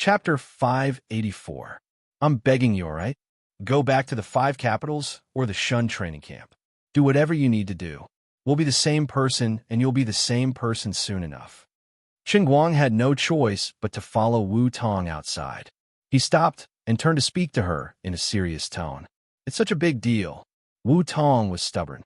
Chapter 584. I'm begging you, all right? Go back to the 5 capitals or the Shun training camp. Do whatever you need to do. We'll be the same person, and you'll be the same person soon enough. Chen Guang had no choice but to follow Wu Tong outside. He stopped and turned to speak to her in a serious tone. It's such a big deal. Wu Tong was stubborn.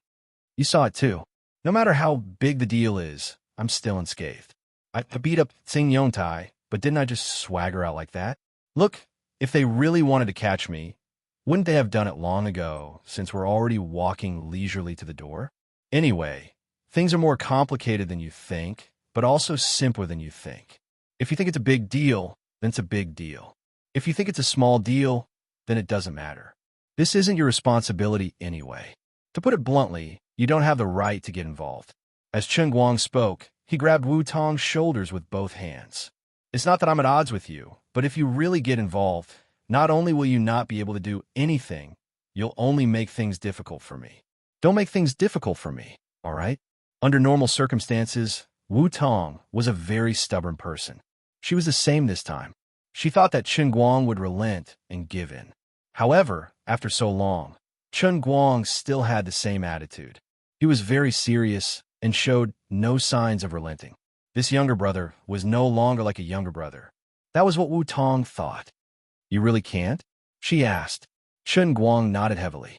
You saw it too. No matter how big the deal is, I'm still unscathed. I beat up Tsing Yongtai, but didn't I just swagger out like that? Look, if they really wanted to catch me, wouldn't they have done it long ago, since we're already walking leisurely to the door? Anyway, things are more complicated than you think, but also simpler than you think. If you think it's a big deal, then it's a big deal. If you think it's a small deal, then it doesn't matter. This isn't your responsibility anyway. To put it bluntly, you don't have the right to get involved. As Chen Guang spoke, he grabbed Wu Tong's shoulders with both hands. It's not that I'm at odds with you, but if you really get involved, not only will you not be able to do anything, you'll only make things difficult for me. Don't make things difficult for me, all right? Under normal circumstances, Wu Tong was a very stubborn person. She was the same this time. She thought that Chen Guang would relent and give in. However, after so long, Chen Guang still had the same attitude. He was very serious and showed no signs of relenting. This younger brother was no longer like a younger brother. That was what Wu Tong thought. You really can't? She asked. Chen Guang nodded heavily.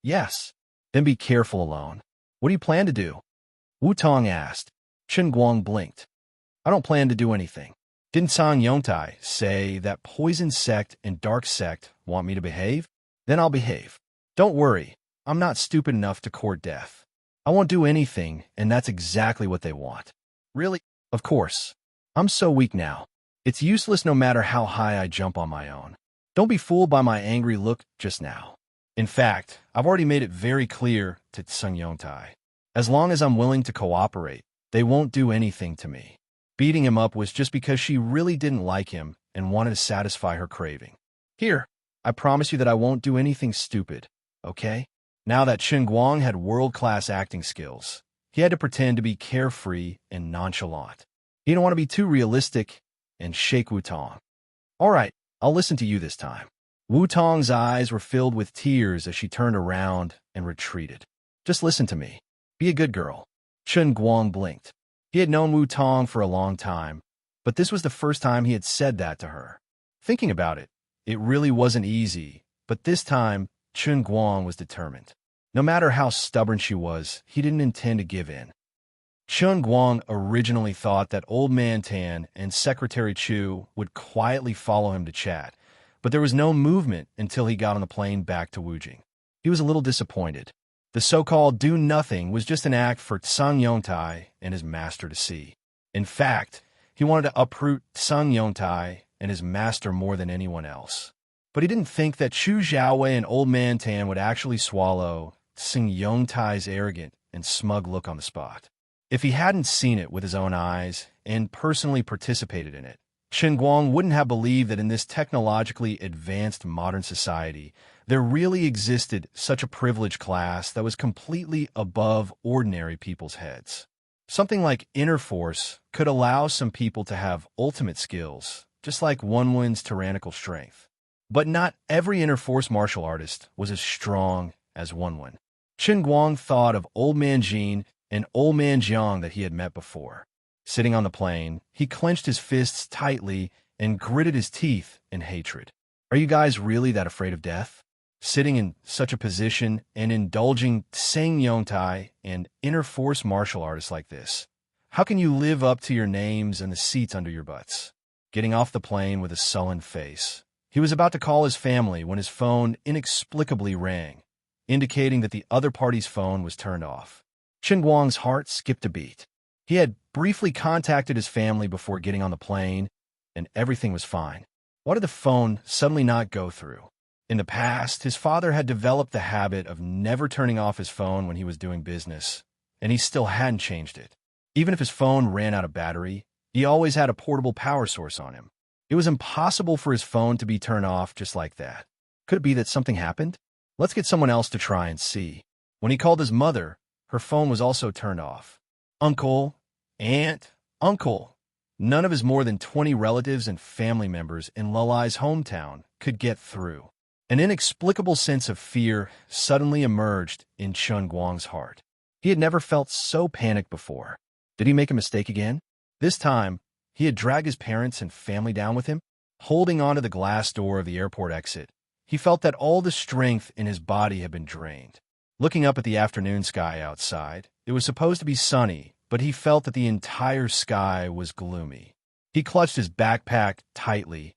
Yes. Then be careful alone. What do you plan to do? Wu Tong asked. Chen Guang blinked. I don't plan to do anything. Didn't Sang Yongtai say that poison sect and dark sect want me to behave? Then I'll behave. Don't worry, I'm not stupid enough to court death. I won't do anything, and that's exactly what they want. Really? Of course. I'm so weak now. It's useless no matter how high I jump on my own. Don't be fooled by my angry look just now. In fact, I've already made it very clear to Sang Yongtai. As long as I'm willing to cooperate, they won't do anything to me. Beating him up was just because she really didn't like him and wanted to satisfy her craving. Here, I promise you that I won't do anything stupid, okay? Now that Chen Guang had world-class acting skills, he had to pretend to be carefree and nonchalant. He didn't want to be too realistic and shake Wu Tong. All right, I'll listen to you this time. Wu Tong's eyes were filled with tears as she turned around and retreated. Just listen to me. Be a good girl. Chen Guang blinked. He had known Wu Tong for a long time, but this was the first time he had said that to her. Thinking about it, it really wasn't easy, but this time, Chen Guang was determined. No matter how stubborn she was, he didn't intend to give in. Chen Guang originally thought that Old Man Tan and Secretary Chu would quietly follow him to chat, but there was no movement until he got on the plane back to Wujing. He was a little disappointed. The so-called do-nothing was just an act for Sang Yongtai and his master to see. In fact, he wanted to uproot Sang Yongtai and his master more than anyone else. But he didn't think that Chu Xiaowei and Old Man Tan would actually swallow Sang Yongtai's arrogant and smug look on the spot. If he hadn't seen it with his own eyes and personally participated in it, Chen Guang wouldn't have believed that in this technologically advanced modern society, there really existed such a privileged class that was completely above ordinary people's heads. Something like inner force could allow some people to have ultimate skills, just like Wenwen's tyrannical strength. But not every inner force martial artist was as strong as Wenwen. Chen Guang thought of Old Man Jin and Old Man Jiang that he had met before. Sitting on the plane, he clenched his fists tightly and gritted his teeth in hatred. Are you guys really that afraid of death? Sitting in such a position and indulging Sang Yongtai and inner force martial artists like this? How can you live up to your names and the seats under your butts? Getting off the plane with a sullen face, he was about to call his family when his phone inexplicably rang, indicating that the other party's phone was turned off. Chen Guang's heart skipped a beat. He had briefly contacted his family before getting on the plane, and everything was fine. Why did the phone suddenly not go through? In the past, his father had developed the habit of never turning off his phone when he was doing business, and he still hadn't changed it. Even if his phone ran out of battery, he always had a portable power source on him. It was impossible for his phone to be turned off just like that. Could it be that something happened? Let's get someone else to try and see. When he called his mother, her phone was also turned off. Uncle, Aunt, Uncle, None of his more than 20 relatives and family members in Lulai's hometown could get through. An inexplicable sense of fear suddenly emerged in Chen Guang's heart. He had never felt so panicked before. Did he make a mistake again? This time, he had dragged his parents and family down with him. Holding onto the glass door of the airport exit, he felt that all the strength in his body had been drained. Looking up at the afternoon sky outside, it was supposed to be sunny, but he felt that the entire sky was gloomy. He clutched his backpack tightly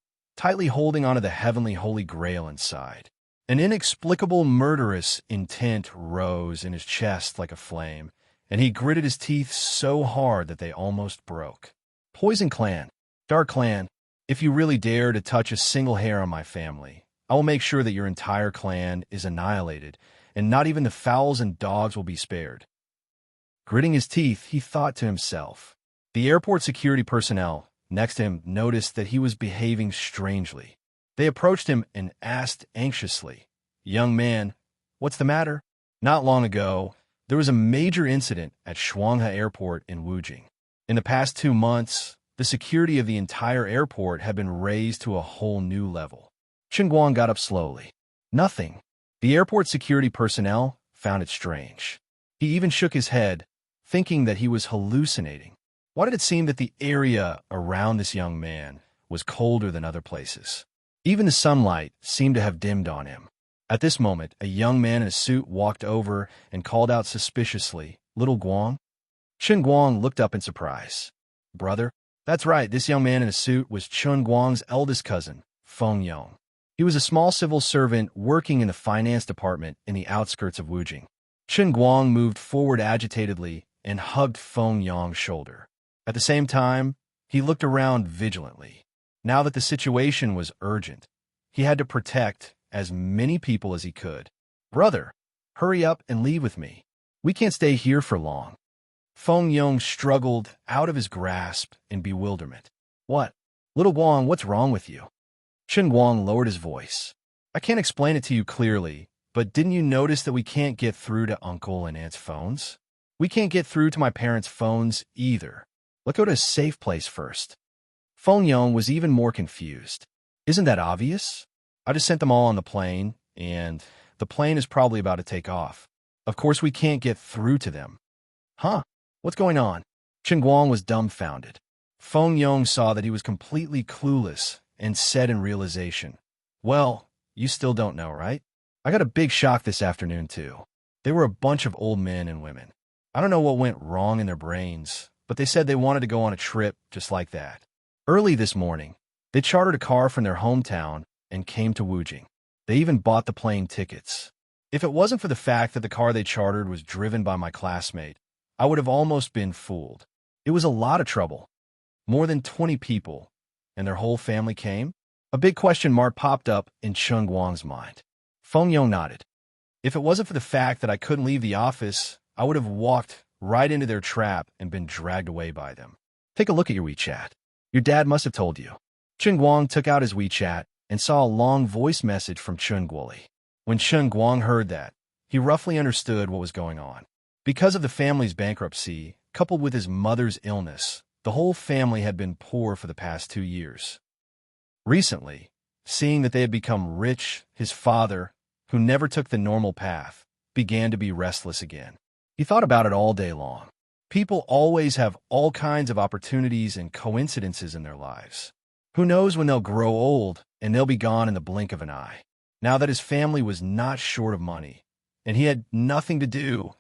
holding onto the heavenly holy grail inside. An inexplicable murderous intent rose in his chest like a flame, and he gritted his teeth so hard that they almost broke. Poison Clan, Dark Clan, if you really dare to touch a single hair on my family, I will make sure that your entire clan is annihilated, and not even the fowls and dogs will be spared. Gritting his teeth, he thought to himself. The airport security personnel next to him noticed that he was behaving strangely. They approached him and asked anxiously, "Young man, what's the matter?" Not long ago, there was a major incident at Shuanghe Airport in Wujing. In the past 2 months, the security of the entire airport had been raised to a whole new level. Chen Guang got up slowly. Nothing. The airport security personnel found it strange. He even shook his head, thinking that he was hallucinating. Why did it seem that the area around this young man was colder than other places? Even the sunlight seemed to have dimmed on him. At this moment, a young man in a suit walked over and called out suspiciously, "Little Guang?" Chen Guang looked up in surprise. "Brother?" That's right, this young man in a suit was Chen Guang's eldest cousin, Feng Yong. He was a small civil servant working in the finance department in the outskirts of Wujing. Chen Guang moved forward agitatedly and hugged Feng Yong's shoulder. At the same time, he looked around vigilantly. Now that the situation was urgent, he had to protect as many people as he could. "Brother, hurry up and leave with me. We can't stay here for long." Feng Yong struggled out of his grasp in bewilderment. "What? Little Guang, what's wrong with you?" Chen Guang lowered his voice. "I can't explain it to you clearly, but didn't you notice that we can't get through to Uncle and Aunt's phones? We can't get through to my parents' phones either. Let's go to a safe place first." Feng Yong was even more confused. "Isn't that obvious? I just sent them all on the plane, and the plane is probably about to take off. Of course we can't get through to them." "Huh? What's going on?" Chen Guang was dumbfounded. Feng Yong saw that he was completely clueless and said in realization, "Well, you still don't know, right? I got a big shock this afternoon, too. They were a bunch of old men and women. I don't know what went wrong in their brains, but they said they wanted to go on a trip just like that. Early this morning, they chartered a car from their hometown and came to Wujing. They even bought the plane tickets. If it wasn't for the fact that the car they chartered was driven by my classmate, I would have almost been fooled. It was a lot of trouble. More than 20 people, and their whole family came?" A big question mark popped up in Chen Guang's mind. Feng Yong nodded. "If it wasn't for the fact that I couldn't leave the office, I would have walked right into their trap and been dragged away by them. Take a look at your WeChat. Your dad must have told you." Chen Guang took out his WeChat and saw a long voice message from Chen Guoli. When Chen Guang heard that, he roughly understood what was going on. Because of the family's bankruptcy, coupled with his mother's illness, the whole family had been poor for the past 2 years. Recently, seeing that they had become rich, his father, who never took the normal path, began to be restless again. He thought about it all day long. People always have all kinds of opportunities and coincidences in their lives. Who knows when they'll grow old and they'll be gone in the blink of an eye. Now that his family was not short of money, and he had nothing to do,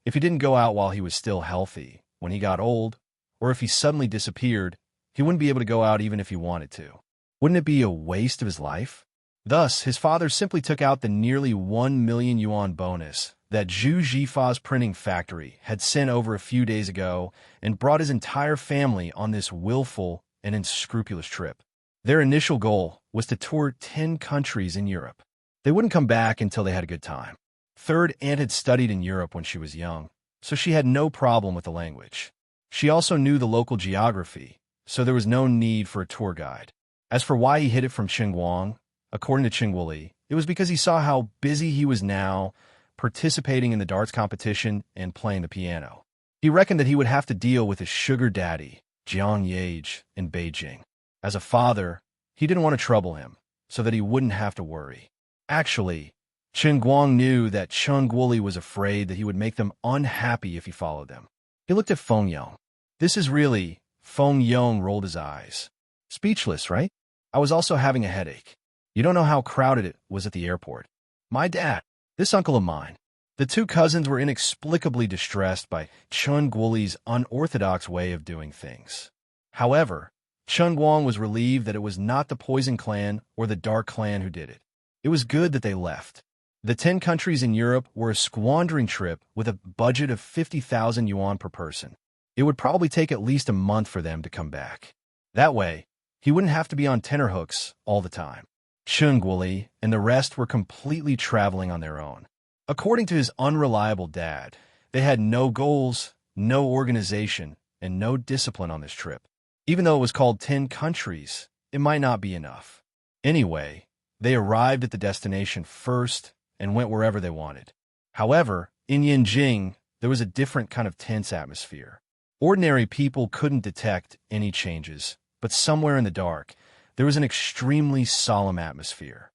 if he didn't go out while he was still healthy, when he got old, or if he suddenly disappeared, he wouldn't be able to go out even if he wanted to. Wouldn't it be a waste of his life? Thus, his father simply took out the nearly 1 million yuan bonus that Zhu Jifa's printing factory had sent over a few days ago and brought his entire family on this willful and unscrupulous trip. Their initial goal was to tour 10 countries in Europe. They wouldn't come back until they had a good time. Third Aunt had studied in Europe when she was young, so she had no problem with the language. She also knew the local geography, so there was no need for a tour guide. As for why he hid it from Chen Guang, according to Chen Guoli, it was because he saw how busy he was now participating in the darts competition and playing the piano. He reckoned that he would have to deal with his sugar daddy, Jiang Yage, in Beijing. As a father, he didn't want to trouble him, so that he wouldn't have to worry. Actually, Chen Guang knew that Chen Guoli was afraid that he would make them unhappy if he followed them. He looked at Feng Yong. This is really... Feng Yong rolled his eyes. Speechless, right? I was also having a headache. You don't know how crowded it was at the airport. My dad, this uncle of mine. The two cousins were inexplicably distressed by Chen Guoli's unorthodox way of doing things. However, Chen Guang was relieved that it was not the Poison Clan or the Dark Clan who did it. It was good that they left. The 10 countries in Europe were a squandering trip with a budget of 50,000 yuan per person. It would probably take at least a month for them to come back. That way, he wouldn't have to be on tenterhooks all the time. Chen Guoli and the rest were completely traveling on their own. According to his unreliable dad, they had no goals, no organization, and no discipline on this trip. Even though it was called 10 countries, it might not be enough. Anyway, they arrived at the destination first and went wherever they wanted. However, in Yanjing, there was a different kind of tense atmosphere. Ordinary people couldn't detect any changes, but somewhere in the dark, there was an extremely solemn atmosphere.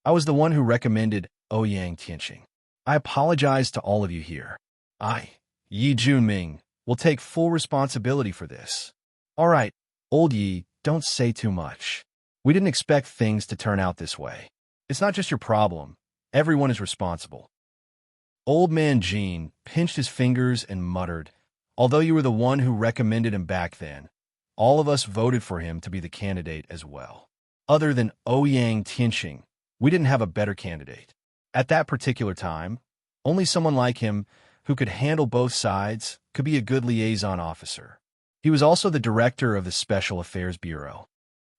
I was the one who recommended Ouyang Tianqing. I apologize to all of you here. I, Yi Junming, will take full responsibility for this. All right, old Yi, don't say too much. We didn't expect things to turn out this way. It's not just your problem. Everyone is responsible. Old man Jean pinched his fingers and muttered, although you were the one who recommended him back then, all of us voted for him to be the candidate as well. Other than Ouyang Tianqing, we didn't have a better candidate. At that particular time, only someone like him who could handle both sides could be a good liaison officer. He was also the director of the Special Affairs Bureau.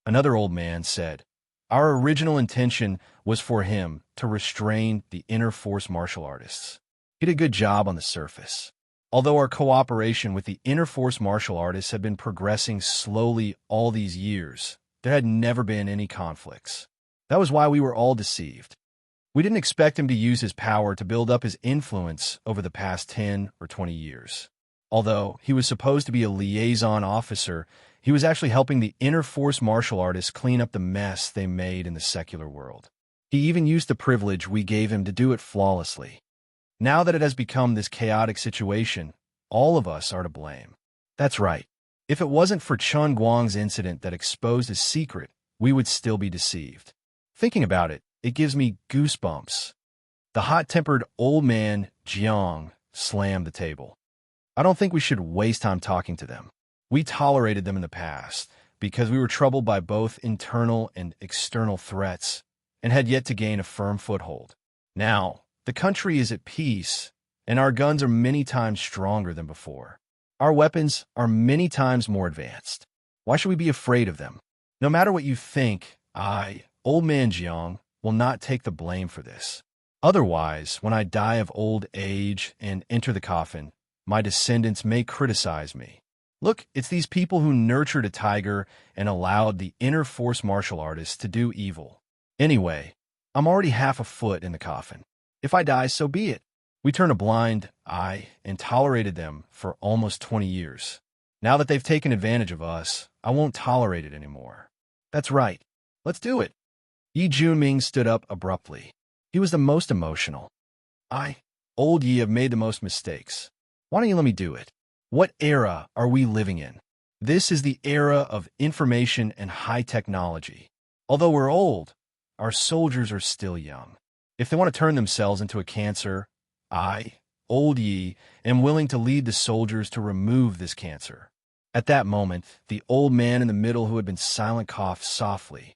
Another old man said, our original intention was for him to restrain the inner force martial artists. He did a good job on the surface. Although our cooperation with the inner force martial artists had been progressing slowly all these years, there had never been any conflicts. That was why we were all deceived. We didn't expect him to use his power to build up his influence over the past 10 or 20 years. Although he was supposed to be a liaison officer, he was actually helping the inner force martial artists clean up the mess they made in the secular world. He even used the privilege we gave him to do it flawlessly. Now that it has become this chaotic situation, all of us are to blame. That's right. If it wasn't for Chen Guang's incident that exposed his secret, we would still be deceived. Thinking about it, it gives me goosebumps. The hot-tempered old man, Jiang, slammed the table. I don't think we should waste time talking to them. We tolerated them in the past because we were troubled by both internal and external threats and had yet to gain a firm foothold. Now, the country is at peace, and our guns are many times stronger than before. Our weapons are many times more advanced. Why should we be afraid of them? No matter what you think, I, old man Jiang, will not take the blame for this. Otherwise, when I die of old age and enter the coffin, my descendants may criticize me. Look, it's these people who nurtured a tiger and allowed the inner force martial artists to do evil. Anyway, I'm already half a foot in the coffin. If I die, so be it. We turned a blind eye and tolerated them for almost 20 years. Now that they've taken advantage of us, I won't tolerate it anymore. That's right. Let's do it. Yi Junming stood up abruptly. He was the most emotional. I, old Yi, have made the most mistakes. Why don't you let me do it? What era are we living in? This is the era of information and high technology. Although we're old, our soldiers are still young. If they want to turn themselves into a cancer, I, old Yi, am willing to lead the soldiers to remove this cancer. At that moment, the old man in the middle who had been silent coughed softly.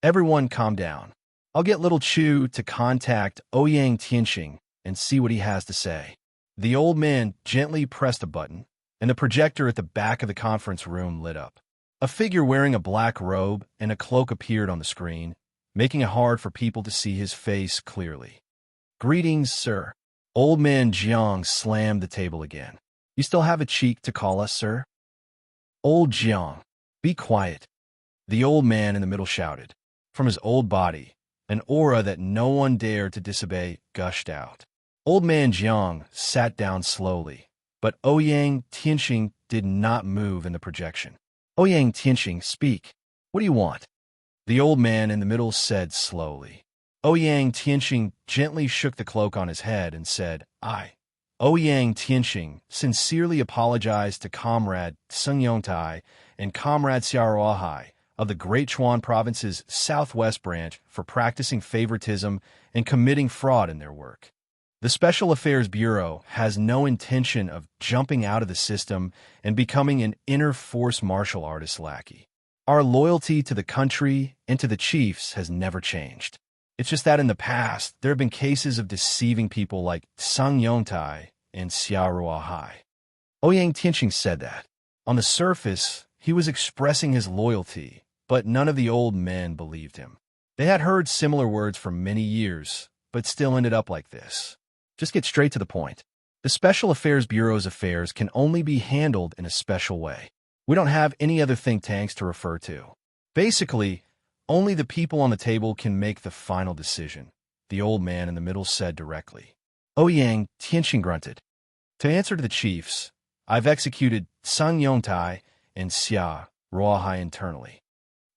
Everyone calm down. I'll get little Chu to contact Ouyang Tianqing and see what he has to say. The old man gently pressed a button, and the projector at the back of the conference room lit up. A figure wearing a black robe and a cloak appeared on the screen, making it hard for people to see his face clearly. Greetings, sir. Old man Jiang slammed the table again. You still have a cheek to call us, sir? Old Jiang, be quiet. The old man in the middle shouted. From his old body, an aura that no one dared to disobey gushed out. Old man Jiang sat down slowly, but Ouyang Tianqing did not move in the projection. Ouyang Tianxing, speak. What do you want? The old man in the middle said slowly. Ouyang Tianxing gently shook the cloak on his head and said, I. Ouyang Tianxing sincerely apologized to Comrade Sung Yongtai and Comrade Xiaoruohai of the Great Chuan Province's Southwest Branch for practicing favoritism and committing fraud in their work. The Special Affairs Bureau has no intention of jumping out of the system and becoming an inner force martial artist lackey. Our loyalty to the country and to the chiefs has never changed. It's just that in the past, there have been cases of deceiving people like Sung Yongtai and Xiaoruohai. Ouyang Tianxing said that. On the surface, he was expressing his loyalty, but none of the old men believed him. They had heard similar words for many years, but still ended up like this. Just get straight to the point. The Special Affairs Bureau's affairs can only be handled in a special way. We don't have any other think tanks to refer to. Basically, only the people on the table can make the final decision, the old man in the middle said directly. Ouyang Tianxing grunted. To answer to the chiefs, I've executed Sung Yongtai and Xia Ruohai internally.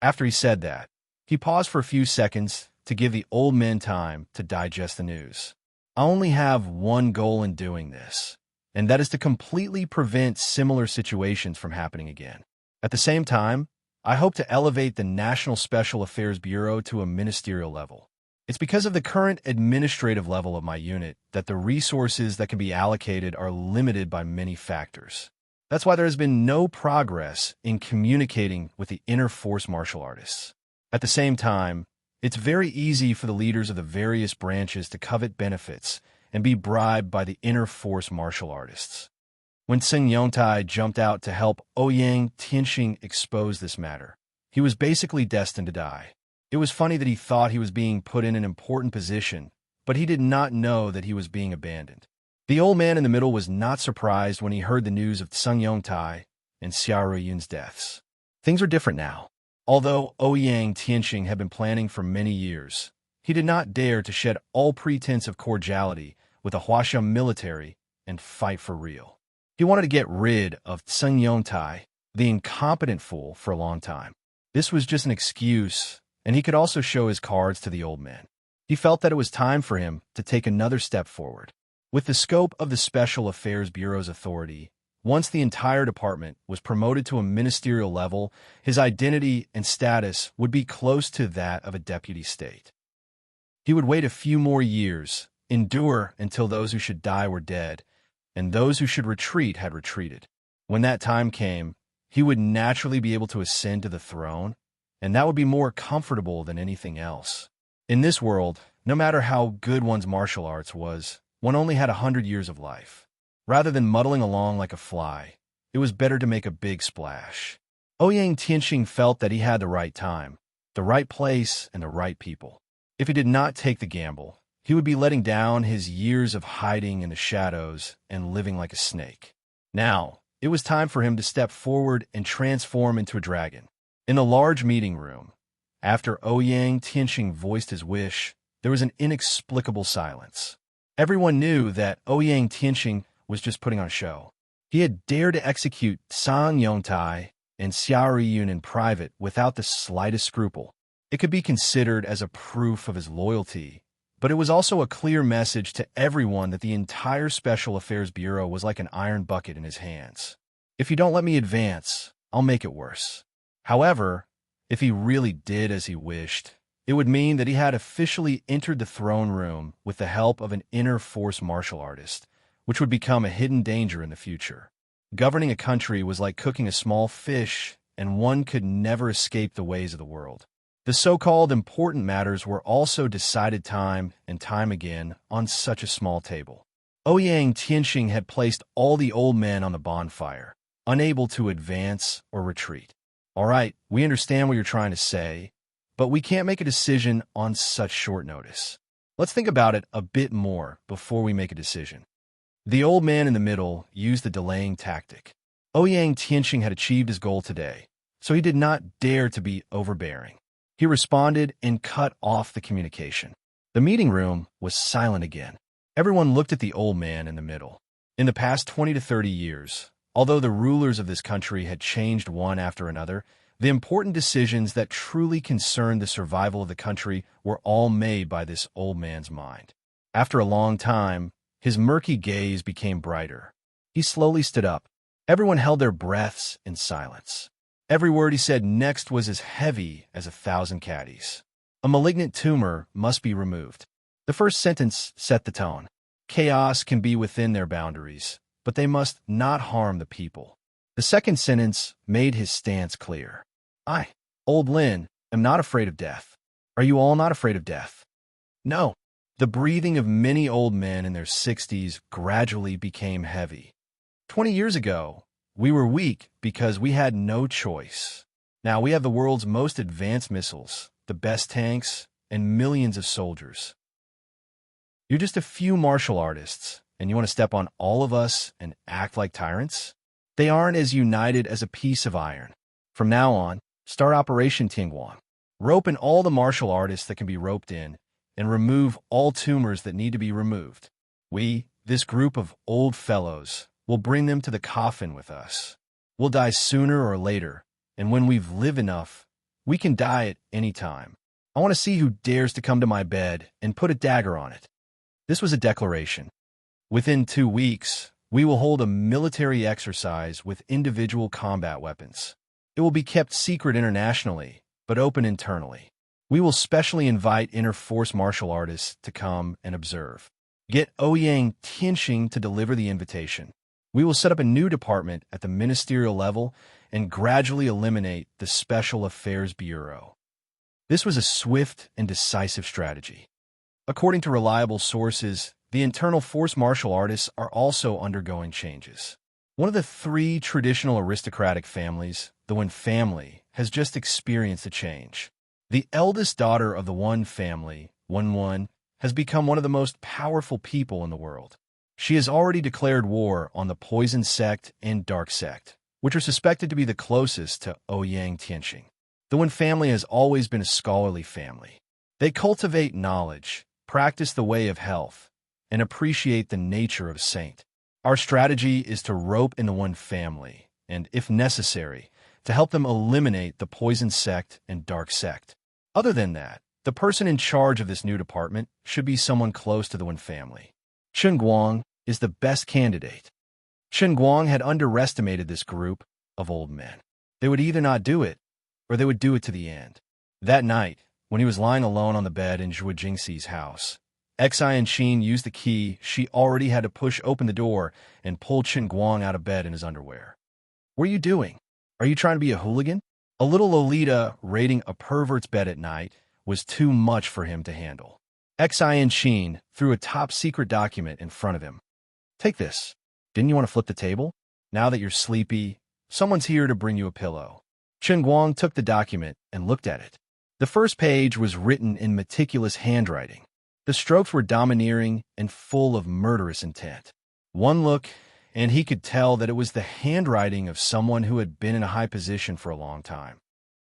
After he said that, he paused for a few seconds to give the old men time to digest the news. I only have one goal in doing this, and that is to completely prevent similar situations from happening again. At the same time, I hope to elevate the National Special Affairs Bureau to a ministerial level. It's because of the current administrative level of my unit that the resources that can be allocated are limited by many factors. That's why there has been no progress in communicating with the inner force martial artists. At the same time, it's very easy for the leaders of the various branches to covet benefits and be bribed by the inner force martial artists. When Sung Yongtai jumped out to help Ouyang Tianxing expose this matter, he was basically destined to die. It was funny that he thought he was being put in an important position, but he did not know that he was being abandoned. The old man in the middle was not surprised when he heard the news of Sung Yongtai and Xiao Yun's deaths. Things are different now. Although Ouyang Tianxing had been planning for many years, he did not dare to shed all pretense of cordiality with the Huaxiang military and fight for real. He wanted to get rid of Sung Yongtai, the incompetent fool, for a long time. This was just an excuse, and he could also show his cards to the old man. He felt that it was time for him to take another step forward. With the scope of the Special Affairs Bureau's authority, once the entire department was promoted to a ministerial level, his identity and status would be close to that of a deputy state. He would wait a few more years, endure until those who should die were dead, and those who should retreat had retreated. When that time came, he would naturally be able to ascend to the throne, and that would be more comfortable than anything else. In this world, no matter how good one's martial arts was, one only had 100 years of life. Rather than muddling along like a fly, it was better to make a big splash. Ouyang Tianxing felt that he had the right time, the right place, and the right people. If he did not take the gamble, he would be letting down his years of hiding in the shadows and living like a snake. Now, it was time for him to step forward and transform into a dragon. In the large meeting room, after Ouyang Tianxing voiced his wish, there was an inexplicable silence. Everyone knew that Ouyang Tianxing was just putting on a show. He had dared to execute Sung Yongtai and Xiao Yun in private without the slightest scruple. It could be considered as a proof of his loyalty, but it was also a clear message to everyone that the entire Special Affairs Bureau was like an iron bucket in his hands. If you don't let me advance, I'll make it worse. However, if he really did as he wished, it would mean that he had officially entered the throne room with the help of an inner force martial artist, which would become a hidden danger in the future. Governing a country was like cooking a small fish, and one could never escape the ways of the world. The so-called important matters were also decided time and time again on such a small table. Ouyang Tianxing had placed all the old men on the bonfire, unable to advance or retreat. All right, we understand what you're trying to say, but we can't make a decision on such short notice. Let's think about it a bit more before we make a decision. The old man in the middle used the delaying tactic. Ouyang Tianxing had achieved his goal today, so he did not dare to be overbearing. He responded and cut off the communication. The meeting room was silent again. Everyone looked at the old man in the middle. In the past 20 to 30 years, Although the rulers of this country had changed one after another, the important decisions that truly concerned the survival of the country were all made by this old man's mind. After a long time, his murky gaze became brighter. He slowly stood up. Everyone held their breaths in silence. Every word he said next was as heavy as 1,000 caddies. A malignant tumor must be removed. The first sentence set the tone. Chaos can be within their boundaries, but they must not harm the people. The second sentence made his stance clear. I, Old Lin, am not afraid of death. Are you all not afraid of death? No. The breathing of many old men in their 60s gradually became heavy. 20 years ago, we were weak because we had no choice. Now we have the world's most advanced missiles, the best tanks, and millions of soldiers. You're just a few martial artists, and you want to step on all of us and act like tyrants? They aren't as united as a piece of iron. From now on, start Operation Tingguang. Rope in all the martial artists that can be roped in, and remove all tumors that need to be removed. We, this group of old fellows, will bring them to the coffin with us. We'll die sooner or later, and when we've lived enough, we can die at any time. I want to see who dares to come to my bed and put a dagger on it. This was a declaration. Within 2 weeks, we will hold a military exercise with individual combat weapons. It will be kept secret internationally, but open internally. We will specially invite inter-force martial artists to come and observe. Get Ouyang Tianxing to deliver the invitation. We will set up a new department at the ministerial level and gradually eliminate the Special Affairs Bureau. This was a swift and decisive strategy. According to reliable sources, the internal force martial artists are also undergoing changes. One of the 3 traditional aristocratic families, the Wen family, has just experienced a change. The eldest daughter of the Wen family, Wen, has become one of the most powerful people in the world. She has already declared war on the Poison Sect and Dark Sect, which are suspected to be the closest to Ouyang Tianxing. The Wen family has always been a scholarly family. They cultivate knowledge, practice the way of health, and appreciate the nature of a saint. Our strategy is to rope in the Wen family, and, if necessary, to help them eliminate the Poison Sect and Dark Sect. Other than that, the person in charge of this new department should be someone close to the Wen family. Chen Guang is the best candidate. Chen Guang had underestimated this group of old men. They would either not do it, or they would do it to the end. That night, when he was lying alone on the bed in Zhuo Jingxi's house, Xi and Xin used the key she already had to push open the door and pull Chen Guang out of bed in his underwear. What are you doing? Are you trying to be a hooligan? A little Lolita raiding a pervert's bed at night was too much for him to handle. Xi and Xin threw a top-secret document in front of him. Take this. Didn't you want to flip the table? Now that you're sleepy, someone's here to bring you a pillow. Chen Guang took the document and looked at it. The first page was written in meticulous handwriting. The strokes were domineering and full of murderous intent. One look, and he could tell that it was the handwriting of someone who had been in a high position for a long time.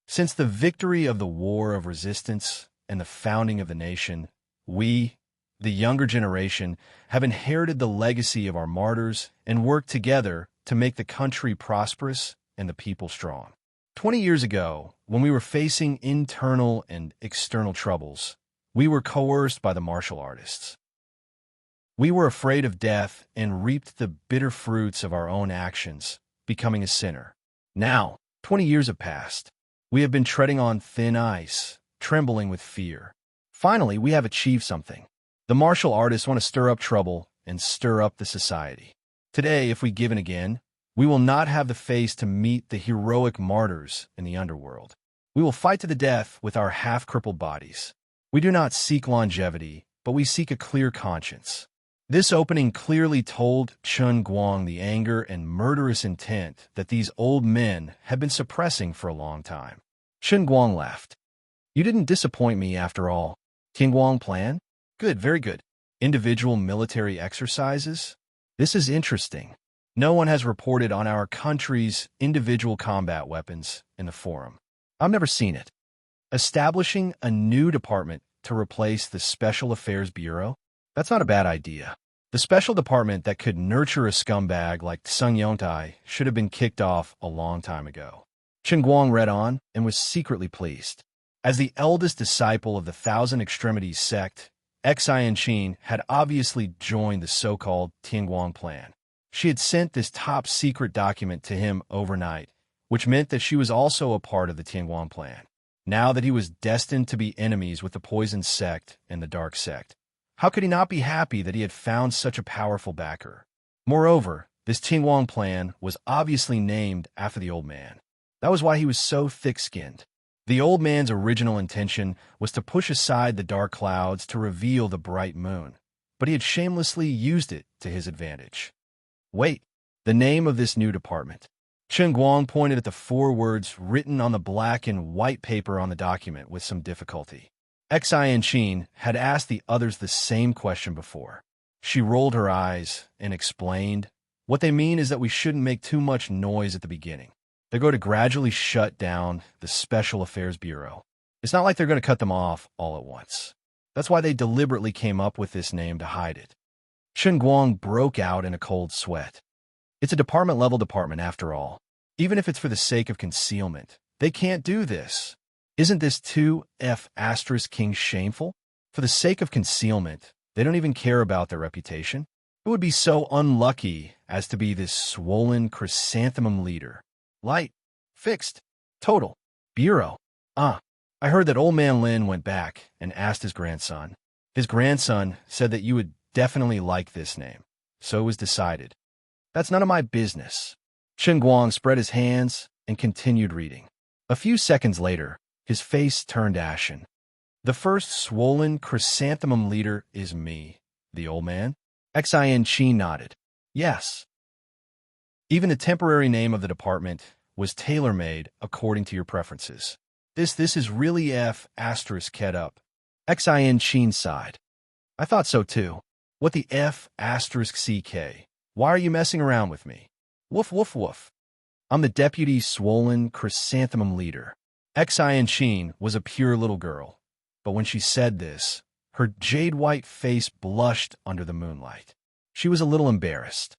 Since the victory of the War of Resistance and the founding of the nation, we, the younger generation, have inherited the legacy of our martyrs and worked together to make the country prosperous and the people strong. 20 years ago, when we were facing internal and external troubles, we were coerced by the martial artists. We were afraid of death and reaped the bitter fruits of our own actions, becoming a sinner. Now, 20 years have passed. We have been treading on thin ice, trembling with fear. Finally, we have achieved something. The martial artists want to stir up trouble and stir up the society. Today, if we give in again, we will not have the face to meet the heroic martyrs in the underworld. We will fight to the death with our half-crippled bodies. We do not seek longevity, but we seek a clear conscience. This opening clearly told Chen Guang the anger and murderous intent that these old men had been suppressing for a long time. Chen Guang laughed. You didn't disappoint me after all. Tingguang plan? Good, very good. Individual military exercises? This is interesting. No one has reported on our country's individual combat weapons in the forum. I've never seen it. Establishing a new department to replace the Special Affairs Bureau? That's not a bad idea. The special department that could nurture a scumbag like Sung Yongtai should have been kicked off a long time ago. Chen Guang read on and was secretly pleased. As the eldest disciple of the Thousand Extremities sect, Xian Qin had obviously joined the so-called Tianguang plan. She had sent this top-secret document to him overnight, which meant that she was also a part of the Tianguang plan. Now that he was destined to be enemies with the Poison Sect and the Dark Sect, how could he not be happy that he had found such a powerful backer? Moreover, this Tianguang plan was obviously named after the old man. That was why he was so thick-skinned. The old man's original intention was to push aside the dark clouds to reveal the bright moon, but he had shamelessly used it to his advantage. Wait, the name of this new department. Chen Guang pointed at the 4 words written on the black and white paper on the document with some difficulty. Xian Qin had asked the others the same question before. She rolled her eyes and explained, "What they mean is that we shouldn't make too much noise at the beginning. They're going to gradually shut down the Special Affairs Bureau. It's not like they're going to cut them off all at once. That's why they deliberately came up with this name to hide it." Chen Guang broke out in a cold sweat. It's a department-level department after all. Even if it's for the sake of concealment, they can't do this. Isn't this 2F** King shameful? For the sake of concealment, they don't even care about their reputation. It would be so unlucky as to be this swollen chrysanthemum leader. Light, fixed, total, bureau. I heard that old man Lin went back and asked his grandson. His grandson said that you would definitely like this name, so it was decided. That's none of my business. Chen Guang spread his hands and continued reading. A few seconds later, his face turned ashen. The first swollen chrysanthemum leader is me, the old man. Xian Qin nodded. Yes. Even the temporary name of the department was tailor-made according to your preferences. This is really F** Ket up. Xian Qin sighed. I thought so too. What the F** CK? Why are you messing around with me? Woof woof woof. I'm the deputy swollen chrysanthemum leader. Xian Qin was a pure little girl, but when she said this, her jade-white face blushed under the moonlight. She was a little embarrassed.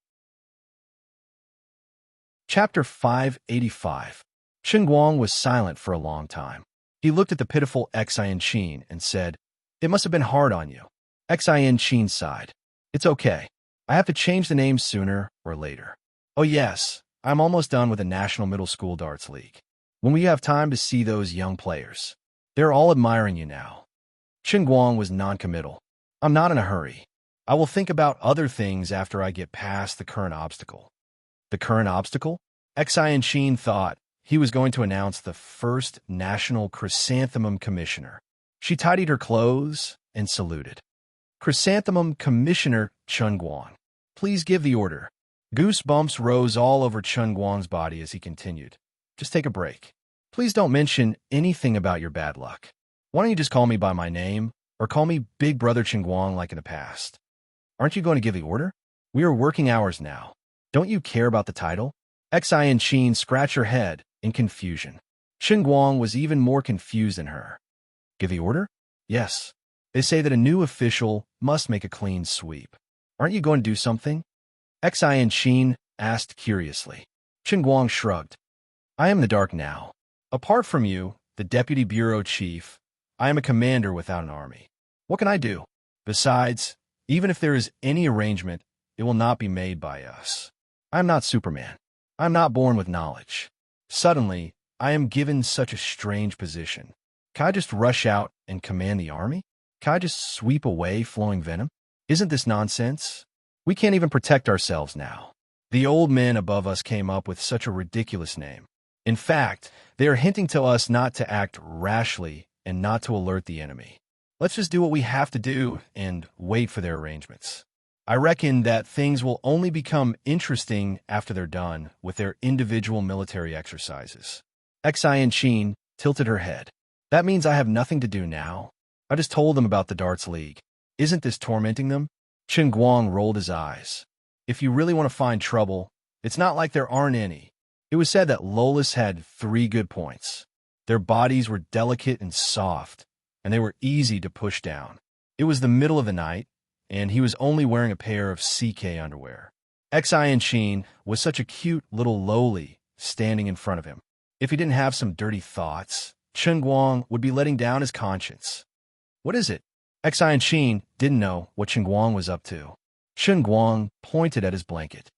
Chapter 585. Chen Guang was silent for a long time. He looked at the pitiful Xian Qin and said, "It must have been hard on you." Xian Qin sighed. "It's okay. I have to change the name sooner or later. Oh yes, I'm almost done with the National Middle School Darts League. When will you have time to see those young players? They're all admiring you now." Chen Guang was noncommittal. "I'm not in a hurry. I will think about other things after I get past the current obstacle." The current obstacle? Xian Qin thought he was going to announce the first National Chrysanthemum Commissioner. She tidied her clothes and saluted. "Chrysanthemum Commissioner Chen Guang, please give the order." Goosebumps rose all over Chen Guang's body as he continued. "Just take a break. Please don't mention anything about your bad luck. Why don't you just call me by my name, or call me Big Brother Chen Guang like in the past? Aren't you going to give the order? We are working hours now. Don't you care about the title?" Xian Qin scratched her head in confusion. Chen Guang was even more confused than her. "Give the order?" "Yes. They say that a new official must make a clean sweep. Aren't you going to do something?" Xian Qin asked curiously. Chen Guang shrugged. "I am in the dark now. Apart from you, the deputy bureau chief, I am a commander without an army. What can I do? Besides, even if there is any arrangement, it will not be made by us. I am not Superman. I am not born with knowledge. Suddenly, I am given such a strange position. Can I just rush out and command the army? Can I just sweep away flowing venom? Isn't this nonsense? We can't even protect ourselves now. The old men above us came up with such a ridiculous name. In fact, they are hinting to us not to act rashly and not to alert the enemy. Let's just do what we have to do and wait for their arrangements. I reckon that things will only become interesting after they're done with their individual military exercises." Xian Qin tilted her head. "That means I have nothing to do now? I just told them about the Darts League. Isn't this tormenting them?" Chen Guang rolled his eyes. "If you really want to find trouble, it's not like there aren't any. It was said that Lolis had 3 good points. Their bodies were delicate and soft, and they were easy to push down. It was the middle of the night, and he was only wearing a pair of CK underwear. Enchanting was such a cute little lowly standing in front of him. If he didn't have some dirty thoughts, Chen Guang would be letting down his conscience. What is it? Enchanting didn't know what Chen Guang was up to. Chen Guang pointed at his blanket.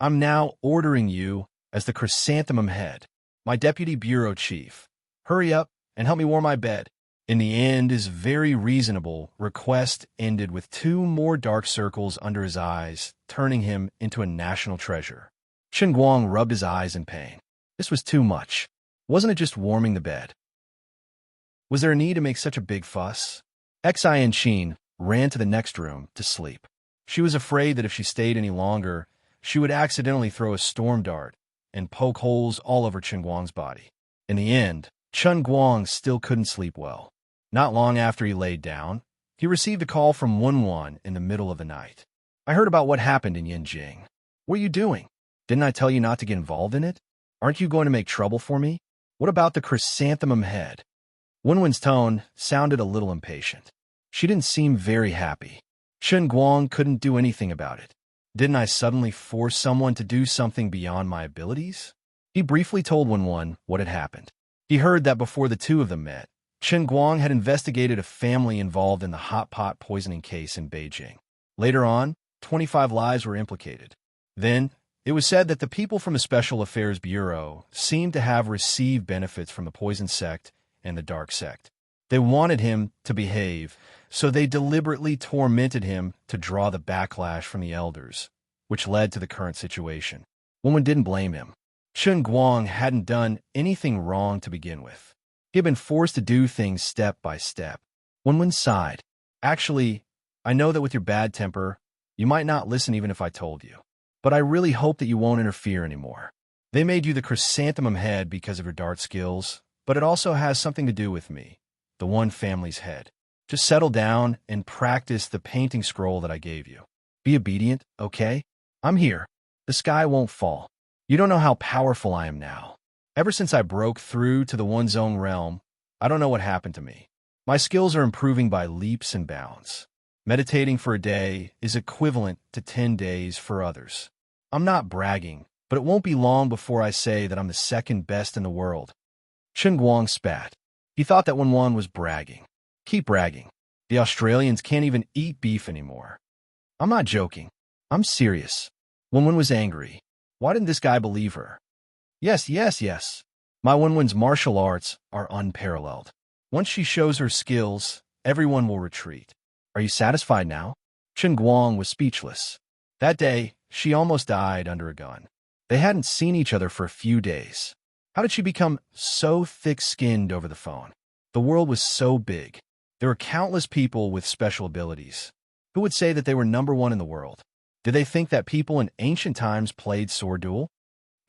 I'm now ordering you as the chrysanthemum head, my deputy bureau chief. Hurry up and help me warm my bed. In the end, his very reasonable request ended with 2 more dark circles under his eyes, turning him into a national treasure. Chen Guang rubbed his eyes in pain. This was too much. Wasn't it just warming the bed? Was there a need to make such a big fuss? Enchanting ran to the next room to sleep. She was afraid that if she stayed any longer, she would accidentally throw a storm dart and poke holes all over Chen Guang's body. In the end, Chen Guang still couldn't sleep well. Not long after he laid down, he received a call from Wenwen in the middle of the night. I heard about what happened in Yinjing. What are you doing? Didn't I tell you not to get involved in it? Aren't you going to make trouble for me? What about the chrysanthemum head? Wenwen's tone sounded a little impatient. She didn't seem very happy. Chen Guang couldn't do anything about it. Didn't I suddenly force someone to do something beyond my abilities? He briefly told Wenwen what had happened. He heard that before the two of them met, Chen Guang had investigated a family involved in the hot pot poisoning case in Beijing. Later on, 25 lives were implicated. Then, it was said that the people from the Special Affairs Bureau seemed to have received benefits from the poison sect and the dark sect. They wanted him to behave, so they deliberately tormented him to draw the backlash from the elders, which led to the current situation. Wenwen didn't blame him. Chen Guang hadn't done anything wrong to begin with. He had been forced to do things step by step. Wenwen sighed. Actually, I know that with your bad temper, you might not listen even if I told you. But I really hope that you won't interfere anymore. They made you the chrysanthemum head because of your dart skills, but it also has something to do with me, the one family's head. Just settle down and practice the painting scroll that I gave you. Be obedient, okay? I'm here. The sky won't fall. You don't know how powerful I am now. Ever since I broke through to the One Zone realm, I don't know what happened to me. My skills are improving by leaps and bounds. Meditating for a day is equivalent to 10 days for others. I'm not bragging, but it won't be long before I say that I'm the second best in the world. Chen Guang spat. He thought that Wenwen was bragging. Keep bragging. The Australians can't even eat beef anymore. I'm not joking. I'm serious. Wenwen was angry. Why didn't this guy believe her? Yes. My Wenwen's martial arts are unparalleled. Once she shows her skills, everyone will retreat. Are you satisfied now? Chen Guang was speechless. That day, she almost died under a gun. They hadn't seen each other for a few days. How did she become so thick-skinned over the phone? The world was so big. There were countless people with special abilities. Who would say that they were number one in the world? Did they think that people in ancient times played sword duel?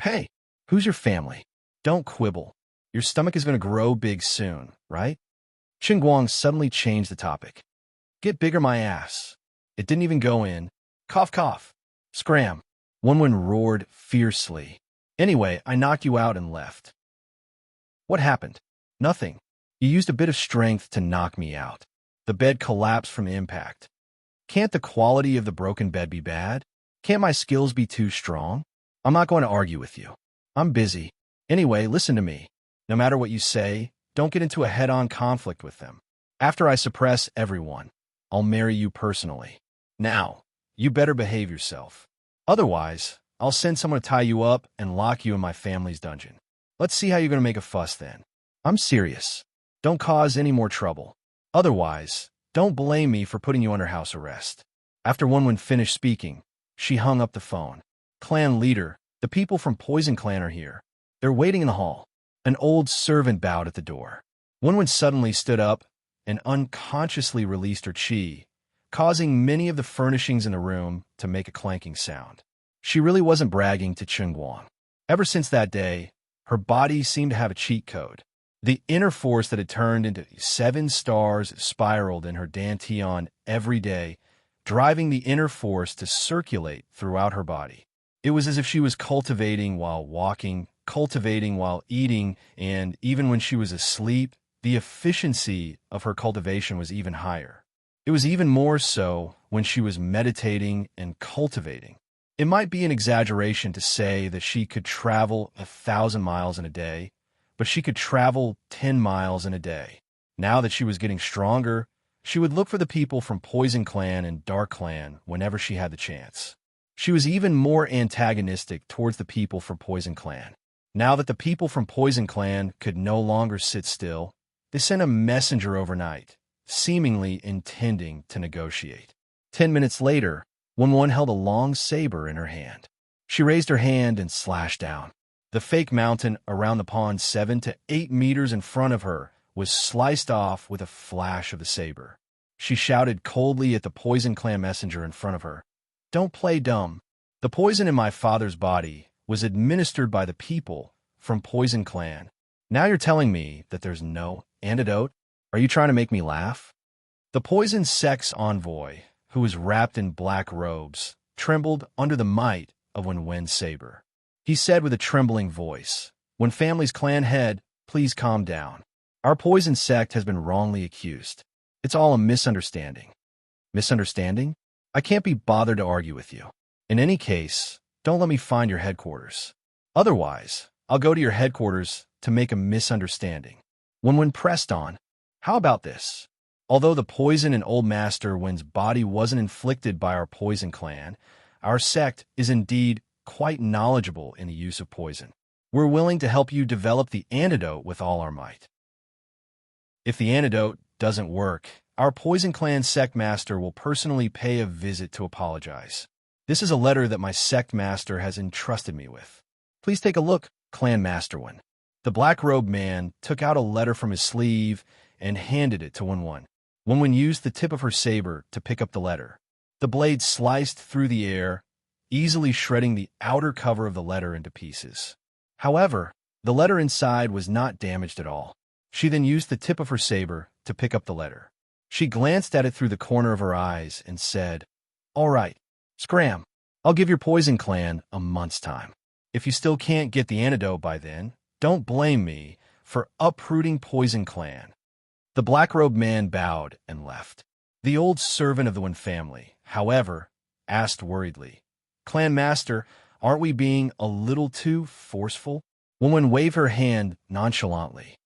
Hey, who's your family? Don't quibble. Your stomach is going to grow big soon, right? Chen Guang suddenly changed the topic. Get bigger my ass. It didn't even go in. Cough, cough. Scram. Wenwen roared fiercely. Anyway, I knocked you out and left. What happened? Nothing. You used a bit of strength to knock me out. The bed collapsed from impact. Can't the quality of the broken bed be bad? Can't my skills be too strong? I'm not going to argue with you. I'm busy. Anyway, listen to me. No matter what you say, don't get into a head-on conflict with them. After I suppress everyone, I'll marry you personally. Now, you better behave yourself. Otherwise, I'll send someone to tie you up and lock you in my family's dungeon. Let's see how you're going to make a fuss then. I'm serious. Don't cause any more trouble. Otherwise, don't blame me for putting you under house arrest. After Wenwen finished speaking, she hung up the phone. Clan leader, the people from Poison Clan are here. They're waiting in the hall. An old servant bowed at the door. Wenwen suddenly stood up and unconsciously released her chi, causing many of the furnishings in the room to make a clanking sound. She really wasn't bragging to Chen Guang. Ever since that day, her body seemed to have a cheat code. The inner force that had turned into 7 stars spiraled in her dantian every day, driving the inner force to circulate throughout her body. It was as if she was cultivating while walking, cultivating while eating, and even when she was asleep, the efficiency of her cultivation was even higher. It was even more so when she was meditating and cultivating. It might be an exaggeration to say that she could travel 1,000 miles in a day, but she could travel 10 miles in a day. Now that she was getting stronger, she would look for the people from Poison Clan and Dark Clan whenever she had the chance. She was even more antagonistic towards the people from Poison Clan. Now that the people from Poison Clan could no longer sit still, they sent a messenger overnight, seemingly intending to negotiate. 10 minutes later, One held a long saber in her hand. She raised her hand and slashed down. The fake mountain around the pond 7 to 8 meters in front of her was sliced off with a flash of the saber. She shouted coldly at the Poison Clan messenger in front of her, "Don't play dumb. The poison in my father's body was administered by the people from Poison Clan. Now you're telling me that there's no antidote? Are you trying to make me laugh?" The Poison Sect's envoy, who was wrapped in black robes, trembled under the might of Wen's saber. He said with a trembling voice, "When family's clan head, please calm down. Our Poison Sect has been wrongly accused. It's all a misunderstanding." Misunderstanding? I can't be bothered to argue with you. In any case, don't let me find your headquarters. Otherwise, I'll go to your headquarters to make a misunderstanding. When pressed on, "How about this? Although the poison in Old Master Wen's body wasn't inflicted by our Poison Clan, our sect is indeed quite knowledgeable in the use of poison. We're willing to help you develop the antidote with all our might. If the antidote doesn't work, our Poison Clan sect master will personally pay a visit to apologize. This is a letter that my sect master has entrusted me with. Please take a look, Clan Master Wen." The black-robed man took out a letter from his sleeve and handed it to Wen. Wen used the tip of her saber to pick up the letter. The blade sliced through the air, easily shredding the outer cover of the letter into pieces. However, the letter inside was not damaged at all. She then used the tip of her saber to pick up the letter. She glanced at it through the corner of her eyes and said, "All right, Scram, I'll give your Poison Clan a month's time. If you still can't get the antidote by then, don't blame me for uprooting Poison Clan." The black-robed man bowed and left. The old servant of the Wen family, however, asked worriedly, "Clan Master, aren't we being a little too forceful?" Wen waved her hand nonchalantly.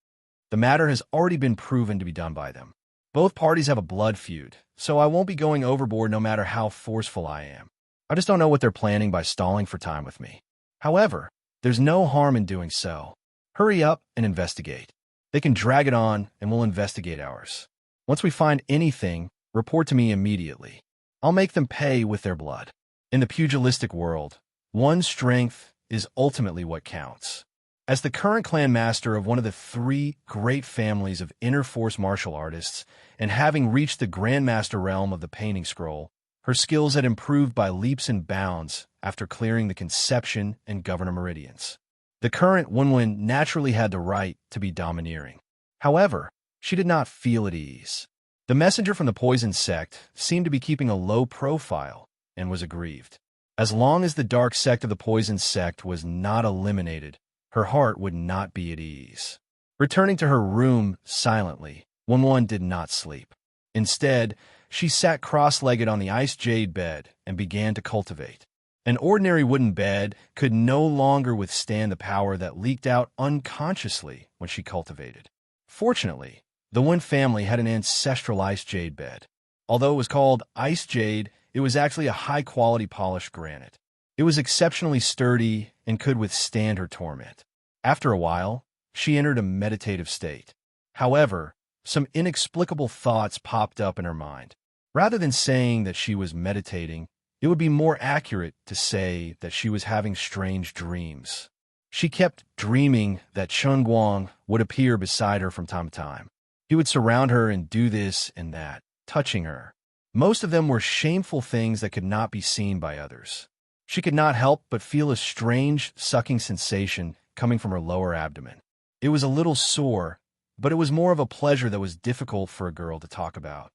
"The matter has already been proven to be done by them. Both parties have a blood feud, so I won't be going overboard no matter how forceful I am. I just don't know what they're planning by stalling for time with me. However, there's no harm in doing so. Hurry up and investigate. They can drag it on, and we'll investigate ours. Once we find anything, report to me immediately. I'll make them pay with their blood." In the pugilistic world, one's strength is ultimately what counts. As the current clan master of one of the 3 great families of inter-force martial artists, and having reached the Grandmaster realm of the painting scroll, her skills had improved by leaps and bounds after clearing the Conception and Governor Meridians. The current Wen naturally had the right to be domineering. However, she did not feel at ease. The messenger from the Poison Sect seemed to be keeping a low profile and was aggrieved. As long as the dark sect of the Poison Sect was not eliminated, her heart would not be at ease. Returning to her room silently, Wen did not sleep. Instead, she sat cross-legged on the ice jade bed and began to cultivate. An ordinary wooden bed could no longer withstand the power that leaked out unconsciously when she cultivated. Fortunately, the Wen family had an ancestral ice jade bed. Although it was called ice jade, it was actually a high-quality polished granite. It was exceptionally sturdy and could withstand her torment. After a while, she entered a meditative state. However, some inexplicable thoughts popped up in her mind. Rather than saying that she was meditating, it would be more accurate to say that she was having strange dreams. She kept dreaming that Chen Guang would appear beside her from time to time. He would surround her and do this and that, touching her. Most of them were shameful things that could not be seen by others. She could not help but feel a strange, sucking sensation coming from her lower abdomen. It was a little sore, but it was more of a pleasure that was difficult for a girl to talk about.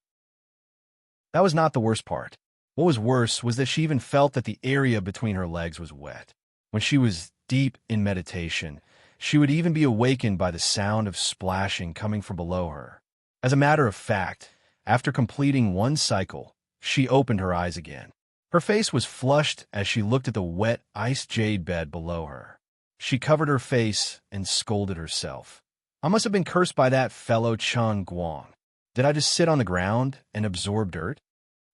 That was not the worst part. What was worse was that she even felt that the area between her legs was wet. When she was deep in meditation, she would even be awakened by the sound of splashing coming from below her. As a matter of fact, After completing one cycle, she opened her eyes again. Her face was flushed as she looked at the wet, ice jade bed below her. She covered her face and scolded herself. I must have been cursed by that fellow Chun Guang. Did I just sit on the ground and absorb dirt?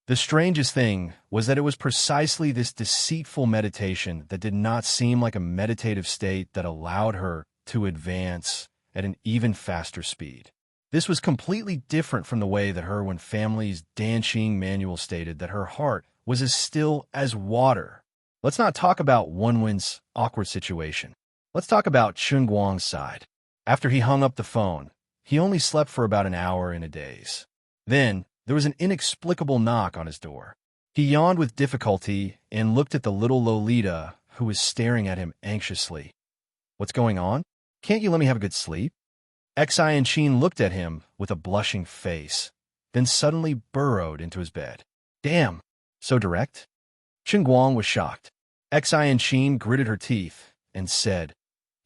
The strangest thing was that it was precisely this deceitful meditation that did not seem like a meditative state that allowed her to advance at an even faster speed. This was completely different from the way that her when family's Danqing manual stated that her heart was as still as water. Let's not talk about Wenwen's awkward situation. Let's talk about Chun Guang's side. After he hung up the phone, he only slept for about an hour in a daze. Then, there was an inexplicable knock on his door. He yawned with difficulty and looked at the little Lolita, who was staring at him anxiously. What's going on? Can't you let me have a good sleep? Enchanting looked at him with a blushing face, then suddenly burrowed into his bed. Damn, so direct? Chun Guang was shocked. Enchanting gritted her teeth and said,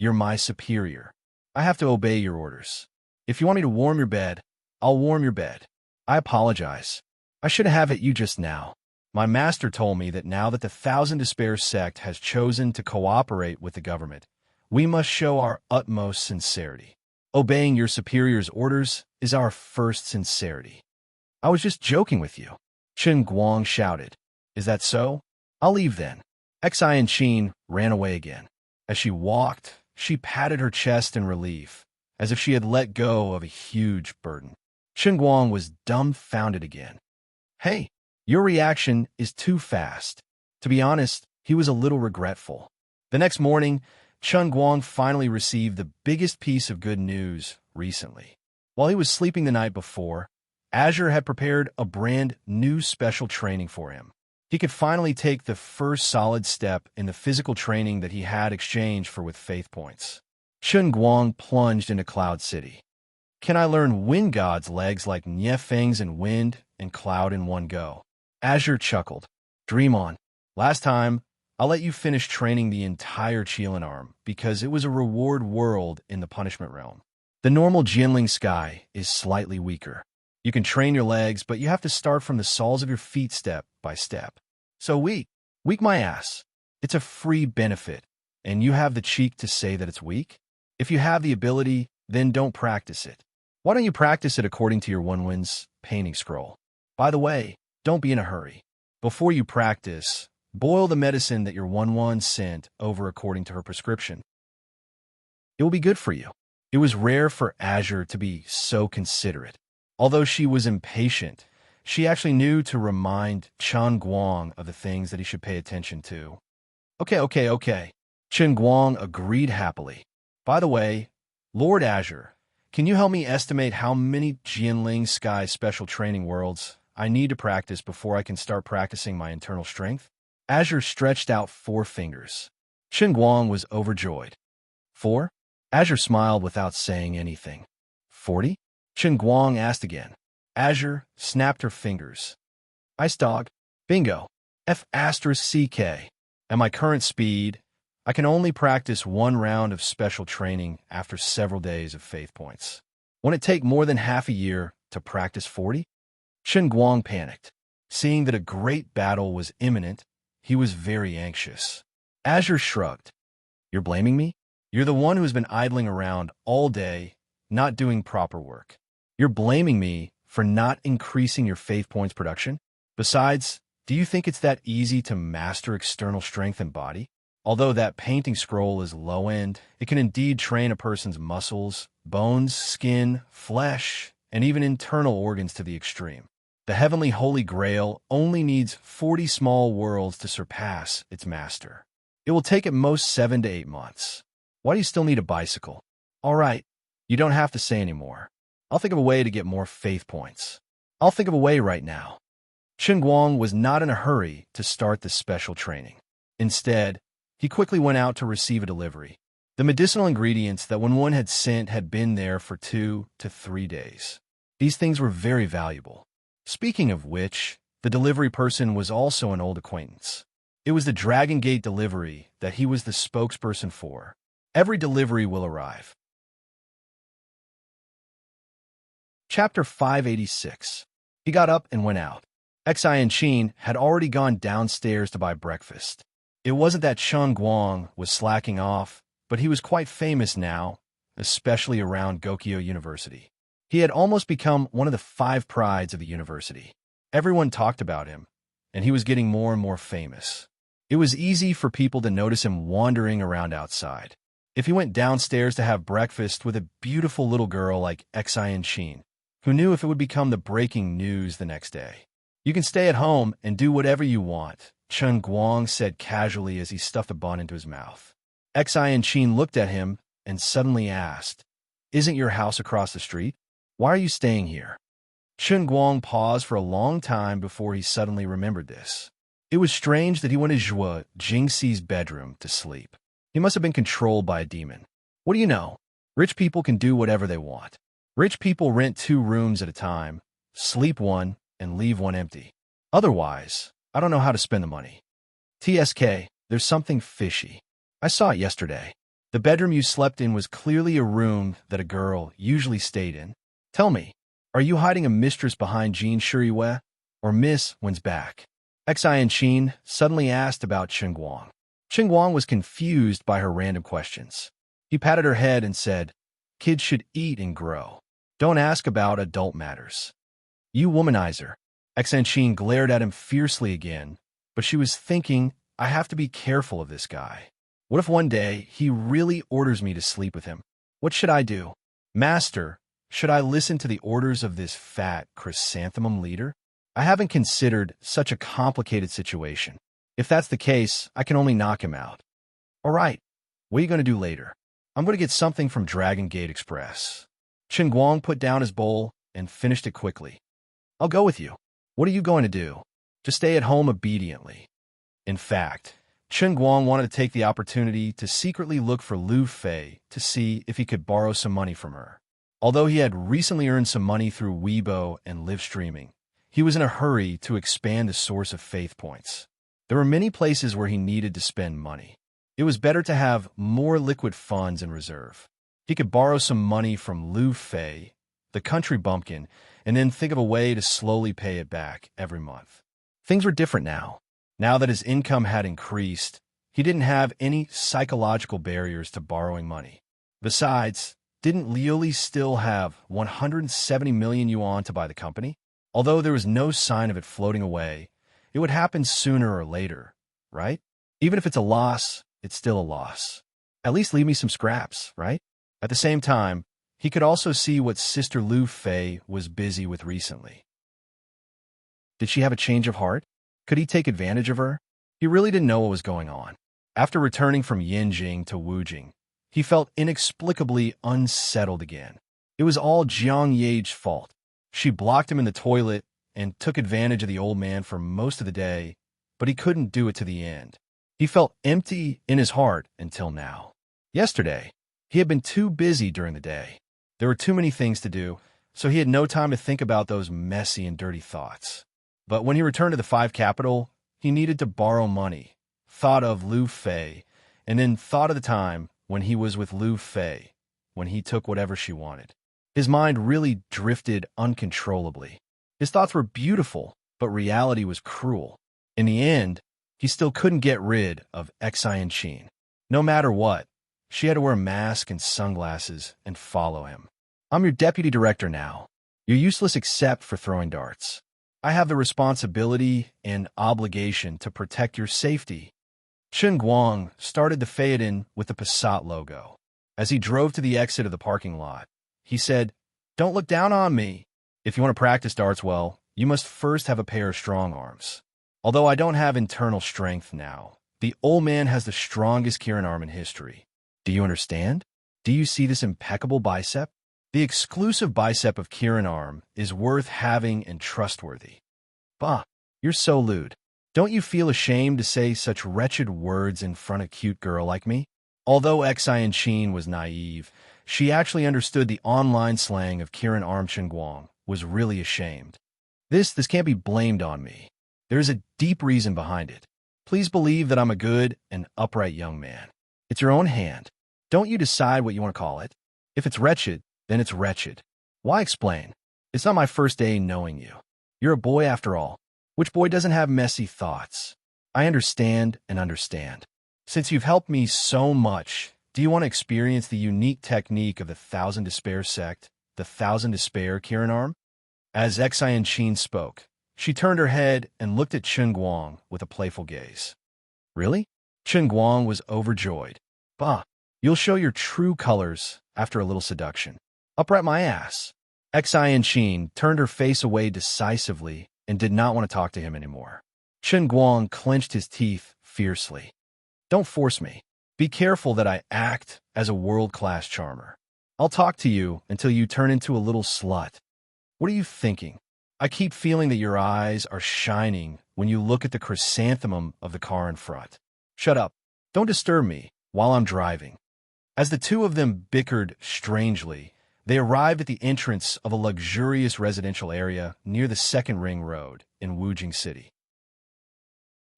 You're my superior. I have to obey your orders. If you want me to warm your bed, I'll warm your bed. I apologize. I should have it you just now. My master told me that now that the Thousand Despair sect has chosen to cooperate with the government, we must show our utmost sincerity. Obeying your superior's orders is our first sincerity. I was just joking with you. Chun Guang shouted. Is that so? I'll leave then. Enchanting ran away again. As she walked, she patted her chest in relief, as if she had let go of a huge burden. Chun Guang was dumbfounded again. Hey, your reaction is too fast. To be honest, he was a little regretful. The next morning, Chun Guang finally received the biggest piece of good news recently. While he was sleeping the night before, Azure had prepared a brand new special training for him. He could finally take the first solid step in the physical training that he had exchanged for with faith points. Chun Guang plunged into Cloud City. Can I learn Wind God's legs like Niefeng's and Wind and Cloud in one go? Azure chuckled. Dream on. Last time, I'll let you finish training the entire Qilin arm because it was a reward world in the punishment realm. The normal Jinling sky is slightly weaker. You can train your legs, but you have to start from the soles of your feet step by step. So weak. Weak my ass. It's a free benefit, and you have the cheek to say that it's weak? If you have the ability, then don't practice it. Why don't you practice it according to your Wenwen's painting scroll? By the way, don't be in a hurry. Before you practice, boil the medicine that your Wenwen sent over according to her prescription. It will be good for you. It was rare for Azure to be so considerate. Although she was impatient, she actually knew to remind Chun Guang of the things that he should pay attention to. Okay. Chun Guang agreed happily. By the way, Lord Azure, can you help me estimate how many Jinling Sky special training worlds I need to practice before I can start practicing my internal strength? Azure stretched out 4 fingers. Chun Guang was overjoyed. 4? Azure smiled without saying anything. 40? Chun Guang asked again. Azure snapped her fingers. Ice dog. Bingo. F***CK. At my current speed, I can only practice 1 round of special training after several days of faith points. Won't it take more than half a year to practice 40? Chun Guang panicked. Seeing that a great battle was imminent, he was very anxious. Azure shrugged. You're blaming me? You're the one who's been idling around all day, not doing proper work. You're blaming me for not increasing your faith points production? Besides, do you think it's that easy to master external strength and body? Although that painting scroll is low-end, it can indeed train a person's muscles, bones, skin, flesh, and even internal organs to the extreme. The heavenly Holy Grail only needs 40 small worlds to surpass its master. It will take at most 7 to 8 months. Why do you still need a bicycle? All right, you don't have to say anymore. I'll think of a way to get more faith points. I'll think of a way right now. Chun Guang was not in a hurry to start the special training. Instead, he quickly went out to receive a delivery. The medicinal ingredients that Wenwen had sent had been there for 2 to 3 days. These things were very valuable. Speaking of which, the delivery person was also an old acquaintance. It was the Dragon Gate delivery that he was the spokesperson for. Every delivery will arrive. Chapter 586. He got up and went out. Xian had already gone downstairs to buy breakfast. It wasn't that Chen Guang was slacking off, but he was quite famous now, especially around Gokyo University. He had almost become one of the 5 prides of the university. Everyone talked about him, and he was getting more and more famous. It was easy for people to notice him wandering around outside. If he went downstairs to have breakfast with a beautiful little girl like Xian, who knew if it would become the breaking news the next day. You can stay at home and do whatever you want, Chen Guang said casually as he stuffed a bun into his mouth. Xian looked at him and suddenly asked, "Isn't your house across the street? Why are you staying here?" Chen Guang paused for a long time before he suddenly remembered this. It was strange that he went to Zhuo Jingxi's bedroom to sleep. He must have been controlled by a demon. What do you know? Rich people can do whatever they want. Rich people rent 2 rooms at a time, sleep one, and leave one empty. Otherwise, I don't know how to spend the money. TSK, there's something fishy. I saw it yesterday. The bedroom you slept in was clearly a room that a girl usually stayed in. Tell me, are you hiding a mistress behind Jean Shuriwe? Or Miss when's back? Xian suddenly asked about Chen Guang. Chen Guang was confused by her random questions. He patted her head and said, "Kids should eat and grow. Don't ask about adult matters." "You womanizer." Xian glared at him fiercely again, but she was thinking, I have to be careful of this guy. What if one day he really orders me to sleep with him? What should I do? Master, should I listen to the orders of this fat chrysanthemum leader? I haven't considered such a complicated situation. If that's the case, I can only knock him out. All right, what are you going to do later? I'm going to get something from Dragon Gate Express. Chen Guang put down his bowl and finished it quickly. I'll go with you. What are you going to do? Just stay at home obediently. In fact, Chen Guang wanted to take the opportunity to secretly look for Lu Fei to see if he could borrow some money from her. Although he had recently earned some money through Weibo and live streaming, he was in a hurry to expand the source of faith points. There were many places where he needed to spend money. It was better to have more liquid funds in reserve. He could borrow some money from Lu Fei, the country bumpkin, and then think of a way to slowly pay it back every month. Things were different now. Now that his income had increased, he didn't have any psychological barriers to borrowing money. Besides, didn't Liuli still have 170 million yuan to buy the company? Although there was no sign of it floating away, it would happen sooner or later, right? Even if it's a loss, it's still a loss. At least leave me some scraps, right? At the same time, he could also see what Sister Lu Fei was busy with recently. Did she have a change of heart? Could he take advantage of her? He really didn't know what was going on. After returning from Yinjing to Wujing, he felt inexplicably unsettled again. It was all Jiang Ye's fault. She blocked him in the toilet and took advantage of the old man for most of the day, but he couldn't do it to the end. He felt empty in his heart until now. Yesterday, he had been too busy during the day. There were too many things to do, so he had no time to think about those messy and dirty thoughts. But when he returned to the 5 capital, he needed to borrow money, thought of Lu Fei, and then thought of the time when he was with Lu Fei, when he took whatever she wanted. His mind really drifted uncontrollably. His thoughts were beautiful, but reality was cruel. In the end, he still couldn't get rid of Xian. No matter what, she had to wear a mask and sunglasses and follow him. I'm your deputy director now. You're useless except for throwing darts. I have the responsibility and obligation to protect your safety. Chen Guang started the Phaeton with the Passat logo. As he drove to the exit of the parking lot, he said, "Don't look down on me. If you want to practice darts well, you must first have a pair of strong arms. Although I don't have internal strength now, the old man has the strongest Kirin arm in history. Do you understand? Do you see this impeccable bicep? The exclusive bicep of Kirin arm is worth having and trustworthy." Bah, you're so lewd. Don't you feel ashamed to say such wretched words in front of a cute girl like me? Although Xian was naive, she actually understood the online slang of Kirin arm. Chen Guang was really ashamed. This can't be blamed on me. There is a deep reason behind it. Please believe that I'm a good and upright young man. It's your own hand. Don't you decide what you want to call it. If it's wretched, then it's wretched. Why explain? It's not my first day knowing you. You're a boy after all. Which boy doesn't have messy thoughts? I understand and understand. Since you've helped me so much, do you want to experience the unique technique of the Thousand Despair sect, the Thousand Despair Kirin arm? As Enchanting spoke, she turned her head and looked at Chen Guang with a playful gaze. Really? Chen Guang was overjoyed. Bah, you'll show your true colors after a little seduction. Upright my ass. Enchanting turned her face away decisively and did not want to talk to him anymore. Chen Guang clenched his teeth fiercely. Don't force me. Be careful that I act as a world-class charmer. I'll talk to you until you turn into a little slut. What are you thinking? I keep feeling that your eyes are shining when you look at the chrysanthemum of the car in front. Shut up. Don't disturb me while I'm driving. As the two of them bickered strangely, they arrived at the entrance of a luxurious residential area near the Second Ring Road in Wujing City.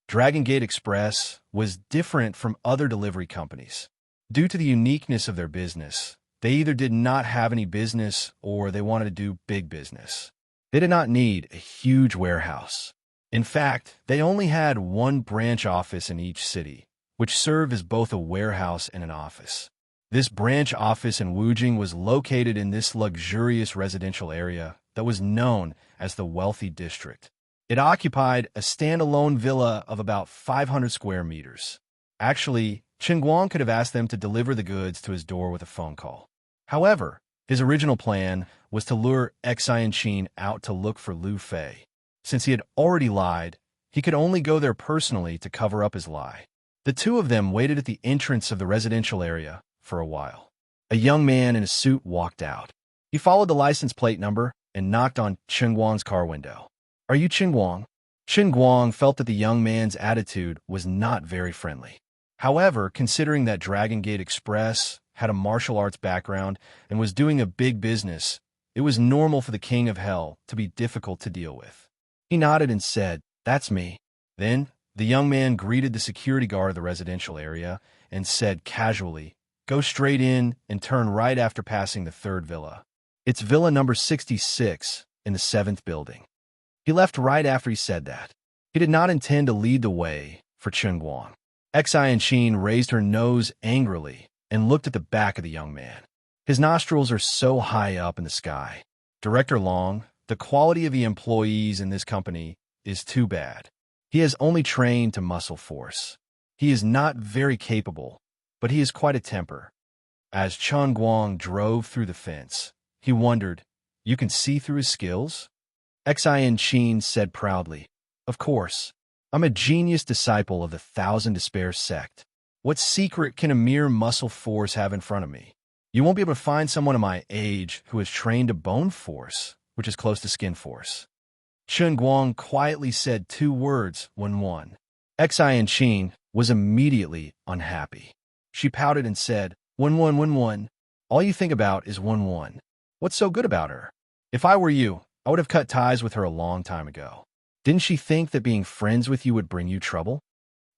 Dragon Gate Express was different from other delivery companies. Due to the uniqueness of their business, they either did not have any business or they wanted to do big business. They did not need a huge warehouse. In fact, they only had one branch office in each city, which served as both a warehouse and an office. This branch office in Wujing was located in this luxurious residential area that was known as the Wealthy District. It occupied a standalone villa of about 500 square meters. Actually, Chen Guang could have asked them to deliver the goods to his door with a phone call. However, his original plan was to lure Enchanting out to look for Lu Fei. Since he had already lied, he could only go there personally to cover up his lie. The two of them waited at the entrance of the residential area for a while. A young man in a suit walked out. He followed the license plate number and knocked on Chen Guang's car window. Are you Chen Guang? Chen Guang felt that the young man's attitude was not very friendly. However, considering that Dragon Gate Express had a martial arts background and was doing a big business, it was normal for the King of Hell to be difficult to deal with. He nodded and said, "That's me." Then, the young man greeted the security guard of the residential area and said casually, "Go straight in and turn right after passing the third villa. It's villa number 66 in the 7th building." He left right after he said that. He did not intend to lead the way for Chen Guang. Enchanting raised her nose angrily and looked at the back of the young man. His nostrils are so high up in the sky. Director Long, the quality of the employees in this company is too bad. He has only trained to muscle force. He is not very capable, but he has quite a temper. As Chen Guang drove through the fence, he wondered, "You can see through his skills?" Enchanting said proudly, "Of course. I'm a genius disciple of the Thousand Despair sect. What secret can a mere muscle force have in front of me? You won't be able to find someone of my age who has trained to bone force, which is close to skin force." Chen Guang quietly said 2 words when won. Enchanting was immediately unhappy. She pouted and said, "One. All you think about is 1. What's so good about her? If I were you, I would have cut ties with her a long time ago. Didn't she think that being friends with you would bring you trouble?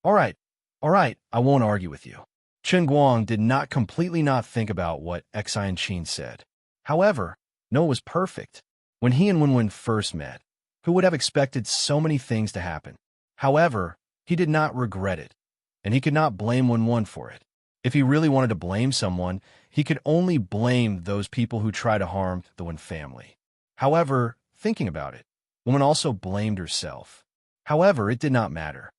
All right, I won't argue with you." Chen Guang did not completely not think about what Enchanting said. However, no, it was perfect. When he and Wenwen first met, who would have expected so many things to happen? However, he did not regret it, and he could not blame Wenwen for it. If he really wanted to blame someone, he could only blame those people who tried to harm the Wen family. However, thinking about it, Woman also blamed herself. However, it did not matter.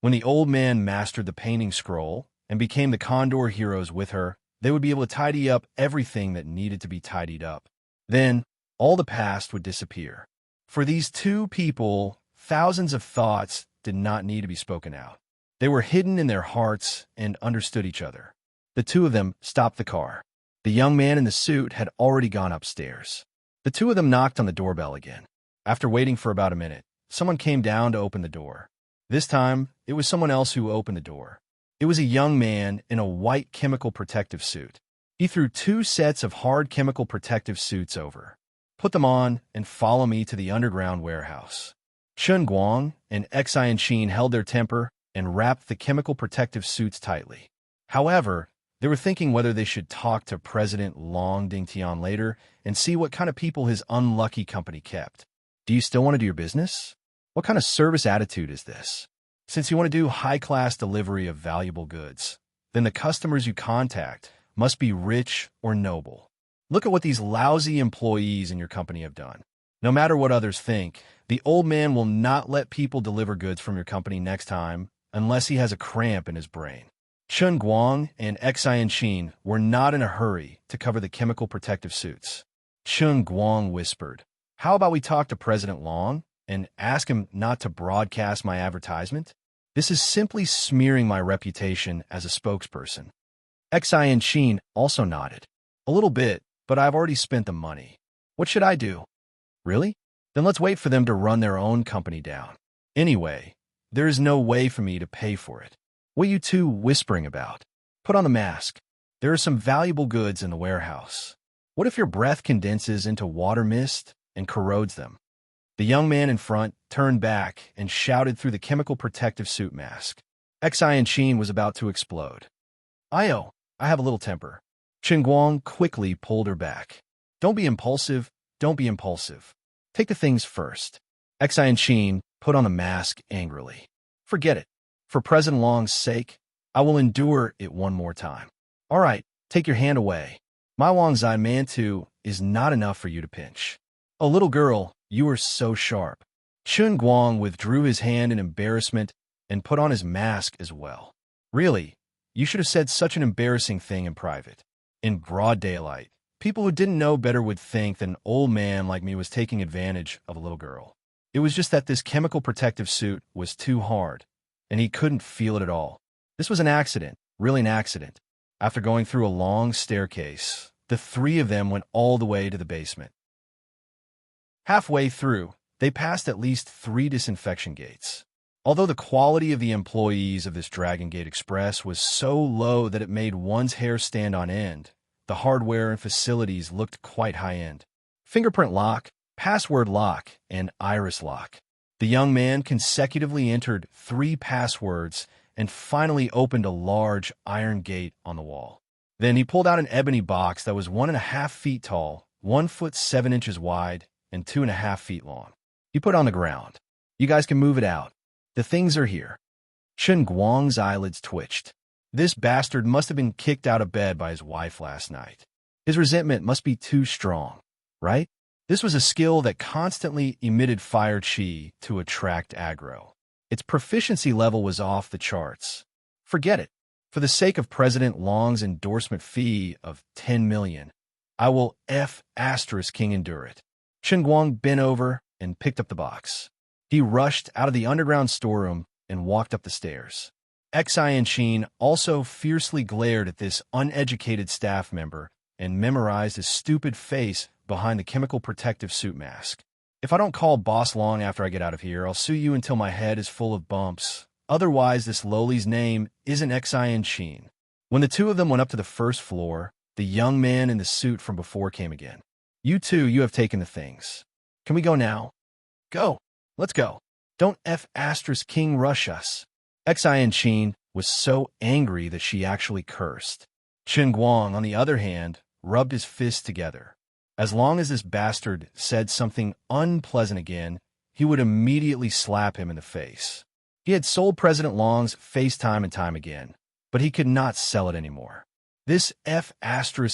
When the old man mastered the painting scroll and became the Condor heroes with her, they would be able to tidy up everything that needed to be tidied up. Then, all the past would disappear. For these two people, thousands of thoughts did not need to be spoken out. They were hidden in their hearts and understood each other. The two of them stopped the car. The young man in the suit had already gone upstairs. The two of them knocked on the doorbell again. After waiting for about a minute, someone came down to open the door. This time, it was someone else who opened the door. It was a young man in a white chemical protective suit. He threw 2 sets of hard chemical protective suits over. "Put them on and follow me to the underground warehouse." Chen Guang and Enchanting held their temper and wrapped the chemical protective suits tightly. However, they were thinking whether they should talk to President Long Dingtian later and see what kind of people his unlucky company kept. Do you still want to do your business? What kind of service attitude is this? Since you want to do high-class delivery of valuable goods, then the customers you contact must be rich or noble. Look at what these lousy employees in your company have done. No matter what others think, the old man will not let people deliver goods from your company next time unless he has a cramp in his brain. Chun Guang and Xianqin were not in a hurry to cover the chemical protective suits. Chun Guang whispered, "How about we talk to President Long and ask him not to broadcast my advertisement? This is simply smearing my reputation as a spokesperson." Xianqin also nodded. "A little bit, but I've already spent the money. What should I do?" "Really? Then let's wait for them to run their own company down. Anyway, there is no way for me to pay for it. What are you two whispering about? Put on the mask. There are some valuable goods in the warehouse. What if your breath condenses into water mist and corrodes them?" The young man in front turned back and shouted through the chemical protective suit mask. Xianqin was about to explode. I have a little temper." Guang quickly pulled her back. Don't be impulsive. Take the things first." Xianqin put on the mask angrily. "Forget it. For President Long's sake, I will endure it one more time. All right, take your hand away. My Wangzai Mantu is not enough for you to pinch." "Oh, little girl, you are so sharp." Chun Guang withdrew his hand in embarrassment and put on his mask as well. "Really, you should have said such an embarrassing thing in private. In broad daylight, people who didn't know better would think that an old man like me was taking advantage of a little girl. It was just that this chemical protective suit was too hard, and he couldn't feel it at all. This was an accident, really an accident." After going through a long staircase, the three of them went all the way to the basement. Halfway through, they passed at least 3 disinfection gates. Although the quality of the employees of this Dragon Gate Express was so low that it made one's hair stand on end, the hardware and facilities looked quite high-end. Fingerprint lock, password lock, and iris lock. The young man consecutively entered 3 passwords and finally opened a large iron gate on the wall. Then he pulled out an ebony box that was 1.5 feet tall, 1 foot 7 inches wide, and 2.5 feet long. He put it on the ground. "You guys can move it out. The things are here." Chun Guang's eyelids twitched. This bastard must have been kicked out of bed by his wife last night. His resentment must be too strong, right? This was a skill that constantly emitted fire chi to attract aggro. Its proficiency level was off the charts. Forget it. For the sake of President Long's endorsement fee of 10 million, I will King endure it. Chun Guang bent over and picked up the box. He rushed out of the underground storeroom and walked up the stairs. Xianqin also fiercely glared at this uneducated staff member and memorized his stupid face behind the chemical protective suit mask. "If I don't call Boss Long after I get out of here, I'll sue you until my head is full of bumps. Otherwise, this lowly's name isn't Xianqin." When the two of them went up to the first floor, the young man in the suit from before came again. You have taken the things. Can we go now?" "Go. Let's go. Don't King rush us." Xianqin was so angry that she actually cursed. Chun Guang, on the other hand, rubbed his fists together. As long as this bastard said something unpleasant again, he would immediately slap him in the face. He had sold President Long's face time and time again, but he could not sell it anymore. This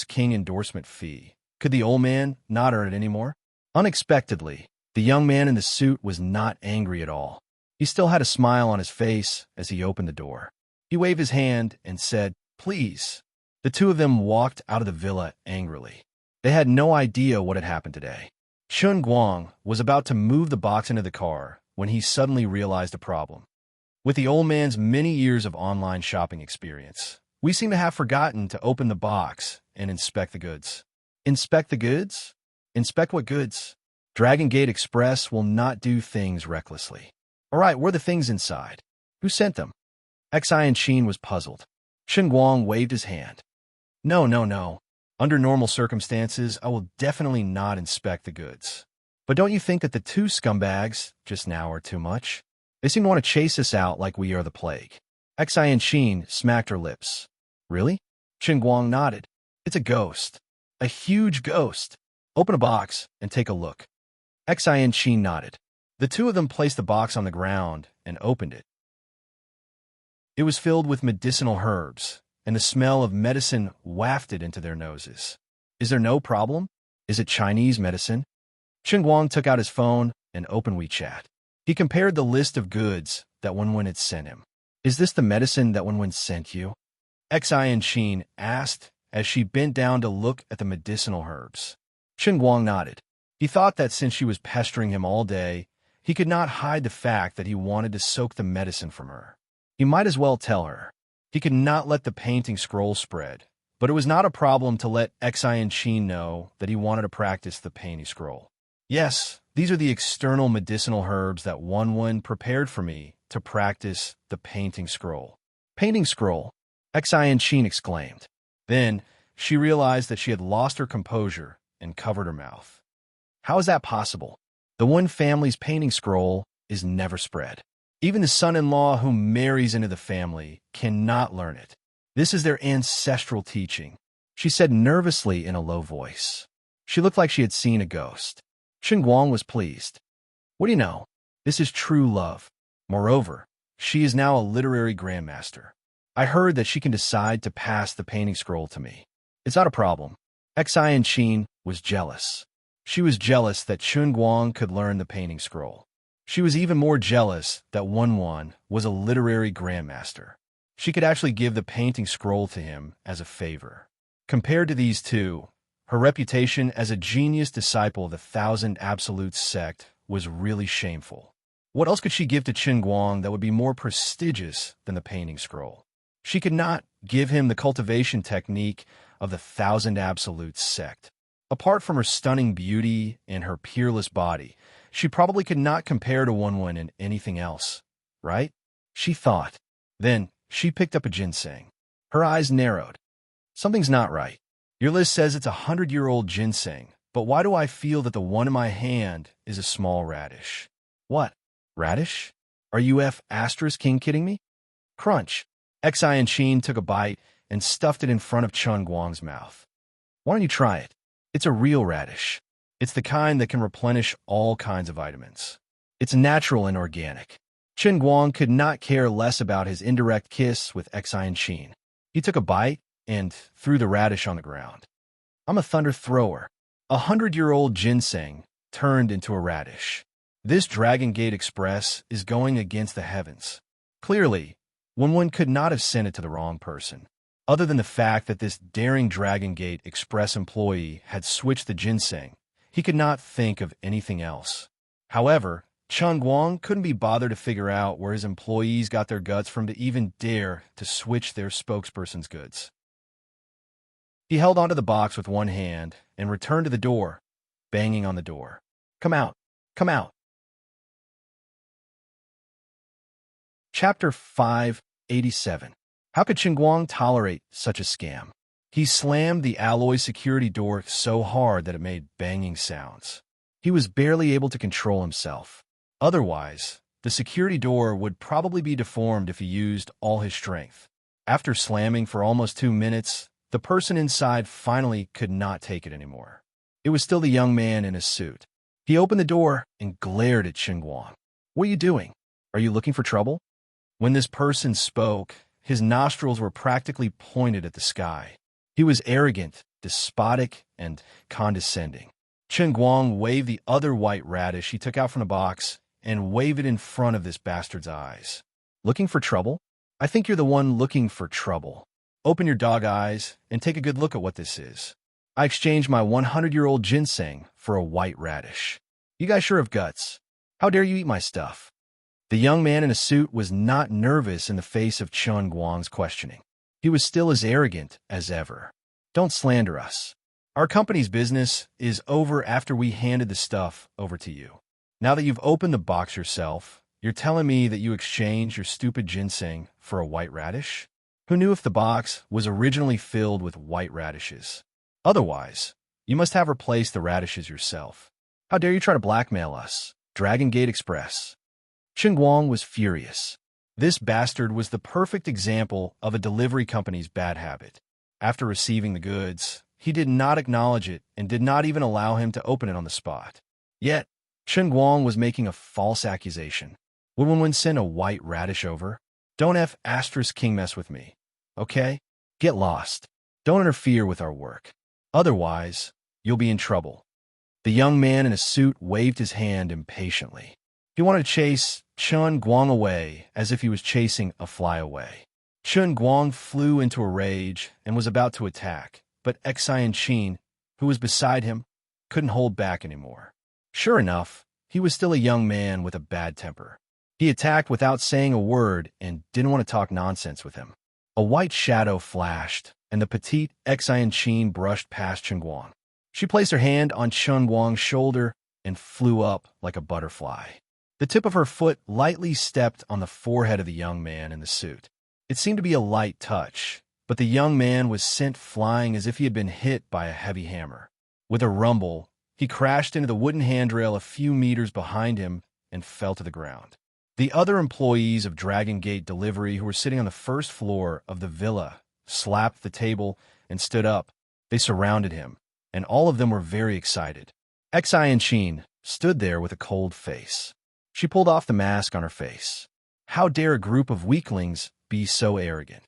King endorsement fee. Could the old man not earn it anymore? Unexpectedly, the young man in the suit was not angry at all. He still had a smile on his face as he opened the door. He waved his hand and said, "Please." The two of them walked out of the villa angrily. They had no idea what had happened today. Chun Guang was about to move the box into the car when he suddenly realized a problem. With the old man's many years of online shopping experience, we seem to have forgotten to open the box and inspect the goods. Inspect the goods? Inspect what goods? Dragon Gate Express will not do things recklessly. All right, were the things inside? Who sent them? Xianqin was puzzled. Chun Guang waved his hand. No. Under normal circumstances, I will definitely not inspect the goods. But don't you think that the 2 scumbags just now are too much? They seem to want to chase us out like we are the plague. Xianqin smacked her lips. Really? Chun Guang nodded. It's a ghost. A huge ghost. Open a box and take a look. Xin nodded. The two of them placed the box on the ground and opened it. It was filled with medicinal herbs, and the smell of medicine wafted into their noses. Is there no problem? Is it Chinese medicine? Guang took out his phone and opened WeChat. He compared the list of goods that Wenwen had sent him. Is this the medicine that Wenwen sent you? Xin asked as she bent down to look at the medicinal herbs. Guang nodded. He thought that since she was pestering him all day, he could not hide the fact that he wanted to soak the medicine from her. He might as well tell her. He could not let the painting scroll spread, but it was not a problem to let Xin know that he wanted to practice the painting scroll. Yes, these are the external medicinal herbs that Wenwen prepared for me to practice the painting scroll. Painting scroll, Xin exclaimed. Then she realized that she had lost her composure and covered her mouth. How is that possible? The Wen family's painting scroll is never spread. Even the son-in-law who marries into the family cannot learn it. This is their ancestral teaching, she said nervously in a low voice. She looked like she had seen a ghost. Guang was pleased. What do you know? This is true love. Moreover, she is now a literary grandmaster. I heard that she can decide to pass the painting scroll to me. It's not a problem. Xin was jealous. She was jealous that Guang could learn the painting scroll. She was even more jealous that Wenwen was a literary grandmaster. She could actually give the painting scroll to him as a favor. Compared to these two, her reputation as a genius disciple of the Thousand Absolutes sect was really shameful. What else could she give to Guang that would be more prestigious than the painting scroll? She could not give him the cultivation technique of the Thousand Absolutes sect. Apart from her stunning beauty and her peerless body, she probably could not compare to Wenwen in anything else, right? She thought. Then she picked up a ginseng. Her eyes narrowed. Something's not right. Your list says it's 100-year-old ginseng, but why do I feel that the one in my hand is a small radish? What? Radish? Are you *king kidding me? Crunch. Xin took a bite and stuffed it in front of Guang's mouth. Why don't you try it? It's a real radish. It's the kind that can replenish all kinds of vitamins. It's natural and organic. Guang could not care less about his indirect kiss with Xin. He took a bite and threw the radish on the ground. I'm a thunder thrower. 100-year-old ginseng turned into a radish. This Dragon Gate Express is going against the heavens. Clearly, Wenwen could not have sent it to the wrong person. Other than the fact that this daring Dragon Gate Express employee had switched the ginseng, he could not think of anything else. However, Guang couldn't be bothered to figure out where his employees got their guts from to even dare to switch their spokesperson's goods. He held onto the box with one hand and returned to the door, banging on the door. Come out! Come out! Chapter 587. How could Guang tolerate such a scam? He slammed the alloy security door so hard that it made banging sounds. He was barely able to control himself. Otherwise, the security door would probably be deformed if he used all his strength. After slamming for almost 2 minutes, the person inside finally could not take it anymore. It was still the young man in his suit. He opened the door and glared at Guang. What are you doing? Are you looking for trouble? When this person spoke, his nostrils were practically pointed at the sky. He was arrogant, despotic, and condescending. Guang waved the other white radish he took out from the box and waved it in front of this bastard's eyes. Looking for trouble? I think you're the one looking for trouble. Open your dog eyes and take a good look at what this is. I exchanged my 100-year-old ginseng for a white radish. You guys sure have guts. How dare you eat my stuff? The young man in a suit was not nervous in the face of Guang's questioning. He was still as arrogant as ever. Don't slander us. Our company's business is over after we handed the stuff over to you. Now that you've opened the box yourself, you're telling me that you exchanged your stupid ginseng for a white radish? Who knew if the box was originally filled with white radishes? Otherwise, you must have replaced the radishes yourself. How dare you try to blackmail us? Dragon Gate Express. Guang was furious. This bastard was the perfect example of a delivery company's bad habit. After receiving the goods, he did not acknowledge it and did not even allow him to open it on the spot. Yet, Chen Guang was making a false accusation. Would Wen send a white radish over? Don't F asterisk king mess with me. Okay? Get lost. Don't interfere with our work. Otherwise, you'll be in trouble. The young man in a suit waved his hand impatiently. He wanted to chase Chen Guang away as if he was chasing a fly away. Chen Guang flew into a rage and was about to attack, but Enchanting, who was beside him, couldn't hold back anymore. Sure enough, he was still a young man with a bad temper. He attacked without saying a word and didn't want to talk nonsense with him. A white shadow flashed, and the petite Enchanting brushed past Chen Guang. She placed her hand on Chen Guang's shoulder and flew up like a butterfly. The tip of her foot lightly stepped on the forehead of the young man in the suit. It seemed to be a light touch, but the young man was sent flying as if he had been hit by a heavy hammer. With a rumble, he crashed into the wooden handrail a few meters behind him and fell to the ground. The other employees of Dragon Gate Delivery who were sitting on the first floor of the villa slapped the table and stood up. They surrounded him, and all of them were very excited. Enchanting stood there with a cold face. She pulled off the mask on her face. How dare a group of weaklings be so arrogant?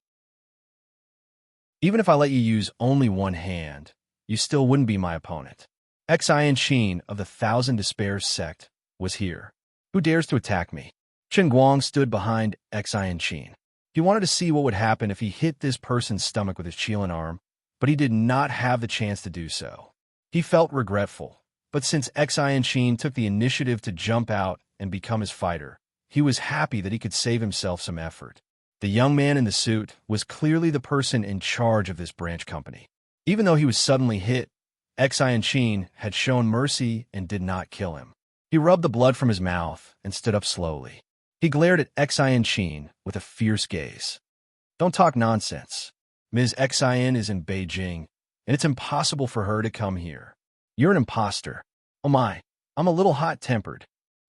Even if I let you use only one hand, you still wouldn't be my opponent. Enchanting of the Thousand Despairs sect was here. Who dares to attack me? Chen Guang stood behind Enchanting. He wanted to see what would happen if he hit this person's stomach with his Qilin arm, but he did not have the chance to do so. He felt regretful, but since Enchanting took the initiative to jump out and become his fighter, he was happy that he could save himself some effort. The young man in the suit was clearly the person in charge of this branch company. Even though he was suddenly hit, Enchanting had shown mercy and did not kill him. He rubbed the blood from his mouth and stood up slowly. He glared at Enchanting with a fierce gaze. Don't talk nonsense. Ms. Xian is in Beijing, and it's impossible for her to come here. You're an imposter. Oh my, I'm a little hot-tempered.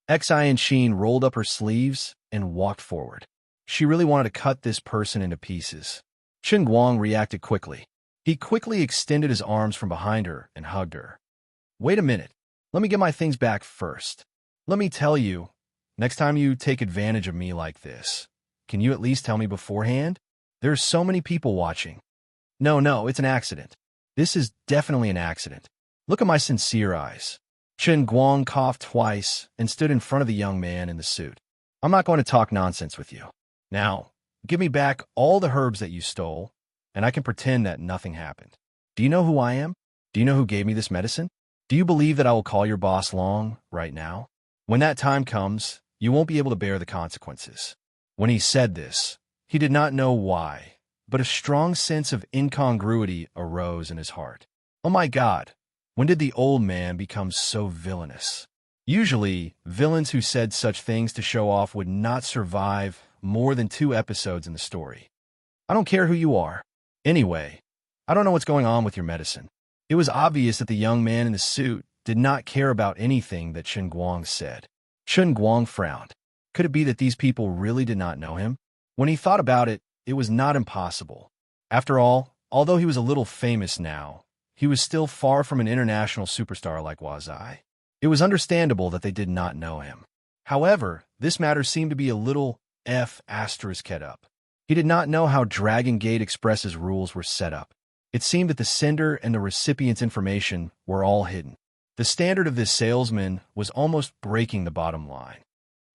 Enchanting rolled up her sleeves and walked forward. She really wanted to cut this person into pieces. Chen Guang reacted quickly. He quickly extended his arms from behind her and hugged her. Wait a minute. Let me get my things back first. Let me tell you, next time you take advantage of me like this, can you at least tell me beforehand? There are so many people watching. No, it's an accident. This is definitely an accident. Look at my sincere eyes. Chen Guang coughed twice and stood in front of the young man in the suit. I'm not going to talk nonsense with you. Now, give me back all the herbs that you stole, and I can pretend that nothing happened. Do you know who I am? Do you know who gave me this medicine? Do you believe that I will call your boss Long right now? When that time comes, you won't be able to bear the consequences. When he said this, he did not know why, but a strong sense of incongruity arose in his heart. Oh my God, when did the old man become so villainous? Usually, villains who said such things to show off would not survive more than 2 episodes in the story. I don't care who you are. Anyway, I don't know what's going on with your medicine. It was obvious that the young man in the suit did not care about anything that Chen Guang said. Chen Guang frowned. Could it be that these people really did not know him? When he thought about it, it was not impossible. After all, although he was a little famous now, he was still far from an international superstar like Wazai. It was understandable that they did not know him. However, this matter seemed to be a little F***ed up. He did not know how Dragon Gate Express's rules were set up. It seemed that the sender and the recipient's information were all hidden. The standard of this salesman was almost breaking the bottom line.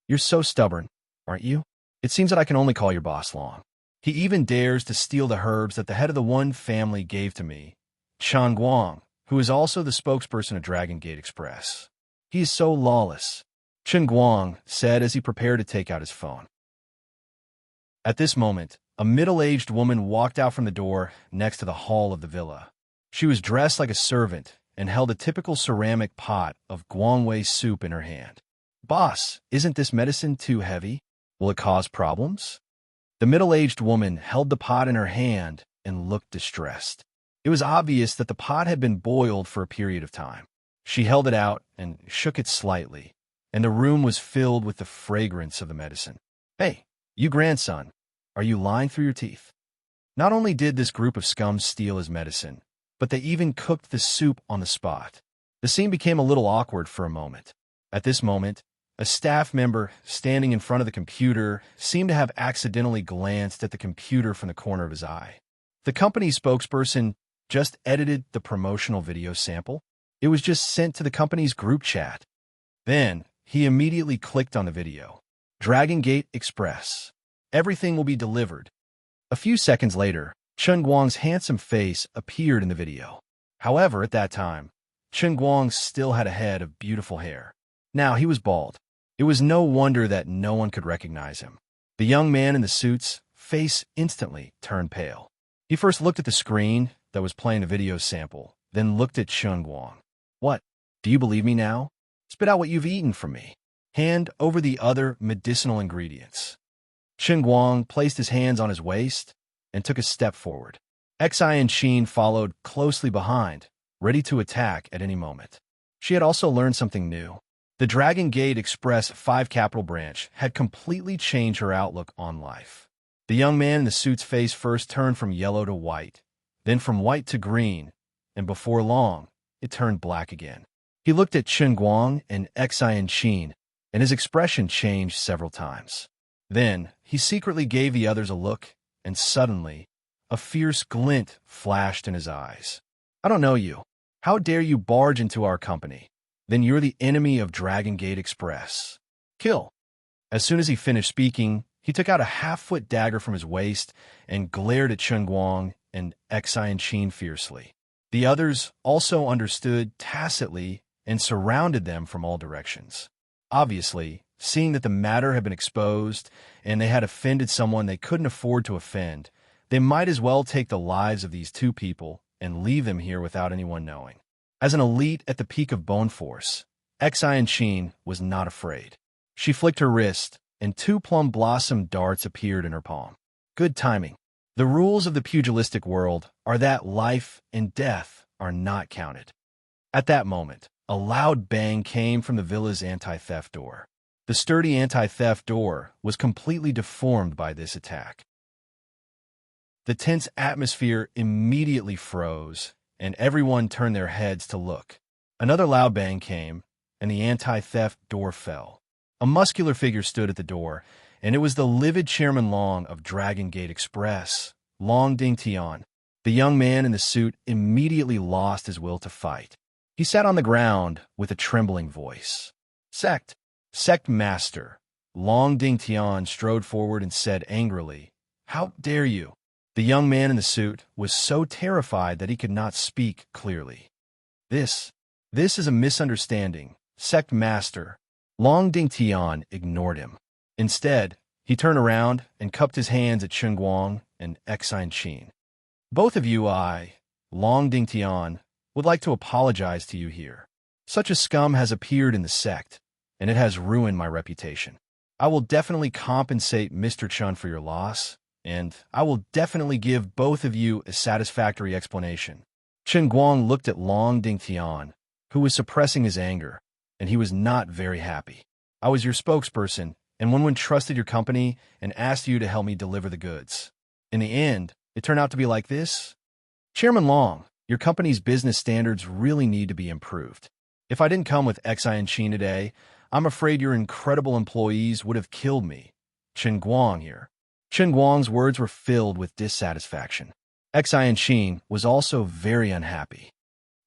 You're so stubborn, aren't you? It seems that I can only call your boss Long. He even dares to steal the herbs that the head of the one family gave to me, Chen Guang, who is also the spokesperson of Dragon Gate Express. He is so lawless, Chen Guang said as he prepared to take out his phone. At this moment, a middle-aged woman walked out from the door next to the hall of the villa. She was dressed like a servant and held a typical ceramic pot of Guangwei soup in her hand. Boss, isn't this medicine too heavy? Will it cause problems? The middle-aged woman held the pot in her hand and looked distressed. It was obvious that the pot had been boiled for a period of time. She held it out and shook it slightly, and the room was filled with the fragrance of the medicine. Hey, you grandson, are you lying through your teeth? Not only did this group of scum steal his medicine, but they even cooked the soup on the spot. The scene became a little awkward for a moment. At this moment, a staff member standing in front of the computer seemed to have accidentally glanced at the computer from the corner of his eye. The company spokesperson just edited the promotional video sample. It was just sent to the company's group chat. Then, he immediately clicked on the video. Dragon Gate Express. Everything will be delivered. A few seconds later, Chen Guang's handsome face appeared in the video. However, at that time, Chen Guang still had a head of beautiful hair. Now he was bald. It was no wonder that no one could recognize him. The young man in the suit's face instantly turned pale. He first looked at the screen that was playing the video sample, then looked at Chen Guang. What? Do you believe me now? Spit out what you've eaten from me. Hand over the other medicinal ingredients. Chen Guang placed his hands on his waist and took a step forward. Xi and Qin followed closely behind, ready to attack at any moment. She had also learned something new. The Dragon Gate Express 5 Capital Branch had completely changed her outlook on life. The young man in the suit's face first turned from yellow to white, then from white to green, and before long, it turned black again. He looked at Chen Guang and Xi and Qin, and his expression changed several times. Then, he secretly gave the others a look, and suddenly, a fierce glint flashed in his eyes. I don't know you. How dare you barge into our company? Then you're the enemy of Dragon Gate Express. Kill. As soon as he finished speaking, he took out a half-foot dagger from his waist and glared at Chen Guang and Xi and Qin fiercely. The others also understood tacitly and surrounded them from all directions. Obviously, seeing that the matter had been exposed and they had offended someone they couldn't afford to offend, they might as well take the lives of these two people and leave them here without anyone knowing. As an elite at the peak of bone force, Xi and Qin was not afraid. She flicked her wrist, and 2 plum blossom darts appeared in her palm. Good timing. The rules of the pugilistic world are that life and death are not counted. At that moment, a loud bang came from the villa's anti-theft door. The sturdy anti-theft door was completely deformed by this attack. The tense atmosphere immediately froze, and everyone turned their heads to look. Another loud bang came, and the anti-theft door fell. A muscular figure stood at the door, and it was the livid Chairman Long of Dragon Gate Express, Long Dingtian. The young man in the suit immediately lost his will to fight. He sat on the ground with a trembling voice. Sect Master. Long Dingtian strode forward and said angrily, How dare you? The young man in the suit was so terrified that he could not speak clearly. This is a misunderstanding, Sect Master. Long Dingtian ignored him. Instead, he turned around and cupped his hands at Chen Guang and Xi and Qin. Both of you, Long Dingtian, would like to apologize to you here. Such a scum has appeared in the sect, and it has ruined my reputation. I will definitely compensate Mr. Chen for your loss, and I will definitely give both of you a satisfactory explanation. Chen Guang looked at Long Dingtian, who was suppressing his anger, and he was not very happy. I was your spokesperson, and one trusted your company and asked you to help me deliver the goods. In the end, it turned out to be like this? Chairman Long, your company's business standards really need to be improved. If I didn't come with Xi and Qin today, I'm afraid your incredible employees would have killed me. Chen Guang here. Chen Guang's words were filled with dissatisfaction. Xi and Qin was also very unhappy.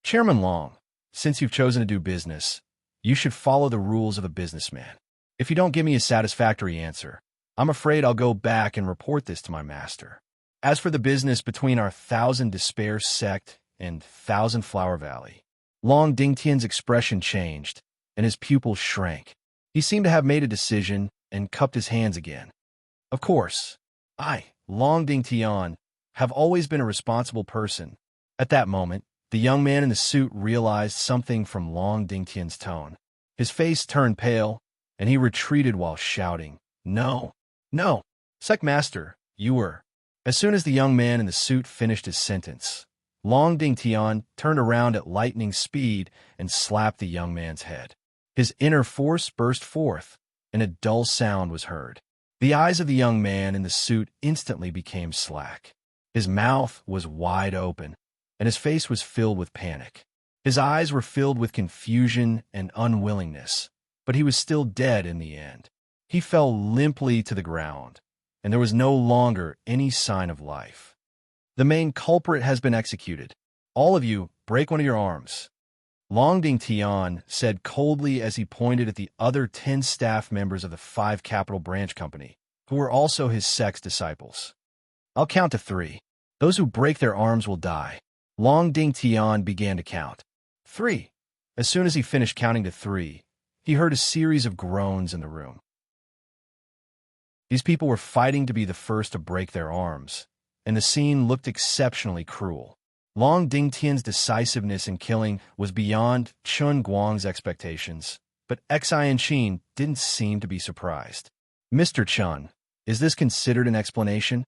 Chairman Long, since you've chosen to do business, you should follow the rules of a businessman. If you don't give me a satisfactory answer, I'm afraid I'll go back and report this to my master. As for the business between our Thousand Despair sect and Thousand Flower Valley, Long Dingtian's expression changed, and his pupils shrank. He seemed to have made a decision and cupped his hands again. Of course, I, Long Dingtian, have always been a responsible person. At that moment, the young man in the suit realized something from Long Dingtian's tone. His face turned pale, and he retreated while shouting, No, no, Sect Master, you were. As soon as the young man in the suit finished his sentence, Long Dingtian turned around at lightning speed and slapped the young man's head. His inner force burst forth, and a dull sound was heard. The eyes of the young man in the suit instantly became slack. His mouth was wide open, and his face was filled with panic. His eyes were filled with confusion and unwillingness, but he was still dead in the end. He fell limply to the ground, and there was no longer any sign of life. The main culprit has been executed. All of you, break one of your arms. Long Ding Tian said coldly as he pointed at the other 10 staff members of the 5 Capital Branch Company, who were also his sect's disciples. I'll count to 3. Those who break their arms will die. Long Ding Tian began to count. 3. As soon as he finished counting to 3, he heard a series of groans in the room. These people were fighting to be the first to break their arms, and the scene looked exceptionally cruel. Long Ding Tian's decisiveness in killing was beyond Chun Guang's expectations, but Enchanting didn't seem to be surprised. Mr. Chun, is this considered an explanation?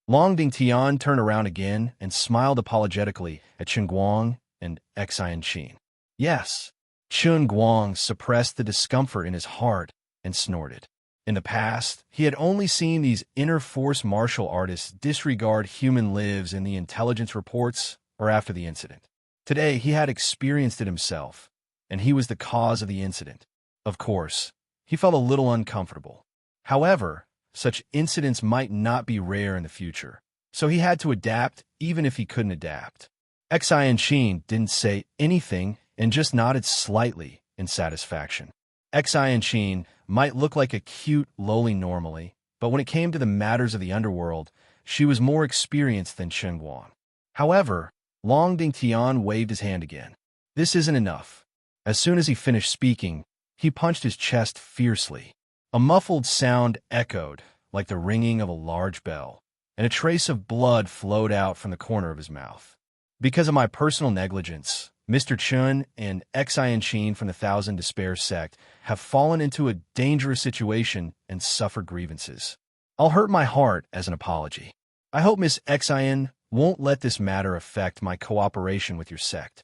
Long Ding Tian turned around again and smiled apologetically at Chun Guang and Enchanting. Yes. Chun Guang suppressed the discomfort in his heart and snorted. In the past, he had only seen these inner force martial artists disregard human lives in the intelligence reports or after the incident. Today, he had experienced it himself, and he was the cause of the incident. Of course, he felt a little uncomfortable. However, such incidents might not be rare in the future, so he had to adapt even if he couldn't adapt. Enchanting didn't say anything and just nodded slightly in satisfaction. Enchanting might look like a cute loli normally, but when it came to the matters of the underworld, she was more experienced than Chun Guang. However, Long Ding Tian waved his hand again. This isn't enough. As soon as he finished speaking, he punched his chest fiercely. A muffled sound echoed like the ringing of a large bell, and a trace of blood flowed out from the corner of his mouth. Because of my personal negligence, Mr. Chun and Enchanting from the Thousand Despair sect have fallen into a dangerous situation and suffered grievances. I'll hurt my heart as an apology. I hope Miss Xian won't let this matter affect my cooperation with your sect.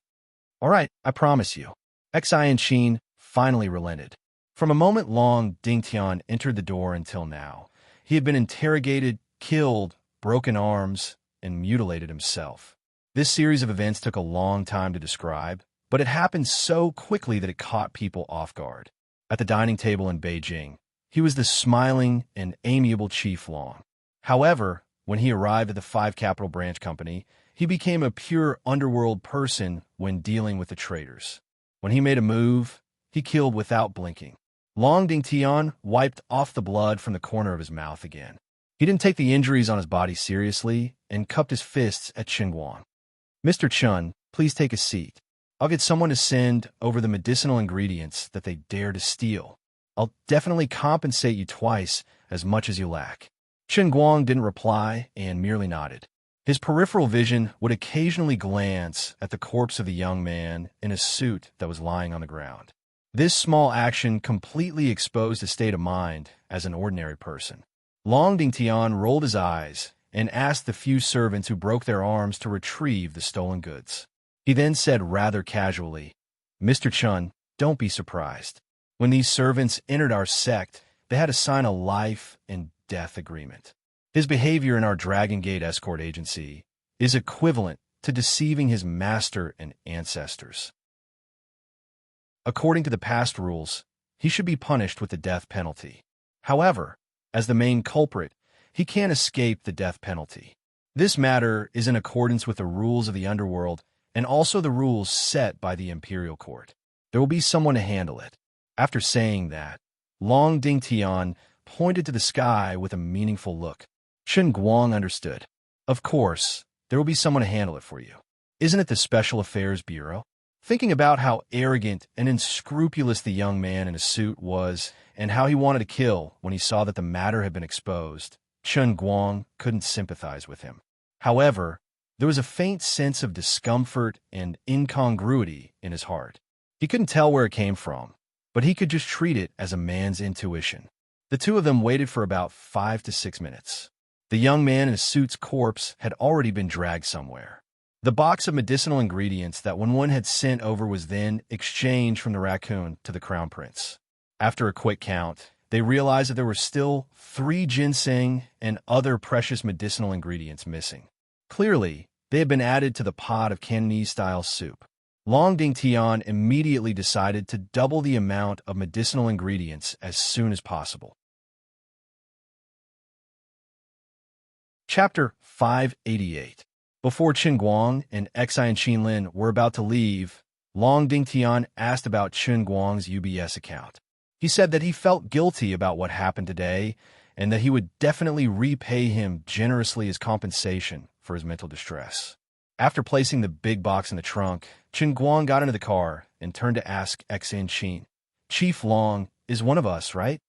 All right, I promise you. Enchanting finally relented. From a moment Long Ding Tian entered the door until now, he had been interrogated, killed, broken arms, and mutilated himself. This series of events took a long time to describe, but it happened so quickly that it caught people off guard. At the dining table in Beijing, he was the smiling and amiable Chief Long. However, when he arrived at the 5 Capital Branch Company, he became a pure underworld person when dealing with the traitors. When he made a move, he killed without blinking. Long Ding Tian wiped off the blood from the corner of his mouth again. He didn't take the injuries on his body seriously and cupped his fists at Chun Guang. Mr. Chun, please take a seat. I'll get someone to send over the medicinal ingredients that they dare to steal. I'll definitely compensate you twice as much as you lack. Chun Guang didn't reply and merely nodded. His peripheral vision would occasionally glance at the corpse of the young man in a suit that was lying on the ground. This small action completely exposed his state of mind as an ordinary person. Long Ding Tian rolled his eyes and asked the few servants who broke their arms to retrieve the stolen goods. He then said rather casually, Mr. Chun, don't be surprised. When these servants entered our sect, they had to sign a life and death agreement. His behavior in our Dragon Gate escort agency is equivalent to deceiving his master and ancestors. According to the past rules, he should be punished with the death penalty. However, as the main culprit, he can't escape the death penalty. This matter is in accordance with the rules of the underworld and also the rules set by the Imperial Court. There will be someone to handle it. After saying that, Long Ding Tian pointed to the sky with a meaningful look. Chun Guang understood. Of course, there will be someone to handle it for you. Isn't it the Special Affairs Bureau? Thinking about how arrogant and unscrupulous the young man in a suit was and how he wanted to kill when he saw that the matter had been exposed, Chun Guang couldn't sympathize with him. However, there was a faint sense of discomfort and incongruity in his heart. He couldn't tell where it came from, but he could just treat it as a man's intuition. The two of them waited for about 5 to 6 minutes. The young man in a suit's corpse had already been dragged somewhere. The box of medicinal ingredients that one had sent over was then exchanged from the raccoon to the crown prince. After a quick count, they realized that there were still 3 ginseng and other precious medicinal ingredients missing. Clearly, they had been added to the pot of Cantonese-style soup. Long Dingtian immediately decided to double the amount of medicinal ingredients as soon as possible. Chapter 588. Before Qin Guang and Xi and Qinlin were about to leave, Long Dingtian asked about Qin Guang's UBS account. He said that he felt guilty about what happened today and that he would definitely repay him generously as compensation for his mental distress. After placing the big box in the trunk, Qin Guang got into the car and turned to ask Xi and Qin, "Chief Long is one of us, right?"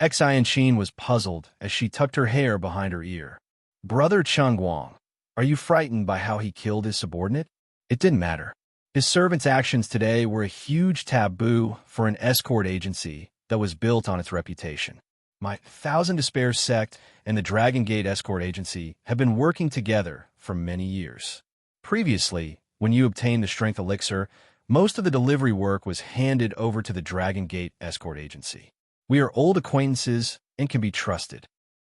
Xi and Qin was puzzled as she tucked her hair behind her ear. "Brother Qin Guang, are you frightened by how he killed his subordinate?" It didn't matter. His servant's actions today were a huge taboo for an escort agency that was built on its reputation. My Thousand Despair sect and the Dragon Gate escort agency have been working together for many years. Previously, when you obtained the strength elixir, most of the delivery work was handed over to the Dragon Gate escort agency. We are old acquaintances and can be trusted.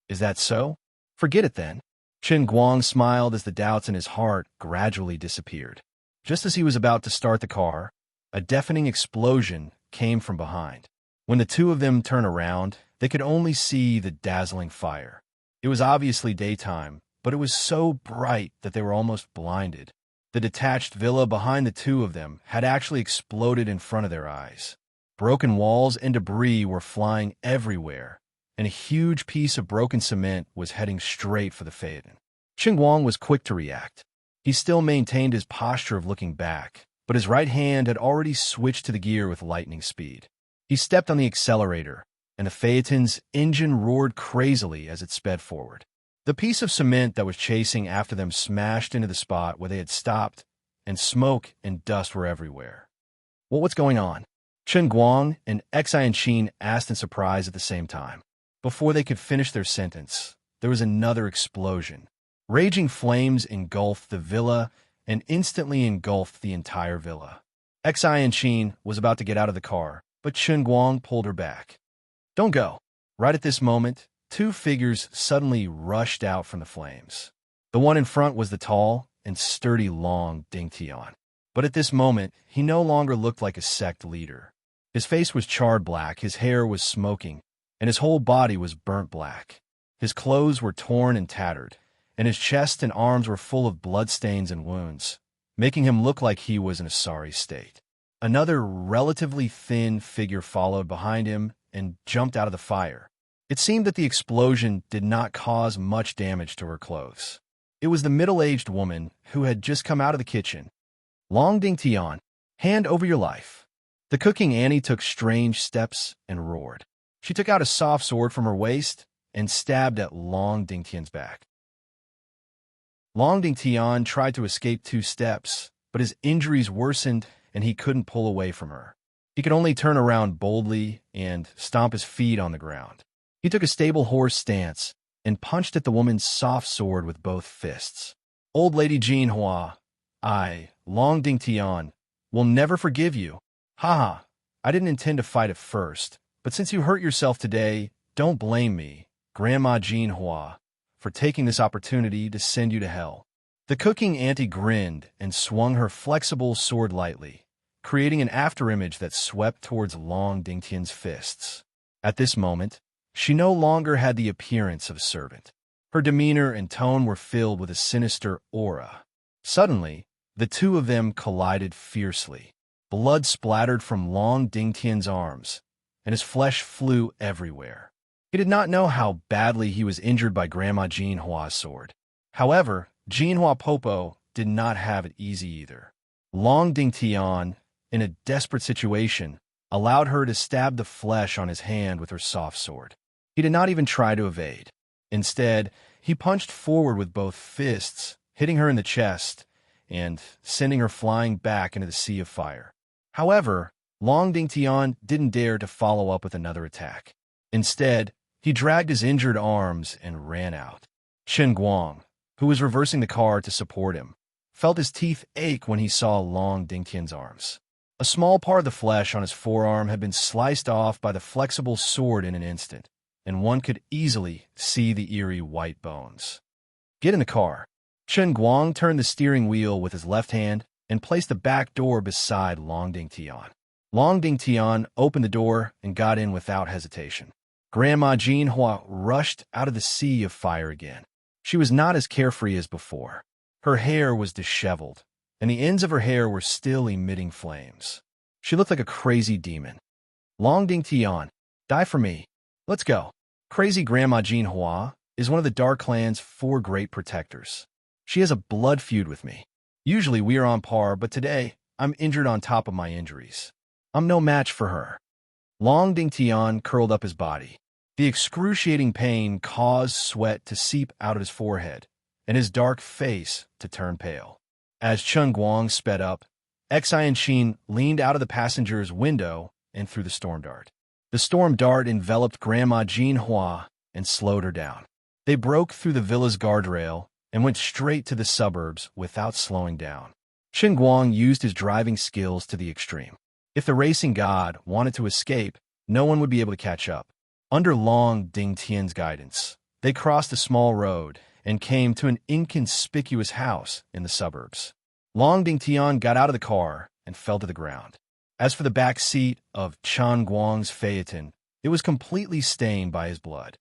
Is that so? Forget it then. Qin Guang smiled as the doubts in his heart gradually disappeared. Just as he was about to start the car, a deafening explosion came from behind. When the two of them turned around, they could only see the dazzling fire. It was obviously daytime, but it was so bright that they were almost blinded. The detached villa behind the two of them had actually exploded in front of their eyes. Broken walls and debris were flying everywhere, and a huge piece of broken cement was heading straight for the Phaeton. Qin Guang was quick to react. He still maintained his posture of looking back, but his right hand had already switched to the gear with lightning speed. He stepped on the accelerator, and the Phaeton's engine roared crazily as it sped forward. The piece of cement that was chasing after them smashed into the spot where they had stopped, and smoke and dust were everywhere. What's going on? Qin Guang and Xi and Qin asked in surprise at the same time. Before they could finish their sentence, there was another explosion. Raging flames engulfed the villa and instantly engulfed the entire villa. Xi and Qin was about to get out of the car, but Qin Guang pulled her back. "Don't go." Right at this moment, two figures suddenly rushed out from the flames. The one in front was the tall and sturdy Long Dingtian. But at this moment, he no longer looked like a sect leader. His face was charred black, his hair was smoking, and his whole body was burnt black. His clothes were torn and tattered, and his chest and arms were full of bloodstains and wounds, making him look like he was in a sorry state. Another relatively thin figure followed behind him and jumped out of the fire. It seemed that the explosion did not cause much damage to her clothes. It was the middle-aged woman who had just come out of the kitchen. "Long Dingtian, hand over your life." The cooking Annie took strange steps and roared. She took out a soft sword from her waist and stabbed at Long Dingtian's back. Long Dingtian tried to escape 2 steps, but his injuries worsened and he couldn't pull away from her. He could only turn around boldly and stomp his feet on the ground. He took a stable horse stance and punched at the woman's soft sword with both fists. "Old Lady Jinhua, I, Long Dingtian, will never forgive you. Ha! I didn't intend to fight at first, but since you hurt yourself today, don't blame me, Grandma Jinhua, for taking this opportunity to send you to hell." The cooking auntie grinned and swung her flexible sword lightly, creating an afterimage that swept towards Long Dingtian's fists. At this moment, she no longer had the appearance of a servant. Her demeanor and tone were filled with a sinister aura. Suddenly, the two of them collided fiercely. Blood splattered from Long Dingtian's arms, and his flesh flew everywhere. He did not know how badly he was injured by Grandma Jinhua's sword. However, Jinhua Popo did not have it easy either. Long Dingtian, in a desperate situation, allowed her to stab the flesh on his hand with her soft sword. He did not even try to evade. Instead, he punched forward with both fists, hitting her in the chest and sending her flying back into the sea of fire. However, Long Dingtian didn't dare to follow up with another attack. Instead, he dragged his injured arms and ran out. Qin Guang, who was reversing the car to support him, felt his teeth ache when he saw Long Dingtian's arms. A small part of the flesh on his forearm had been sliced off by the flexible sword in an instant, and one could easily see the eerie white bones. "Get in the car." Qin Guang turned the steering wheel with his left hand and placed the back door beside Long Ding Tian. Long Ding Tian opened the door and got in without hesitation. Grandma Jean Hua rushed out of the sea of fire again. She was not as carefree as before. Her hair was disheveled, and the ends of her hair were still emitting flames. She looked like a crazy demon. Long Ding Tian, die for me. Let's go. Crazy Grandma Jean Hua is one of the Dark Clan's 4 great protectors. She has a blood feud with me. Usually we are on par, but today I'm injured on top of my injuries. I'm no match for her. Long Ding Tian curled up his body. The excruciating pain caused sweat to seep out of his forehead and his dark face to turn pale. As Chen Guang sped up, Xin leaned out of the passenger's window and threw the storm dart. The storm dart enveloped Grandma Jean Hua and slowed her down. They broke through the villa's guardrail and went straight to the suburbs without slowing down. Chen Guang used his driving skills to the extreme. If the racing god wanted to escape, no one would be able to catch up. Under Long Ding Tian's guidance, they crossed a small road and came to an inconspicuous house in the suburbs. Long Ding Tian got out of the car and fell to the ground. As for the back seat of Chen Guang's phaeton, it was completely stained by his blood.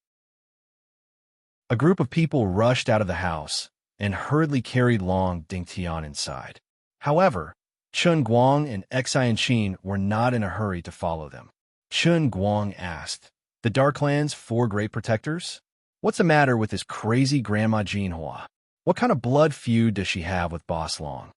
A group of people rushed out of the house and hurriedly carried Long Ding Tian inside. However, Chen Guang and Xin were not in a hurry to follow them. Chen Guang asked, "The Dark Clan's 4 great protectors? What's the matter with this crazy Grandma Jean Hua? What kind of blood feud does she have with Boss Long?"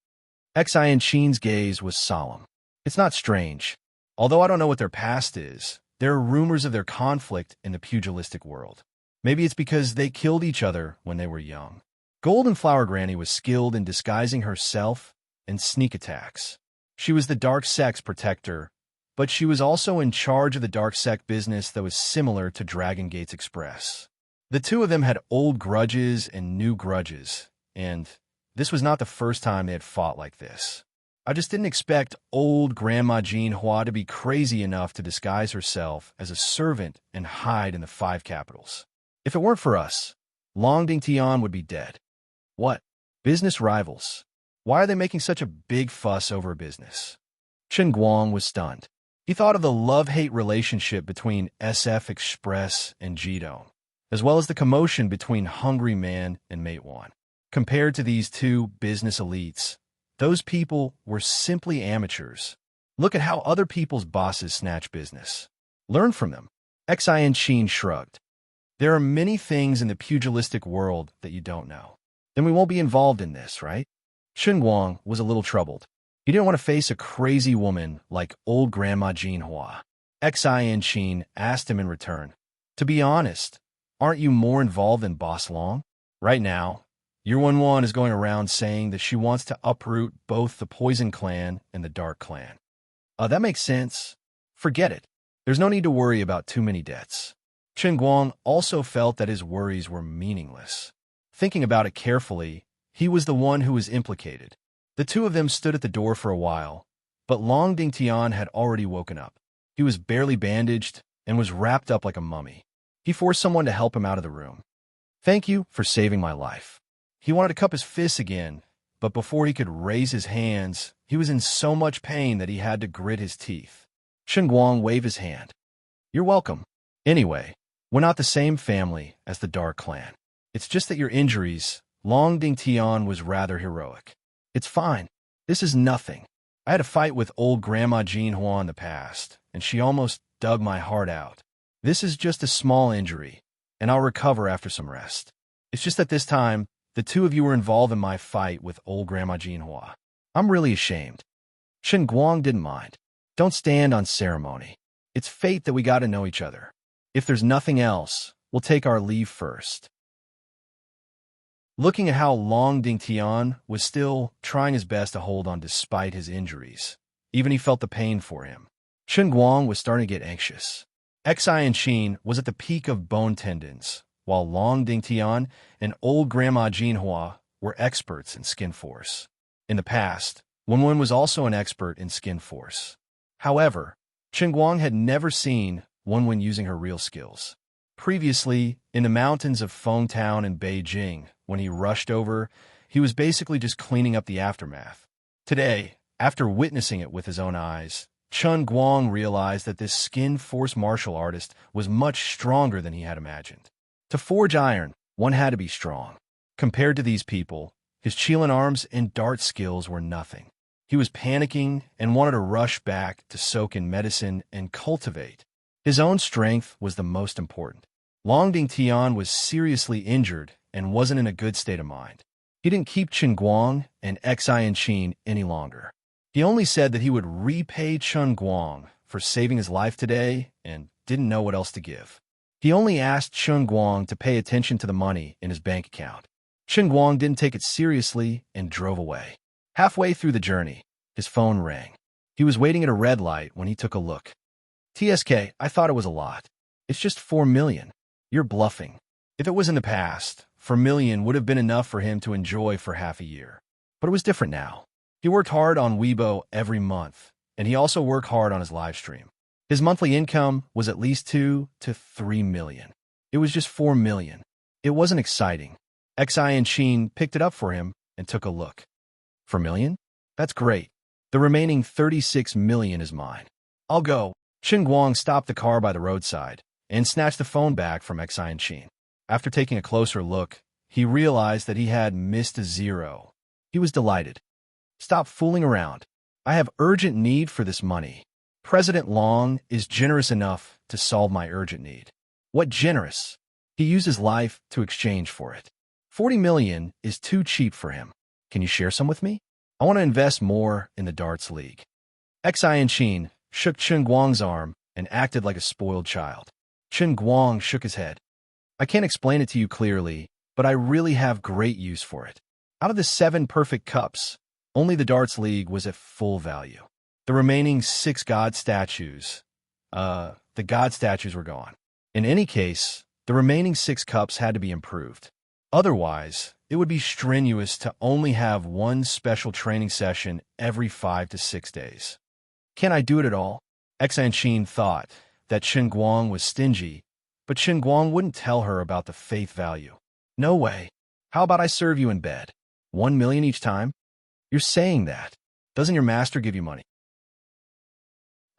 Xin's gaze was solemn. It's not strange. Although I don't know what their past is, there are rumors of their conflict in the pugilistic world. Maybe it's because they killed each other when they were young. Golden Flower Granny was skilled in disguising herself and sneak attacks. She was the dark sex protector, but she was also in charge of the dark sect business that was similar to Dragon Gates Express. The two of them had old grudges and new grudges, and this was not the first time they had fought like this. I just didn't expect old Grandma Jean Hua to be crazy enough to disguise herself as a servant and hide in the 5 capitals. If it weren't for us, Long Ding Tian would be dead. What? Business rivals? Why are they making such a big fuss over business? Chen Guang was stunned. He thought of the love-hate relationship between SF Express and Jidong, as well as the commotion between Hungry Man and Matewan. Compared to these 2 business elites, those people were simply amateurs. Look at how other people's bosses snatch business. Learn from them. Xin shrugged. There are many things in the pugilistic world that you don't know. Then we won't be involved in this, right? Chen Guang was a little troubled. He didn't want to face a crazy woman like old Grandma Jean Hua. Xin asked him in return, "To be honest, aren't you more involved than Boss Long? Right now, Year 1-1 is going around saying that she wants to uproot both the Poison Clan and the Dark Clan." That makes sense. Forget it. There's no need to worry about too many debts. Chen Guang also felt that his worries were meaningless. Thinking about it carefully, he was the one who was implicated. The 2 of them stood at the door for a while, but Long Ding Tian had already woken up. He was barely bandaged and was wrapped up like a mummy. He forced someone to help him out of the room. "Thank you for saving my life." He wanted to cup his fists again, but before he could raise his hands, he was in so much pain that he had to grit his teeth. Chen Guang waved his hand. "You're welcome. Anyway, we're not the same family as the Dark Clan. It's just that your injuries," Long Ding Tian was rather heroic. "It's fine. This is nothing. I had a fight with old Grandma Jean Hua in the past, and she almost dug my heart out. This is just a small injury, and I'll recover after some rest. It's just that this time, the 2 of you were involved in my fight with old Grandma Jean Hua. I'm really ashamed." Chen Guang didn't mind. "Don't stand on ceremony. It's fate that we got to know each other. If there's nothing else, we'll take our leave first." Looking at how Long Ding Tian was still trying his best to hold on despite his injuries, even he felt the pain for him, Chen Guang was starting to get anxious. Xin was at the peak of bone tendons, while Long Ding Tian and old Grandma Jean Hua were experts in skin force. In the past, Wenwen was also an expert in skin force. However, Chen Guang had never seen Wenwen using her real skills. Previously, in the mountains of Fengtown and Beijing, when he rushed over, he was basically just cleaning up the aftermath. Today, after witnessing it with his own eyes, Chun Guang realized that this skin-force martial artist was much stronger than he had imagined. To forge iron, one had to be strong. Compared to these people, his Qilin arms and dart skills were nothing. He was panicking and wanted to rush back to soak in medicine and cultivate. His own strength was the most important. Long Ding Tian was seriously injured and wasn't in a good state of mind. He didn't keep Chun Guang and Xianqin any longer. He only said that he would repay Chun Guang for saving his life today and didn't know what else to give. He only asked Chun Guang to pay attention to the money in his bank account. Chun Guang didn't take it seriously and drove away. Halfway through the journey, his phone rang. He was waiting at a red light when he took a look. "TSK, I thought it was a lot. It's just 4 million. You're bluffing." If it was in the past, 4 million would have been enough for him to enjoy for half a year. But it was different now. He worked hard on Weibo every month, and he also worked hard on his live stream. His monthly income was at least 2 to 3 million. It was just 4 million. It wasn't exciting. Xianqin picked it up for him and took a look. 4 million? That's great. The remaining 36 million is mine. I'll go. Chun Guang stopped the car by the roadside and snatched the phone back from Xianqin. After taking a closer look, he realized that he had missed a zero. He was delighted. "Stop fooling around. I have urgent need for this money. President Long is generous enough to solve my urgent need." What generous? He used his life to exchange for it. 40 million is too cheap for him. "Can you share some with me? I want to invest more in the darts league." Xianqin shook Chun Guang's arm and acted like a spoiled child. Chun Guang shook his head. "I can't explain it to you clearly, but I really have great use for it. Out of the 7 perfect cups, only the darts league was at full value. The remaining 6 god statues, the god statues were gone. In any case, the remaining 6 cups had to be improved. Otherwise, it would be strenuous to only have one special training session every 5 to 6 days. Can I do it at all?" Xianqin thought that Chun Guang was stingy, but Chun Guang wouldn't tell her about the faith value. "No way. How about I serve you in bed? 1 million each time?" "You're saying that. Doesn't your master give you money?"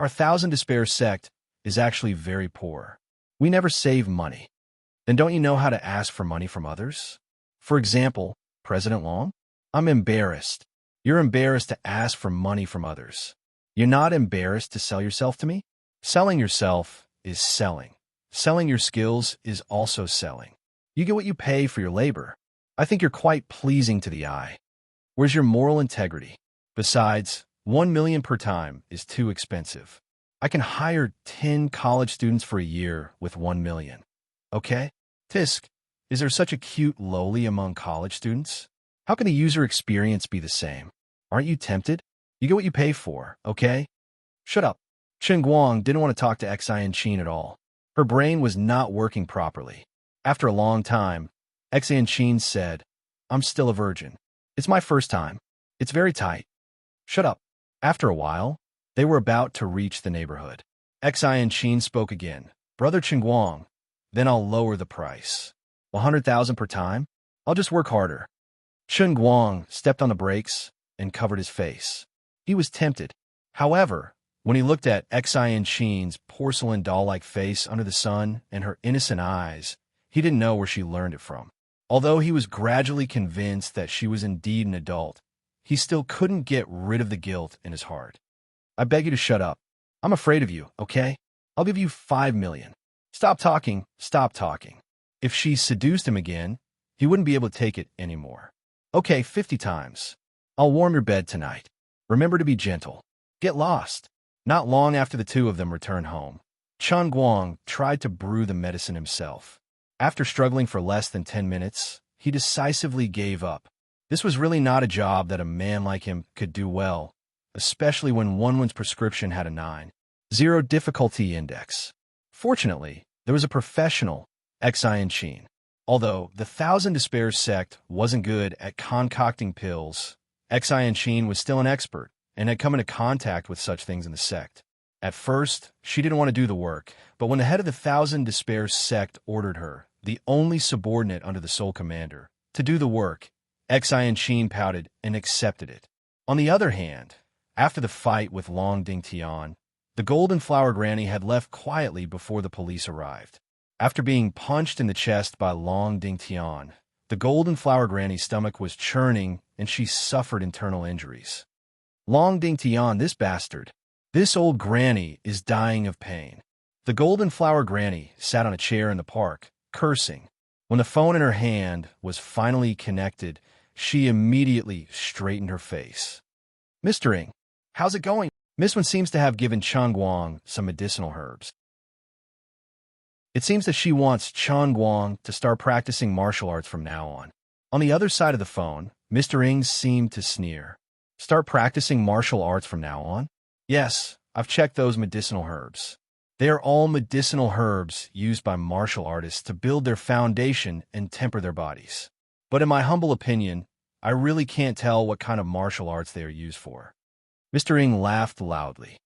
"Our Thousand Despair sect is actually very poor. We never save money." "Then don't you know how to ask for money from others? For example, President Long?" "I'm embarrassed." "You're embarrassed to ask for money from others. You're not embarrassed to sell yourself to me?" "Selling yourself is selling. Selling your skills is also selling. You get what you pay for your labor. I think you're quite pleasing to the eye. Where's your moral integrity? Besides, 1 million per time is too expensive. I can hire 10 college students for a year with 1 million. Okay? Tisk, is there such a cute lowly among college students? How can the user experience be the same? Aren't you tempted? You get what you pay for, okay?" "Shut up." Chun Guang didn't want to talk to Xianqin at all. Her brain was not working properly. After a long time, Xianqin said, "I'm still a virgin. It's my first time. It's very tight." "Shut up." After a while, they were about to reach the neighborhood. Xianqin spoke again. "Brother Chun Guang, then I'll lower the price. 100,000 per time? I'll just work harder." Chun Guang stepped on the brakes and covered his face. He was tempted. However, when he looked at Xianqin's porcelain doll-like face under the sun and her innocent eyes, he didn't know where she learned it from. Although he was gradually convinced that she was indeed an adult, he still couldn't get rid of the guilt in his heart. "I beg you to shut up. I'm afraid of you, okay? I'll give you 5 million. Stop talking, stop talking." If she seduced him again, he wouldn't be able to take it anymore. "Okay, 50 times. I'll warm your bed tonight. Remember to be gentle. Get lost." Not long after the two of them returned home, Chun Guang tried to brew the medicine himself. After struggling for less than 10 minutes, he decisively gave up. This was really not a job that a man like him could do well, especially when one's prescription had a 9.0 difficulty index. Fortunately, there was a professional, Xianqin. Although the Thousand Despair sect wasn't good at concocting pills, Xianqin was still an expert and had come into contact with such things in the sect. At first, she didn't want to do the work, but when the head of the Thousand Despair sect ordered her, the only subordinate under the sole commander, to do the work, Xianqin pouted and accepted it. On the other hand, after the fight with Long Ding Tian, the Golden Flower Granny had left quietly before the police arrived. After being punched in the chest by Long Ding Tian, the Golden Flower Granny's stomach was churning and she suffered internal injuries. Long Ding Tian, this bastard. This old granny is dying of pain. The Golden Flower Granny sat on a chair in the park, cursing. When the phone in her hand was finally connected, she immediately straightened her face. Mr. Ing, how's it going? Miss Wen seems to have given Chen Guang some medicinal herbs. It seems that she wants Chen Guang to start practicing martial arts from now on. On the other side of the phone, Mr. Ing seemed to sneer. Start practicing martial arts from now on? Yes, I've checked those medicinal herbs. They are all medicinal herbs used by martial artists to build their foundation and temper their bodies. But in my humble opinion, I really can't tell what kind of martial arts they are used for. Mr. Ing laughed loudly.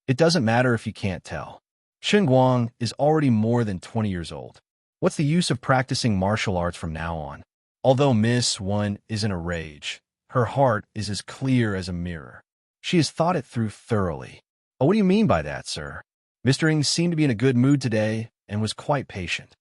It doesn't matter if you can't tell. Chen Guang is already more than 20 years old. What's the use of practicing martial arts from now on? Although Miss Wen is in a rage, her heart is as clear as a mirror. She has thought it through thoroughly. Oh, what do you mean by that, sir? Mr. Ing seemed to be in a good mood today and was quite patient.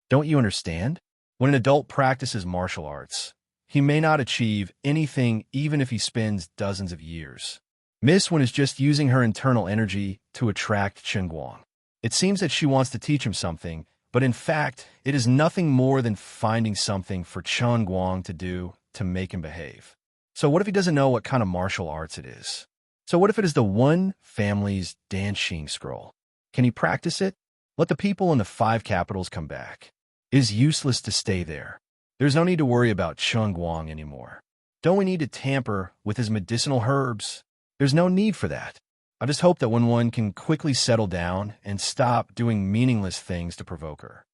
Don't you understand? When an adult practices martial arts, he may not achieve anything even if he spends dozens of years. Miss Wen is just using her internal energy to attract Chen Guang. It seems that she wants to teach him something, but in fact, it is nothing more than finding something for Chen Guang to do to make him behave. So what if he doesn't know what kind of martial arts it is? So what if it is the One family's dancing scroll? Can he practice it? Let the people in the 5 capitals come back. It is useless to stay there. There's no need to worry about Chen Guang anymore. Don't we need to tamper with his medicinal herbs? There's no need for that. I just hope that when one can quickly settle down and stop doing meaningless things to provoke her.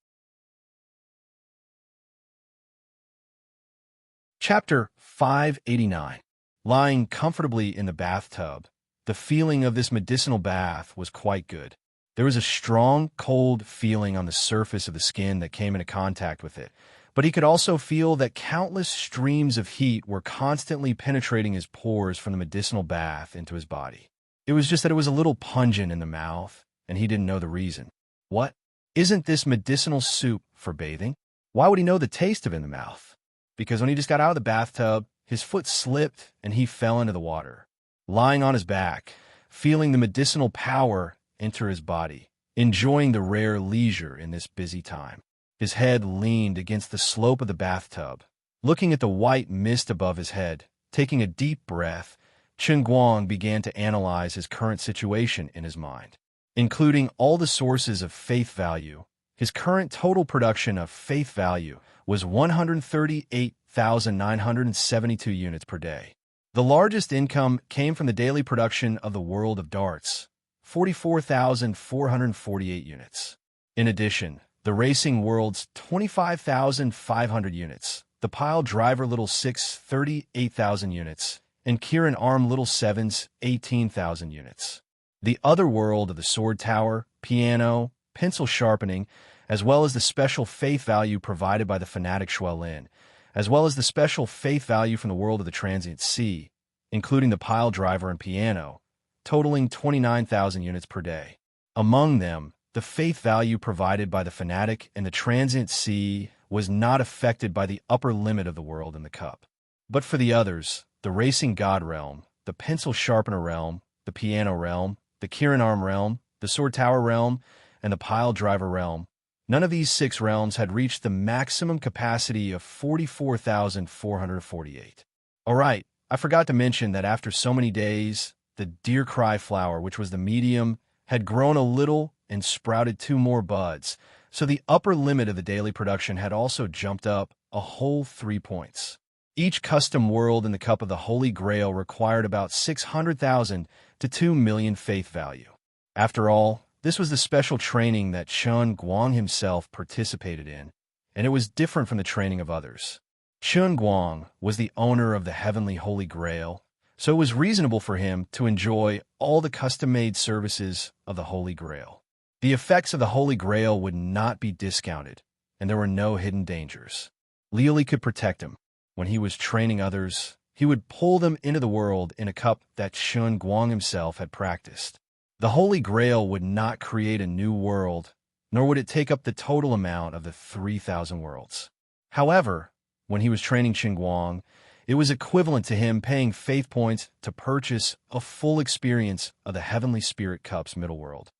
Chapter 589. Lying comfortably in the bathtub, the feeling of this medicinal bath was quite good. There was a strong, cold feeling on the surface of the skin that came into contact with it, but he could also feel that countless streams of heat were constantly penetrating his pores from the medicinal bath into his body. It was just that it was a little pungent in the mouth, and he didn't know the reason. What? Isn't this medicinal soup for bathing? Why would he know the taste of it in the mouth? Because when he just got out of the bathtub, his foot slipped and he fell into the water. Lying on his back, feeling the medicinal power enter his body, enjoying the rare leisure in this busy time. His head leaned against the slope of the bathtub, looking at the white mist above his head, taking a deep breath. Chen Guang began to analyze his current situation in his mind, including all the sources of faith value. His current total production of faith value was 138,972 units per day. The largest income came from the daily production of the World of Darts, 44,448 units. In addition, the Racing World's 25,500 units, the Pile Driver Little 6's 38,000 units, and Kirin Arm Little 7's 18,000 units. The other world of the Sword Tower, piano, pencil sharpening, as well as the special faith value provided by the fanatic Xuelin, as well as the special faith value from the world of the Transient Sea, including the Pile Driver and piano, totaling 29,000 units per day. Among them, the faith value provided by the fanatic and the Transient Sea was not affected by the upper limit of the world in the cup. But for the others, the Racing God realm, the Pencil Sharpener realm, the Piano realm, the Kirin Arm realm, the Sword Tower realm, and the Pile Driver realm, none of these 6 realms had reached the maximum capacity of 44,448. All right, I forgot to mention that after so many days, the Deer Cry flower, which was the medium, had grown a little and sprouted 2 more buds, so the upper limit of the daily production had also jumped up a whole 3 points. Each custom world in the Cup of the Holy Grail required about 600,000 to 2 million faith value. After all, this was the special training that Chen Guang himself participated in, and it was different from the training of others. Chen Guang was the owner of the Heavenly Holy Grail, so it was reasonable for him to enjoy all the custom-made services of the Holy Grail. The effects of the Holy Grail would not be discounted, and there were no hidden dangers. Li Li could protect him. When he was training others, he would pull them into the world in a cup that Shun Guang himself had practiced. The Holy Grail would not create a new world, nor would it take up the total amount of the 3,000 worlds. However, when he was training Qin Guang, it was equivalent to him paying faith points to purchase a full experience of the Heavenly Spirit Cup's middle world.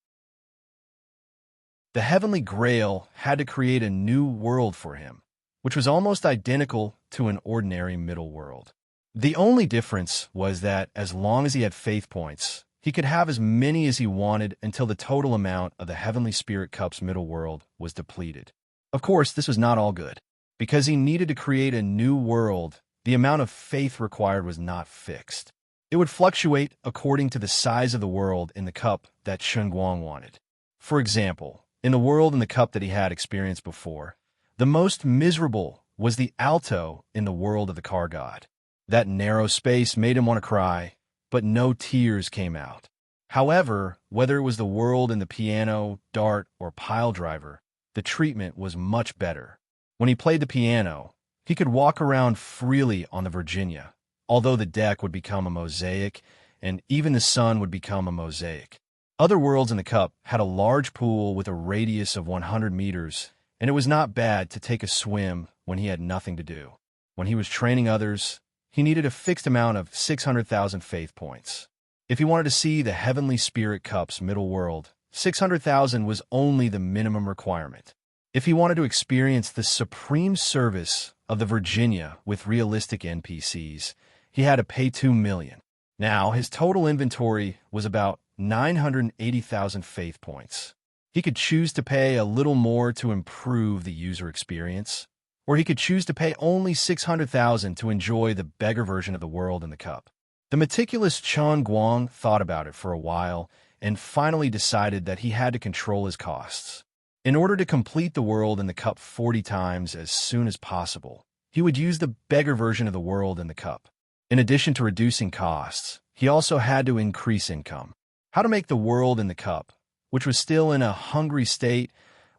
The Heavenly Grail had to create a new world for him, which was almost identical to an ordinary middle world. The only difference was that as long as he had faith points, he could have as many as he wanted until the total amount of the Heavenly Spirit Cup's middle world was depleted. Of course, this was not all good. Because he needed to create a new world, the amount of faith required was not fixed. It would fluctuate according to the size of the world in the cup that Shun Guang wanted. For example, in the world in the cup that he had experienced before, the most miserable was the alto in the world of the car god. That narrow space made him want to cry, but no tears came out. However, whether it was the world in the piano, dart, or pile driver, the treatment was much better. When he played the piano, he could walk around freely on the Virginia, although the deck would become a mosaic, and even the sun would become a mosaic. Other worlds in the cup had a large pool with a radius of 100 meters, and it was not bad to take a swim when he had nothing to do. When he was training others, he needed a fixed amount of 600,000 faith points. If he wanted to see the Heavenly Spirit Cup's middle world, 600,000 was only the minimum requirement. If he wanted to experience the supreme service of the Virginia with realistic NPCs, he had to pay 2 million. Now, his total inventory was about 980,000 faith points. He could choose to pay a little more to improve the user experience, or he could choose to pay only 600,000 to enjoy the beggar version of the world in the cup. The meticulous Qin Guang thought about it for a while and finally decided that he had to control his costs. In order to complete the world in the cup 40 times as soon as possible, he would use the beggar version of the world in the cup. In addition to reducing costs, he also had to increase income. How to make the world in the cup, which was still in a hungry state,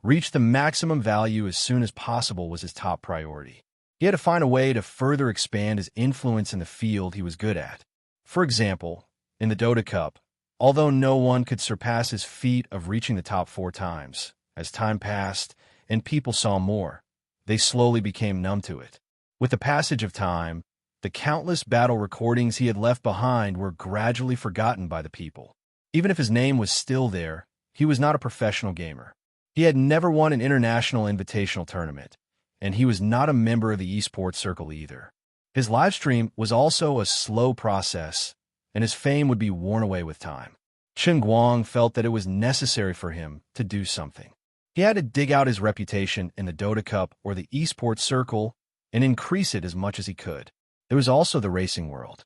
reach the maximum value as soon as possible was his top priority. He had to find a way to further expand his influence in the field he was good at. For example, in the Dota Cup, although no one could surpass his feat of reaching the top 4 times, as time passed and people saw more, they slowly became numb to it. With the passage of time, the countless battle recordings he had left behind were gradually forgotten by the people. Even if his name was still there, he was not a professional gamer. He had never won an international invitational tournament, and he was not a member of the esports circle either. His livestream was also a slow process, and his fame would be worn away with time. Qin Guang felt that it was necessary for him to do something. He had to dig out his reputation in the Dota Cup or the esports circle and increase it as much as he could. There was also the racing world.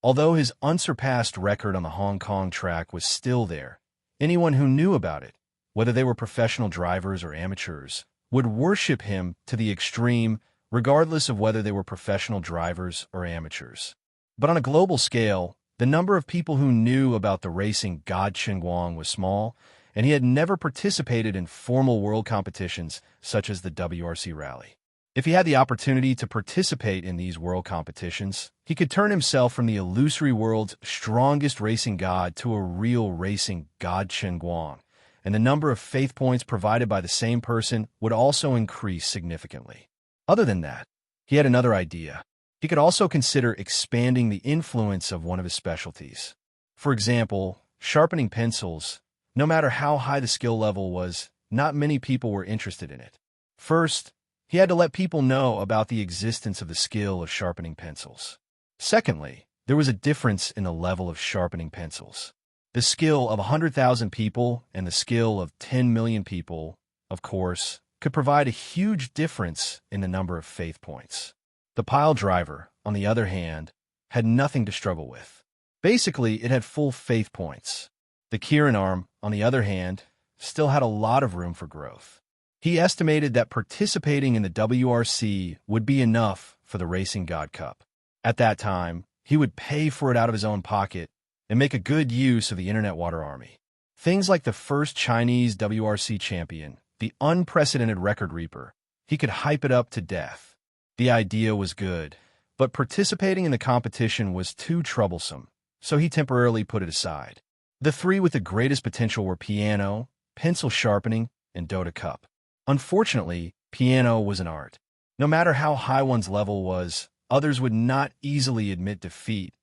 Although his unsurpassed record on the Hong Kong track was still there, anyone who knew about it, whether they were professional drivers or amateurs, would worship him to the extreme, regardless of whether they were professional drivers or amateurs. But on a global scale, the number of people who knew about the racing god Qin Guang was small, and he had never participated in formal world competitions such as the WRC Rally. If he had the opportunity to participate in these world competitions, he could turn himself from the illusory world's strongest racing god to a real racing god Qin Guang, and the number of faith points provided by the same person would also increase significantly. Other than that, he had another idea. He could also consider expanding the influence of one of his specialties. For example, sharpening pencils. No matter how high the skill level was, not many people were interested in it. First, he had to let people know about the existence of the skill of sharpening pencils. Secondly, there was a difference in the level of sharpening pencils. The skill of 100,000 people and the skill of 10 million people, of course, could provide a huge difference in the number of faith points. The pile driver, on the other hand, had nothing to struggle with. Basically, it had full faith points. The Kirin arm, on the other hand, still had a lot of room for growth. He estimated that participating in the WRC would be enough for the Racing God Cup. At that time, he would pay for it out of his own pocket and make a good use of the Internet Water Army. Things like the first Chinese WRC champion, the unprecedented record reaper, he could hype it up to death. The idea was good, but participating in the competition was too troublesome, so he temporarily put it aside. The three with the greatest potential were piano, pencil sharpening, and Dota Cup. Unfortunately, piano was an art. No matter how high one's level was, others would not easily admit defeat,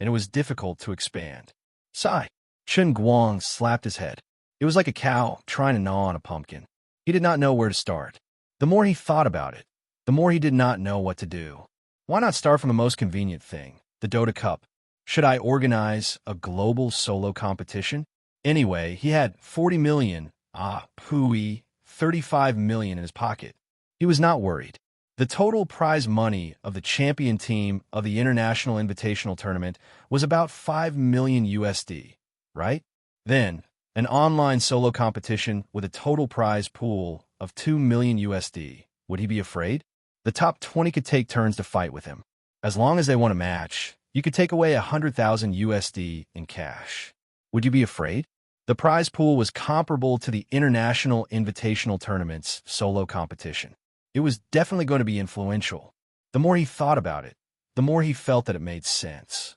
and it was difficult to expand. Sigh. Chen Guang slapped his head. It was like a cow trying to gnaw on a pumpkin. He did not know where to start. The more he thought about it, the more he did not know what to do. Why not start from the most convenient thing, the Dota Cup? Should I organize a global solo competition? Anyway, he had 40 million, pooey, 35 million in his pocket. He was not worried. The total prize money of the champion team of the International Invitational Tournament was about 5 million USD, right? Then, an online solo competition with a total prize pool of 2 million USD. Would he be afraid? The top 20 could take turns to fight with him. As long as they won a match, you could take away 100,000 USD in cash. Would you be afraid? The prize pool was comparable to the International Invitational Tournament's solo competition. It was definitely going to be influential. The more he thought about it, the more he felt that it made sense.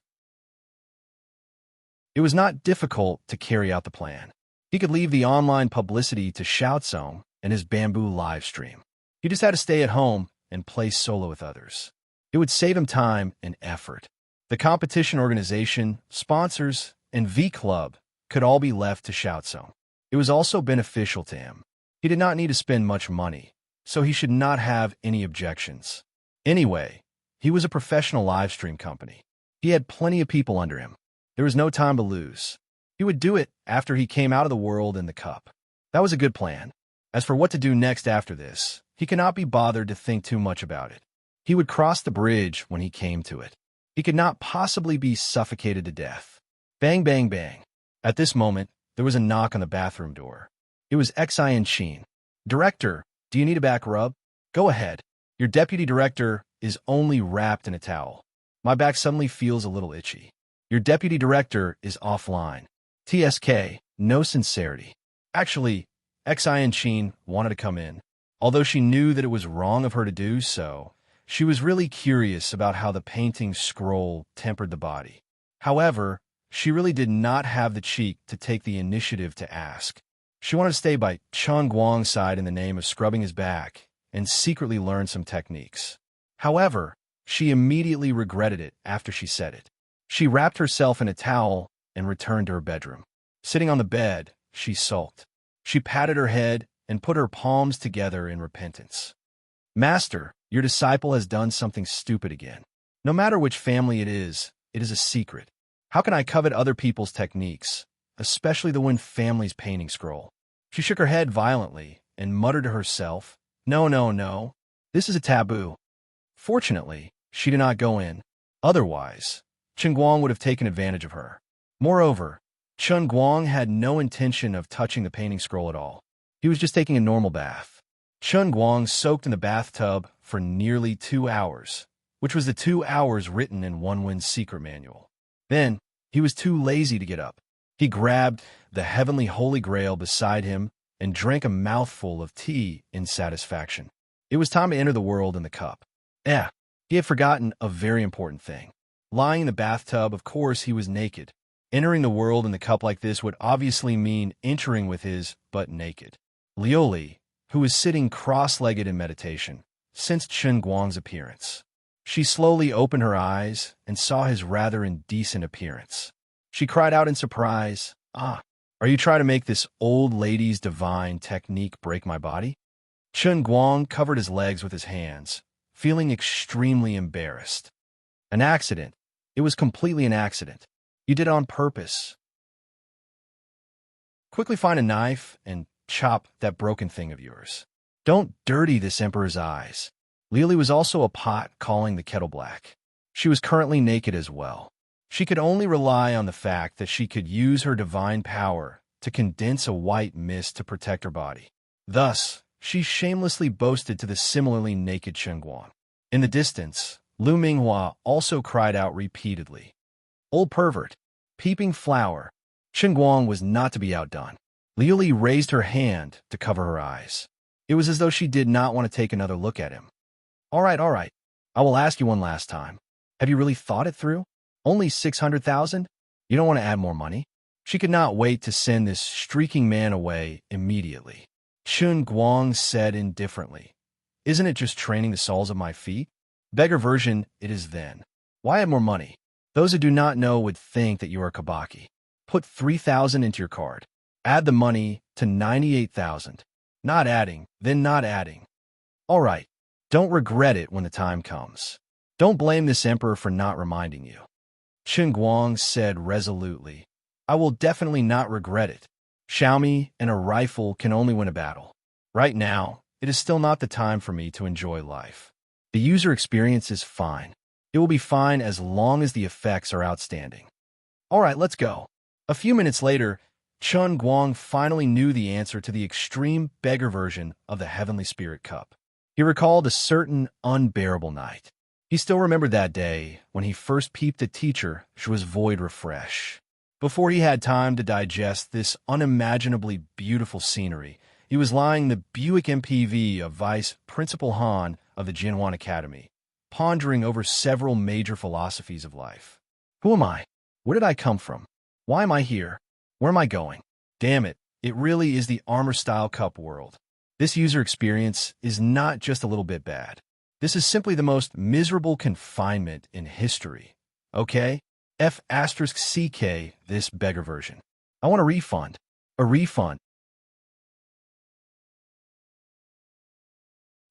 It was not difficult to carry out the plan. He could leave the online publicity to Xiaozong and his bamboo livestream. He just had to stay at home and play solo with others. It would save him time and effort. The competition organization, sponsors, and V-Club could all be left to Xiaozong. It was also beneficial to him. He did not need to spend much money, so he should not have any objections. Anyway, he was a professional livestream company. He had plenty of people under him. There was no time to lose. He would do it after he came out of the world in the cup. That was a good plan. As for what to do next after this, he could not be bothered to think too much about it. He would cross the bridge when he came to it. He could not possibly be suffocated to death. Bang, bang, bang. At this moment, there was a knock on the bathroom door. It was Enchanting. Director, do you need a back rub? Go ahead. Your deputy director is only wrapped in a towel. My back suddenly feels a little itchy. Your deputy director is offline. TSK, no sincerity. Actually, Enchanting wanted to come in. Although she knew that it was wrong of her to do so, she was really curious about how the painting scroll tempered the body. However, she really did not have the cheek to take the initiative to ask. She wanted to stay by Chen Guang's side in the name of scrubbing his back and secretly learn some techniques. However, she immediately regretted it after she said it. She wrapped herself in a towel and returned to her bedroom. Sitting on the bed, she sulked. She patted her head and put her palms together in repentance. Master, your disciple has done something stupid again. No matter which family it is a secret. How can I covet other people's techniques, especially the Wen family's painting scroll? She shook her head violently and muttered to herself, No, no, no. This is a taboo. Fortunately, she did not go in. Otherwise, Chen Guang would have taken advantage of her. Moreover, Chen Guang had no intention of touching the painting scroll at all. He was just taking a normal bath. Chen Guang soaked in the bathtub for nearly 2 hours, which was the 2 hours written in Wen's secret manual. Then, he was too lazy to get up. He grabbed the heavenly holy grail beside him and drank a mouthful of tea in satisfaction. It was time to enter the world in the cup. He had forgotten a very important thing. Lying in the bathtub, of course, he was naked. Entering the world in the cup like this would obviously mean entering with his butt naked. Liuli, who was sitting cross-legged in meditation, sensed Chen Guang's appearance. She slowly opened her eyes and saw his rather indecent appearance. She cried out in surprise, Are you trying to make this old lady's divine technique break my body? Chen Guang covered his legs with his hands, feeling extremely embarrassed. An accident. It was completely an accident. You did it on purpose. Quickly find a knife and chop that broken thing of yours. Don't dirty this emperor's eyes. Lily was also a pot calling the kettle black. She was currently naked as well. She could only rely on the fact that she could use her divine power to condense a white mist to protect her body. Thus, she shamelessly boasted to the similarly naked Chen Guang. In the distance, Lu Minghua also cried out repeatedly. Old pervert, peeping flower. Chen Guang was not to be outdone. Liu Li raised her hand to cover her eyes. It was as though she did not want to take another look at him. All right. I will ask you one last time. Have you really thought it through? Only 600,000? You don't want to add more money? She could not wait to send this streaking man away immediately. Chun Guang said indifferently, "Isn't it just training the soles of my feet?" Beggar version, it is then. Why add more money? Those who do not know would think that you are Kabaki. Put 3,000 into your card. Add the money to 98,000. Not adding, then not adding. All right. Don't regret it when the time comes. Don't blame this emperor for not reminding you. Chun Guang said resolutely, "I will definitely not regret it. Xiaomi and a rifle can only win a battle. Right now, it is still not the time for me to enjoy life. The user experience is fine. It will be fine as long as the effects are outstanding. All right, let's go." A few minutes later, Chun Guang finally knew the answer to the extreme beggar version of the Heavenly Spirit Cup. He recalled a certain unbearable night. He still remembered that day when he first peeped at teacher Shua's void refresh. Before he had time to digest this unimaginably beautiful scenery, he was lying in the Buick MPV of Vice Principal Han of the Jinwan Academy, pondering over several major philosophies of life. Who am I? Where did I come from? Why am I here? Where am I going? Damn it, it really is the Armor-style Cup world. This user experience is not just a little bit bad. This is simply the most miserable confinement in history. Okay? F***CK, this beggar version. I want a refund. A refund.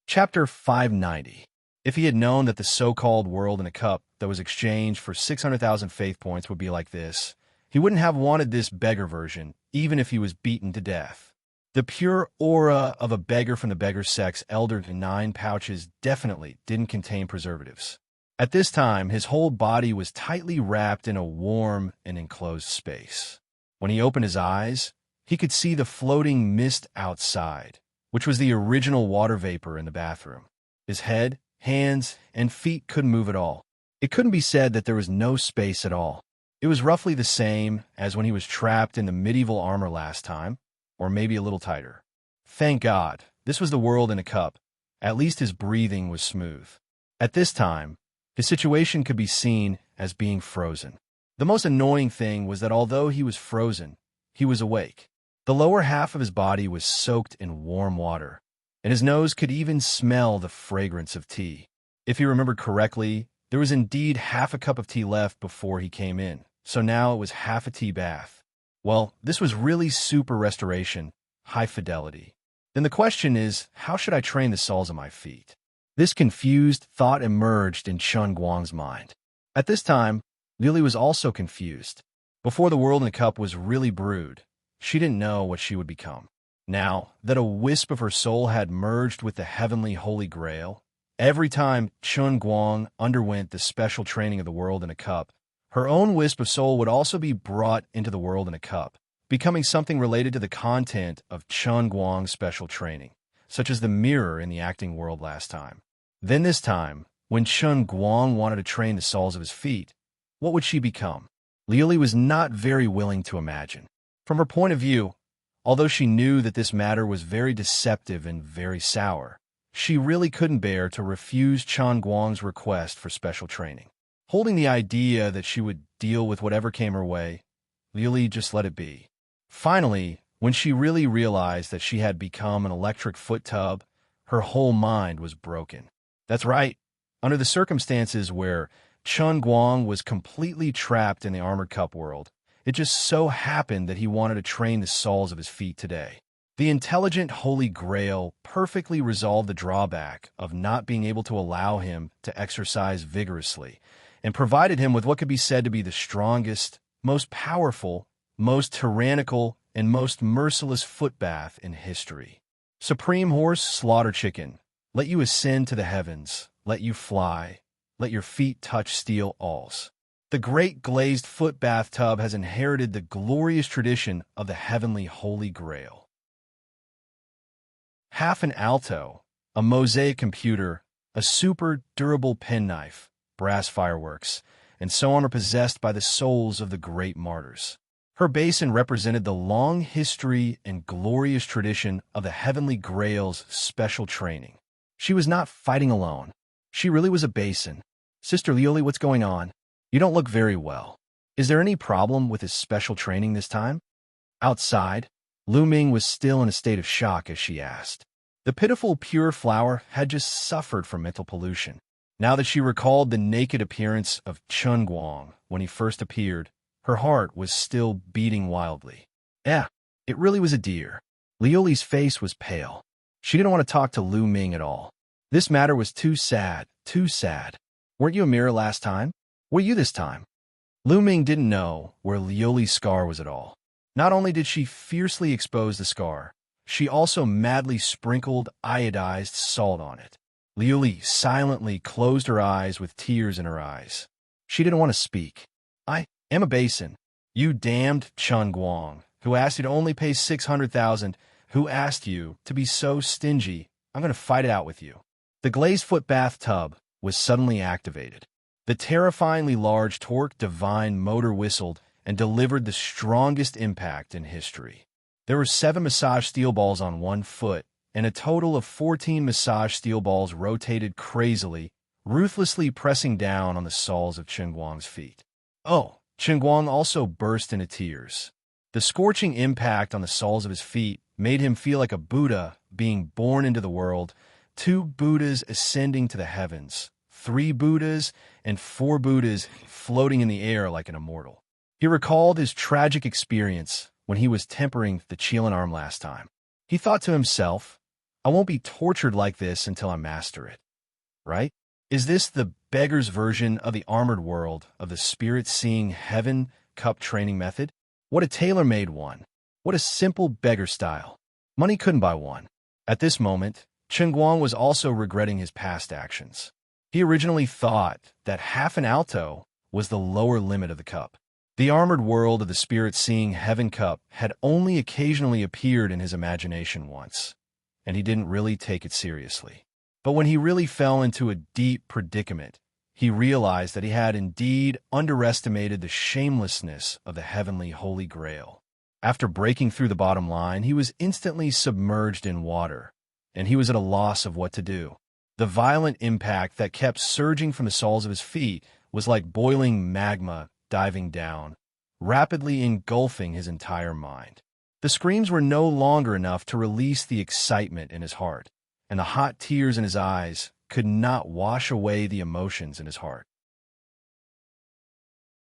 Chapter 590. If he had known that the so-called world in a cup that was exchanged for 600,000 faith points would be like this, he wouldn't have wanted this beggar version, even if he was beaten to death. The pure aura of a beggar from the beggar sex elder to 9 pouches definitely didn't contain preservatives. At this time, his whole body was tightly wrapped in a warm and enclosed space. When he opened his eyes, he could see the floating mist outside, which was the original water vapor in the bathroom. His head, hands, and feet couldn't move at all. It couldn't be said that there was no space at all. It was roughly the same as when he was trapped in the medieval armor last time, or maybe a little tighter. Thank God, this was the world in a cup. At least his breathing was smooth. At this time, his situation could be seen as being frozen. The most annoying thing was that although he was frozen, he was awake. The lower half of his body was soaked in warm water, and his nose could even smell the fragrance of tea. If he remembered correctly, there was indeed half a cup of tea left before he came in, so now it was half a tea bath. Well, this was really super restoration, high fidelity. Then the question is, how should I train the soles of my feet? This confused thought emerged in Chun Guang's mind. At this time, Lily was also confused. Before the world in a cup was really brewed, she didn't know what she would become. Now that a wisp of her soul had merged with the heavenly Holy Grail, every time Chun Guang underwent the special training of the world in a cup, her own wisp of soul would also be brought into the world in a cup, becoming something related to the content of Chun Guang's special training, such as the mirror in the acting world last time. Then this time, when Chun Guang wanted to train the soles of his feet, what would she become? Lily was not very willing to imagine. From her point of view, although she knew that this matter was very deceptive and very sour, she really couldn't bear to refuse Chun Guang's request for special training. Holding the idea that she would deal with whatever came her way, Lily just let it be. Finally, when she really realized that she had become an electric foot tub, her whole mind was broken. That's right. Under the circumstances where Chun Guang was completely trapped in the Armored Cup world, it just so happened that he wanted to train the soles of his feet today. The intelligent Holy Grail perfectly resolved the drawback of not being able to allow him to exercise vigorously, and provided him with what could be said to be the strongest, most powerful, most tyrannical, and most merciless footbath in history. Supreme Horse Slaughter Chicken, let you ascend to the heavens, let you fly, let your feet touch steel alls. The great glazed foot bathtub has inherited the glorious tradition of the heavenly Holy Grail. Half an alto, a mosaic computer, a super durable penknife, brass fireworks, and so on are possessed by the souls of the great martyrs. Her basin represented the long history and glorious tradition of the Heavenly Grail's special training. She was not fighting alone. She really was a basin. Sister Lioli, what's going on? You don't look very well. Is there any problem with his special training this time? Outside, Lu Ming was still in a state of shock as she asked. The pitiful pure flower had just suffered from mental pollution. Now that she recalled the naked appearance of Chun Guang when he first appeared, her heart was still beating wildly. Yeah, it really was a deer. Lioli's face was pale. She didn't want to talk to Lu Ming at all. This matter was too sad, too sad. Weren't you a mirror last time? Were you this time? Lu Ming didn't know where Lioli's scar was at all. Not only did she fiercely expose the scar, she also madly sprinkled iodized salt on it. Lioli silently closed her eyes with tears in her eyes. She didn't want to speak. I am a basin. You damned Chun Guang, who asked you to only pay 600,000, who asked you to be so stingy. I'm going to fight it out with you. The glazed foot bathtub was suddenly activated. The terrifyingly large torque divine motor whistled and delivered the strongest impact in history. There were 7 massage steel balls on one foot, and a total of 14 massage steel balls rotated crazily, ruthlessly pressing down on the soles of Chun Guang's feet. Oh, Chun Guang also burst into tears. The scorching impact on the soles of his feet made him feel like a Buddha being born into the world, 2 Buddhas ascending to the heavens, 3 Buddhas and 4 Buddhas floating in the air like an immortal. He recalled his tragic experience when he was tempering the Qilin arm last time. He thought to himself, I won't be tortured like this until I master it. Right? Is this the beggar's version of the armored world of the spirit-seeing heaven cup training method? What a tailor-made one. What a simple beggar style. Money couldn't buy one. At this moment, Chun Guang was also regretting his past actions. He originally thought that half an alto was the lower limit of the cup. The armored world of the spirit-seeing heaven cup had only occasionally appeared in his imagination once, and he didn't really take it seriously. But when he really fell into a deep predicament, he realized that he had indeed underestimated the shamelessness of the heavenly Holy Grail. After breaking through the bottom line, he was instantly submerged in water, and he was at a loss of what to do. The violent impact that kept surging from the soles of his feet was like boiling magma diving down, rapidly engulfing his entire mind. The screams were no longer enough to release the excitement in his heart, and the hot tears in his eyes could not wash away the emotions in his heart.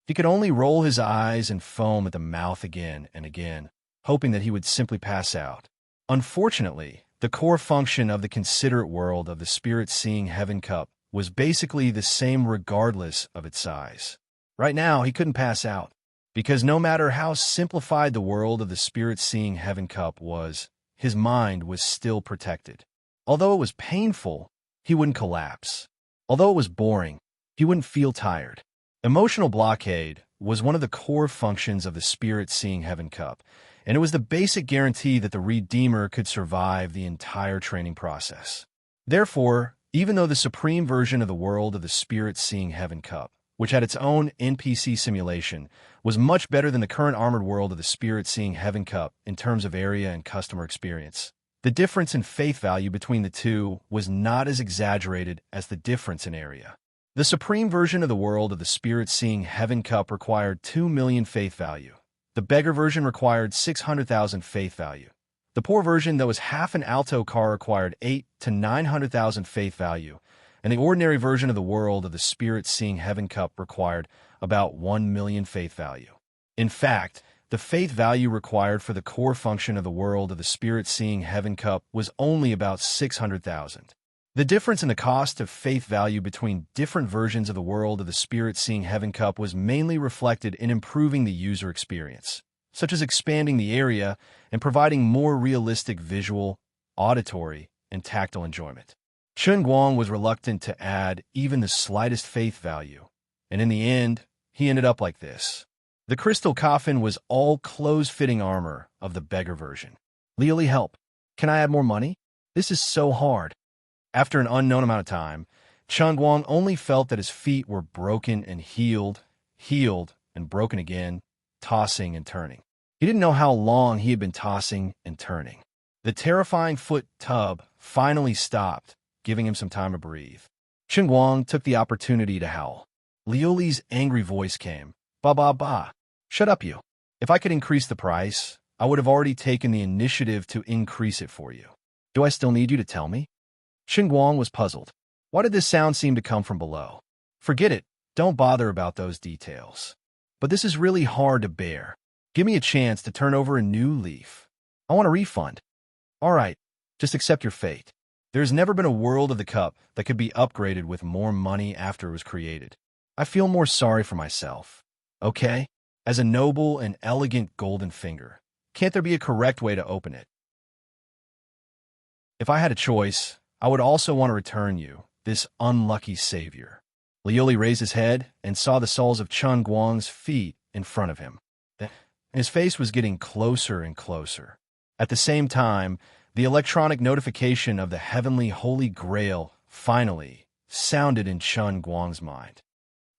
He could only roll his eyes and foam at the mouth again and again, hoping that he would simply pass out. Unfortunately, the core function of the considerate world of the spirit-seeing heaven cup was basically the same regardless of its size. Right now, he couldn't pass out, because no matter how simplified the world of the spirit-seeing heaven cup was, his mind was still protected. Although it was painful, he wouldn't collapse. Although it was boring, he wouldn't feel tired. Emotional blockade was one of the core functions of the spirit-seeing heaven cup, and it was the basic guarantee that the Redeemer could survive the entire training process. Therefore, even though the supreme version of the world of the spirit-seeing heaven cup, which had its own NPC simulation, was much better than the current armored world of the spirit-seeing heaven cup in terms of area and customer experience, the difference in faith value between the two was not as exaggerated as the difference in area. The supreme version of the world of the spirit-seeing heaven cup required 2 million faith value. The beggar version required 600,000 faith value. The poor version that was half an alto car required 8 to 900,000 faith value, and the ordinary version of the world of the spirit-seeing heaven cup required about 1 million faith value. In fact, the faith value required for the core function of the world of the spirit-seeing heaven cup was only about 600,000. The difference in the cost of faith value between different versions of the world of the spirit-seeing heaven cup was mainly reflected in improving the user experience, such as expanding the area and providing more realistic visual, auditory, and tactile enjoyment. Chun Guang was reluctant to add even the slightest faith value, and in the end, he ended up like this. The crystal coffin was all closed-fitting armor of the beggar version. Lioli, help. Can I add more money? This is so hard. After an unknown amount of time, Chun Guang only felt that his feet were broken and healed, and broken again, tossing and turning. He didn't know how long he had been tossing and turning. The terrifying foot tub finally stopped, giving him some time to breathe. Chen Guang took the opportunity to howl. Liuli's angry voice came. Ba ba ba. Shut up, you. If I could increase the price, I would have already taken the initiative to increase it for you. Do I still need you to tell me? Chen Guang was puzzled. Why did this sound seem to come from below? Forget it. Don't bother about those details. But this is really hard to bear. Give me a chance to turn over a new leaf. I want a refund. All right, just accept your fate. There's never been a world of the cup that could be upgraded with more money after it was created. I feel more sorry for myself. Okay? As a noble and elegant golden finger, can't there be a correct way to open it? If I had a choice, I would also want to return you, this unlucky savior. Liuli raised his head and saw the soles of Chen Guang's feet in front of him. His face was getting closer and closer. At the same time, the electronic notification of the heavenly Holy Grail finally sounded in Chen Guang's mind.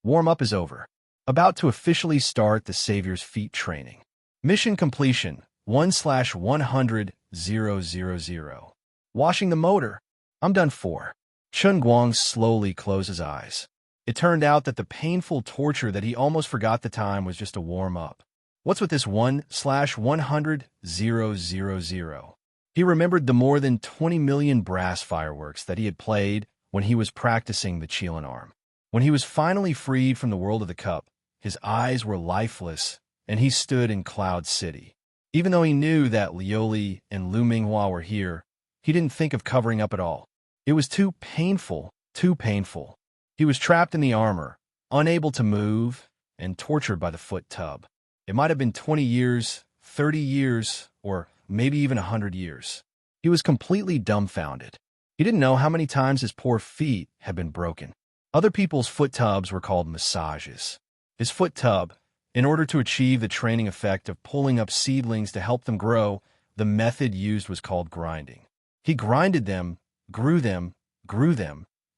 Warm-up is over. About to officially start the Savior's Feet training. Mission completion 1/100,000. Washing the motor. I'm done for. Chen Guang slowly closed his eyes. It turned out that the painful torture that he almost forgot the time was just a warm-up. What's with this 1/100,000? He remembered the more than 20 million brass fireworks that he had played when he was practicing the Qilin arm. When he was finally freed from the world of the cup, his eyes were lifeless, and he stood in Cloud City. Even though he knew that Liuli and Lu Minghua were here, he didn't think of covering up at all. It was too painful, too painful. He was trapped in the armor, unable to move, and tortured by the foot tub. It might have been 20 years, 30 years, or maybe even 100 years. He was completely dumbfounded. He didn't know how many times his poor feet had been broken. Other people's foot tubs were called massages. His foot tub, in order to achieve the training effect of pulling up seedlings to help them grow, the method used was called grinding. He grinded them, grew them,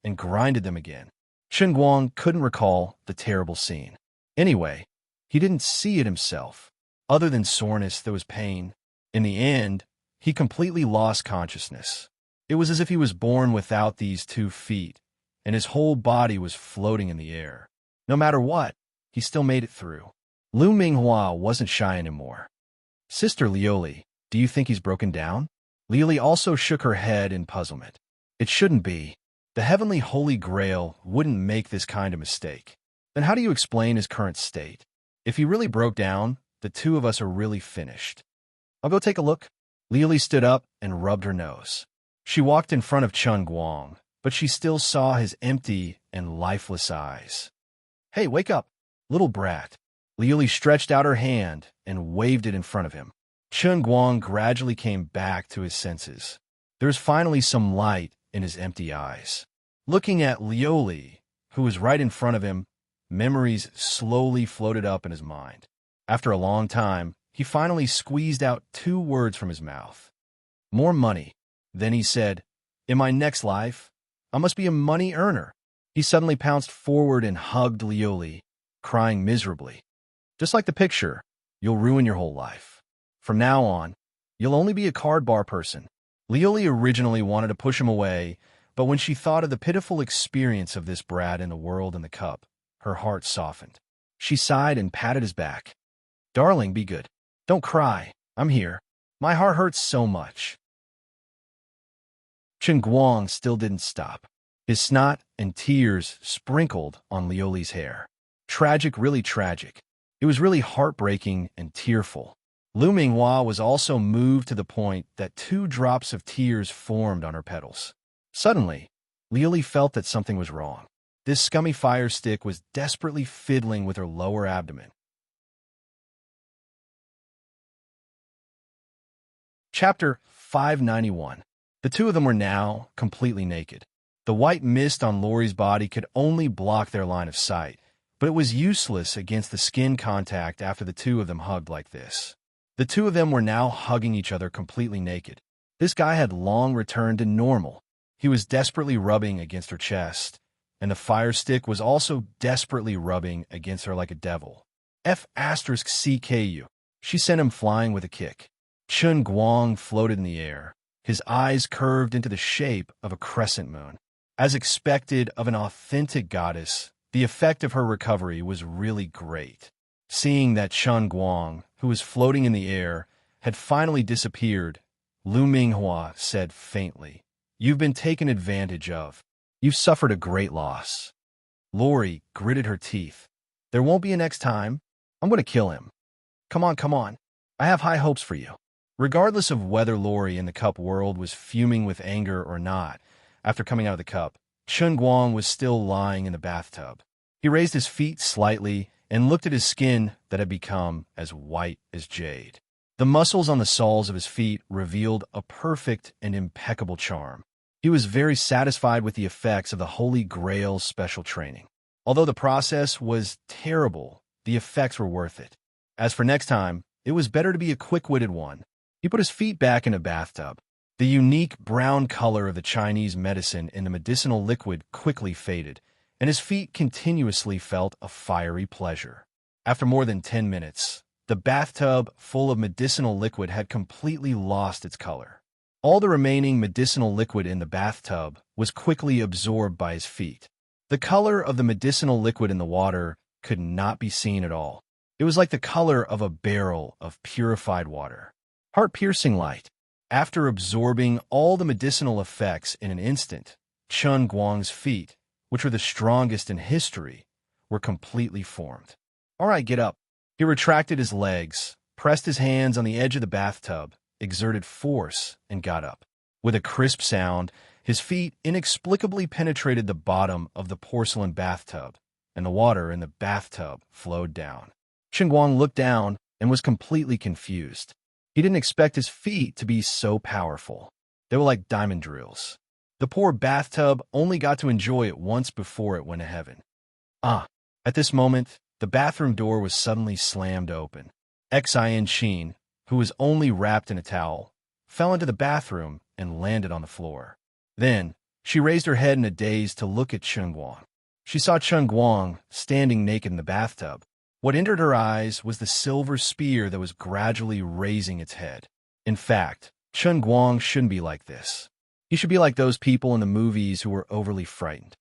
and grinded them again. Chen Guang couldn't recall the terrible scene. Anyway, he didn't see it himself. Other than soreness, there was pain. In the end, he completely lost consciousness. It was as if he was born without these 2 feet, and his whole body was floating in the air. No matter what, he still made it through. Lu Minghua wasn't shy anymore. Sister Liuli, do you think he's broken down? Liuli also shook her head in puzzlement. It shouldn't be. The heavenly Holy Grail wouldn't make this kind of mistake. Then how do you explain his current state? If he really broke down, the 2 of us are really finished. I'll go take a look. Liuli stood up and rubbed her nose. She walked in front of Chen Guang, but she still saw his empty and lifeless eyes. Hey, wake up, little brat. Liuli stretched out her hand and waved it in front of him. Chen Guang gradually came back to his senses. There was finally some light in his empty eyes. Looking at Liuli, who was right in front of him, memories slowly floated up in his mind. After a long time, he finally squeezed out 2 words from his mouth. More money. Then he said, in my next life, I must be a money earner. He suddenly pounced forward and hugged Liuli, crying miserably. Just like the picture, you'll ruin your whole life. From now on, you'll only be a card bar person. Liuli originally wanted to push him away, but when she thought of the pitiful experience of this brat in the world and the cup, her heart softened. She sighed and patted his back. Darling, be good. Don't cry. I'm here. My heart hurts so much. Chen Guang still didn't stop. His snot and tears sprinkled on Liuli's hair. Tragic, really tragic. It was really heartbreaking and tearful. Lu Minghua was also moved to the point that 2 drops of tears formed on her petals. Suddenly, Liuli felt that something was wrong. This scummy fire stick was desperately fiddling with her lower abdomen. Chapter 591. The 2 of them were now completely naked. The white mist on Lori's body could only block their line of sight, but it was useless against the skin contact after the 2 of them hugged like this. The 2 of them were now hugging each other completely naked. This guy had long returned to normal. He was desperately rubbing against her chest, and the fire stick was also desperately rubbing against her like a devil. F*CKU. She sent him flying with a kick. Chen Guang floated in the air. His eyes curved into the shape of a crescent moon. As expected of an authentic goddess, the effect of her recovery was really great. Seeing that Chen Guang, who was floating in the air, had finally disappeared, Lu Minghua said faintly, "You've been taken advantage of. You've suffered a great loss." Lori gritted her teeth. "There won't be a next time. I'm going to kill him. Come on, come on. I have high hopes for you." Regardless of whether Lori in the cup world was fuming with anger or not, after coming out of the cup, Chen Guang was still lying in the bathtub. He raised his feet slightly and looked at his skin that had become as white as jade. The muscles on the soles of his feet revealed a perfect and impeccable charm. He was very satisfied with the effects of the Holy Grail's special training. Although the process was terrible, the effects were worth it. As for next time, it was better to be a quick-witted one. He put his feet back in a bathtub. The unique brown color of the Chinese medicine in the medicinal liquid quickly faded, and his feet continuously felt a fiery pleasure. After more than 10 minutes, the bathtub full of medicinal liquid had completely lost its color. All the remaining medicinal liquid in the bathtub was quickly absorbed by his feet. The color of the medicinal liquid in the water could not be seen at all. It was like the color of a barrel of purified water. Heart-piercing light. After absorbing all the medicinal effects in an instant, Chen Guang's feet, which were the strongest in history, were completely formed. "All right, get up." He retracted his legs, pressed his hands on the edge of the bathtub, exerted force, and got up. With a crisp sound, his feet inexplicably penetrated the bottom of the porcelain bathtub, and the water in the bathtub flowed down. Chen Guang looked down and was completely confused. He didn't expect his feet to be so powerful. They were like diamond drills. The poor bathtub only got to enjoy it once before it went to heaven. At this moment, the bathroom door was suddenly slammed open. Xian, who was only wrapped in a towel, fell into the bathroom and landed on the floor. Then, she raised her head in a daze to look at Chen Guang. She saw Chen Guang standing naked in the bathtub. What entered her eyes was the silver spear that was gradually raising its head. In fact, Chen Guang shouldn't be like this. He should be like those people in the movies who were overly frightened.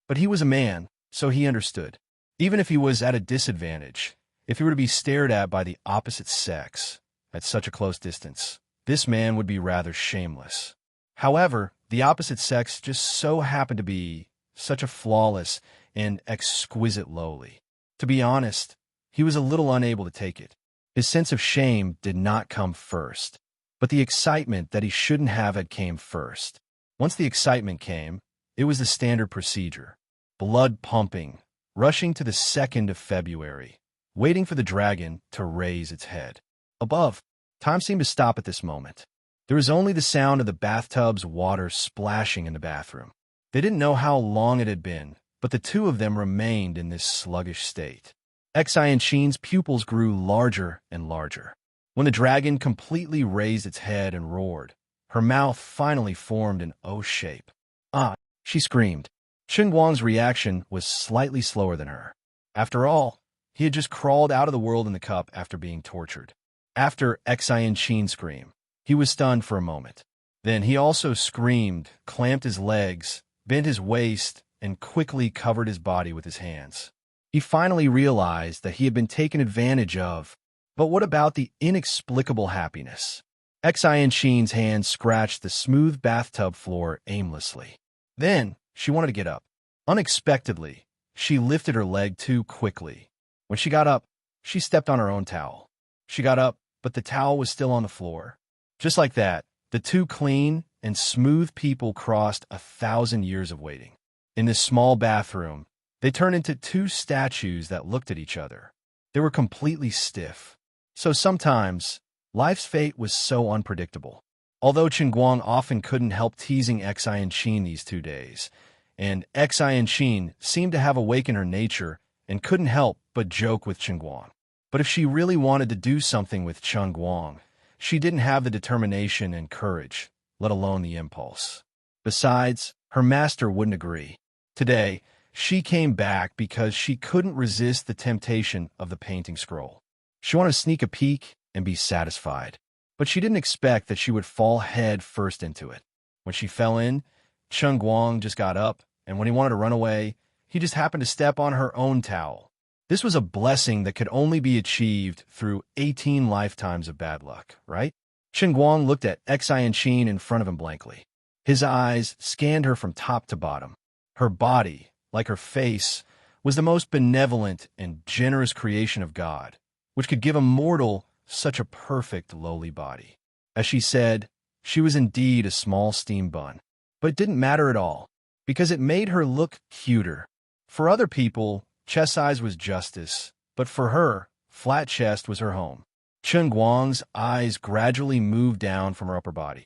But he was a man, so he understood. Even if he was at a disadvantage, if he were to be stared at by the opposite sex at such a close distance, this man would be rather shameless. However, the opposite sex just so happened to be such a flawless and exquisite lowly. To be honest, he was a little unable to take it. His sense of shame did not come first, but the excitement that he shouldn't have had came first. Once the excitement came, it was the standard procedure. Blood pumping, rushing to the 2nd of February, waiting for the dragon to raise its head. Above, time seemed to stop at this moment. There was only the sound of the bathtub's water splashing in the bathroom. They didn't know how long it had been, but the two of them remained in this sluggish state. Xian's pupils grew larger and larger. When the dragon completely raised its head and roared, her mouth finally formed an O shape. "Ah!" she screamed. Chen Guang's reaction was slightly slower than her. After all, he had just crawled out of the world in the cup after being tortured. After Xian screamed, he was stunned for a moment. Then he also screamed, clamped his legs, bent his waist, and quickly covered his body with his hands. He finally realized that he had been taken advantage of. But what about the inexplicable happiness? Xian's hands scratched the smooth bathtub floor aimlessly. Then she wanted to get up. Unexpectedly, she lifted her leg too quickly. When she got up, she stepped on her own towel. She got up, but the towel was still on the floor. Just like that, the two clean and smooth people crossed 1,000 years of waiting. In this small bathroom, they turned into two statues that looked at each other. They were completely stiff. So sometimes, life's fate was so unpredictable. Although Chen Guang often couldn't help teasing Xian these 2 days, and Xian seemed to have awakened her nature and couldn't help but joke with Chen Guang. But if she really wanted to do something with Chen Guang, she didn't have the determination and courage, let alone the impulse. Besides, her master wouldn't agree. Today, she came back because she couldn't resist the temptation of the painting scroll. She wanted to sneak a peek and be satisfied, but she didn't expect that she would fall head first into it. When she fell in, Chen Guang just got up, and when he wanted to run away, he just happened to step on her own towel. This was a blessing that could only be achieved through 18 lifetimes of bad luck, right? Chen Guang looked at Xianqin in front of him blankly. His eyes scanned her from top to bottom. Her body, like her face, was the most benevolent and generous creation of God, which could give a mortal such a perfect lowly body. As she said, she was indeed a small steam bun. But it didn't matter at all, because it made her look cuter. For other people, chest size was justice, but for her, flat chest was her home. Chen Guang's eyes gradually moved down from her upper body.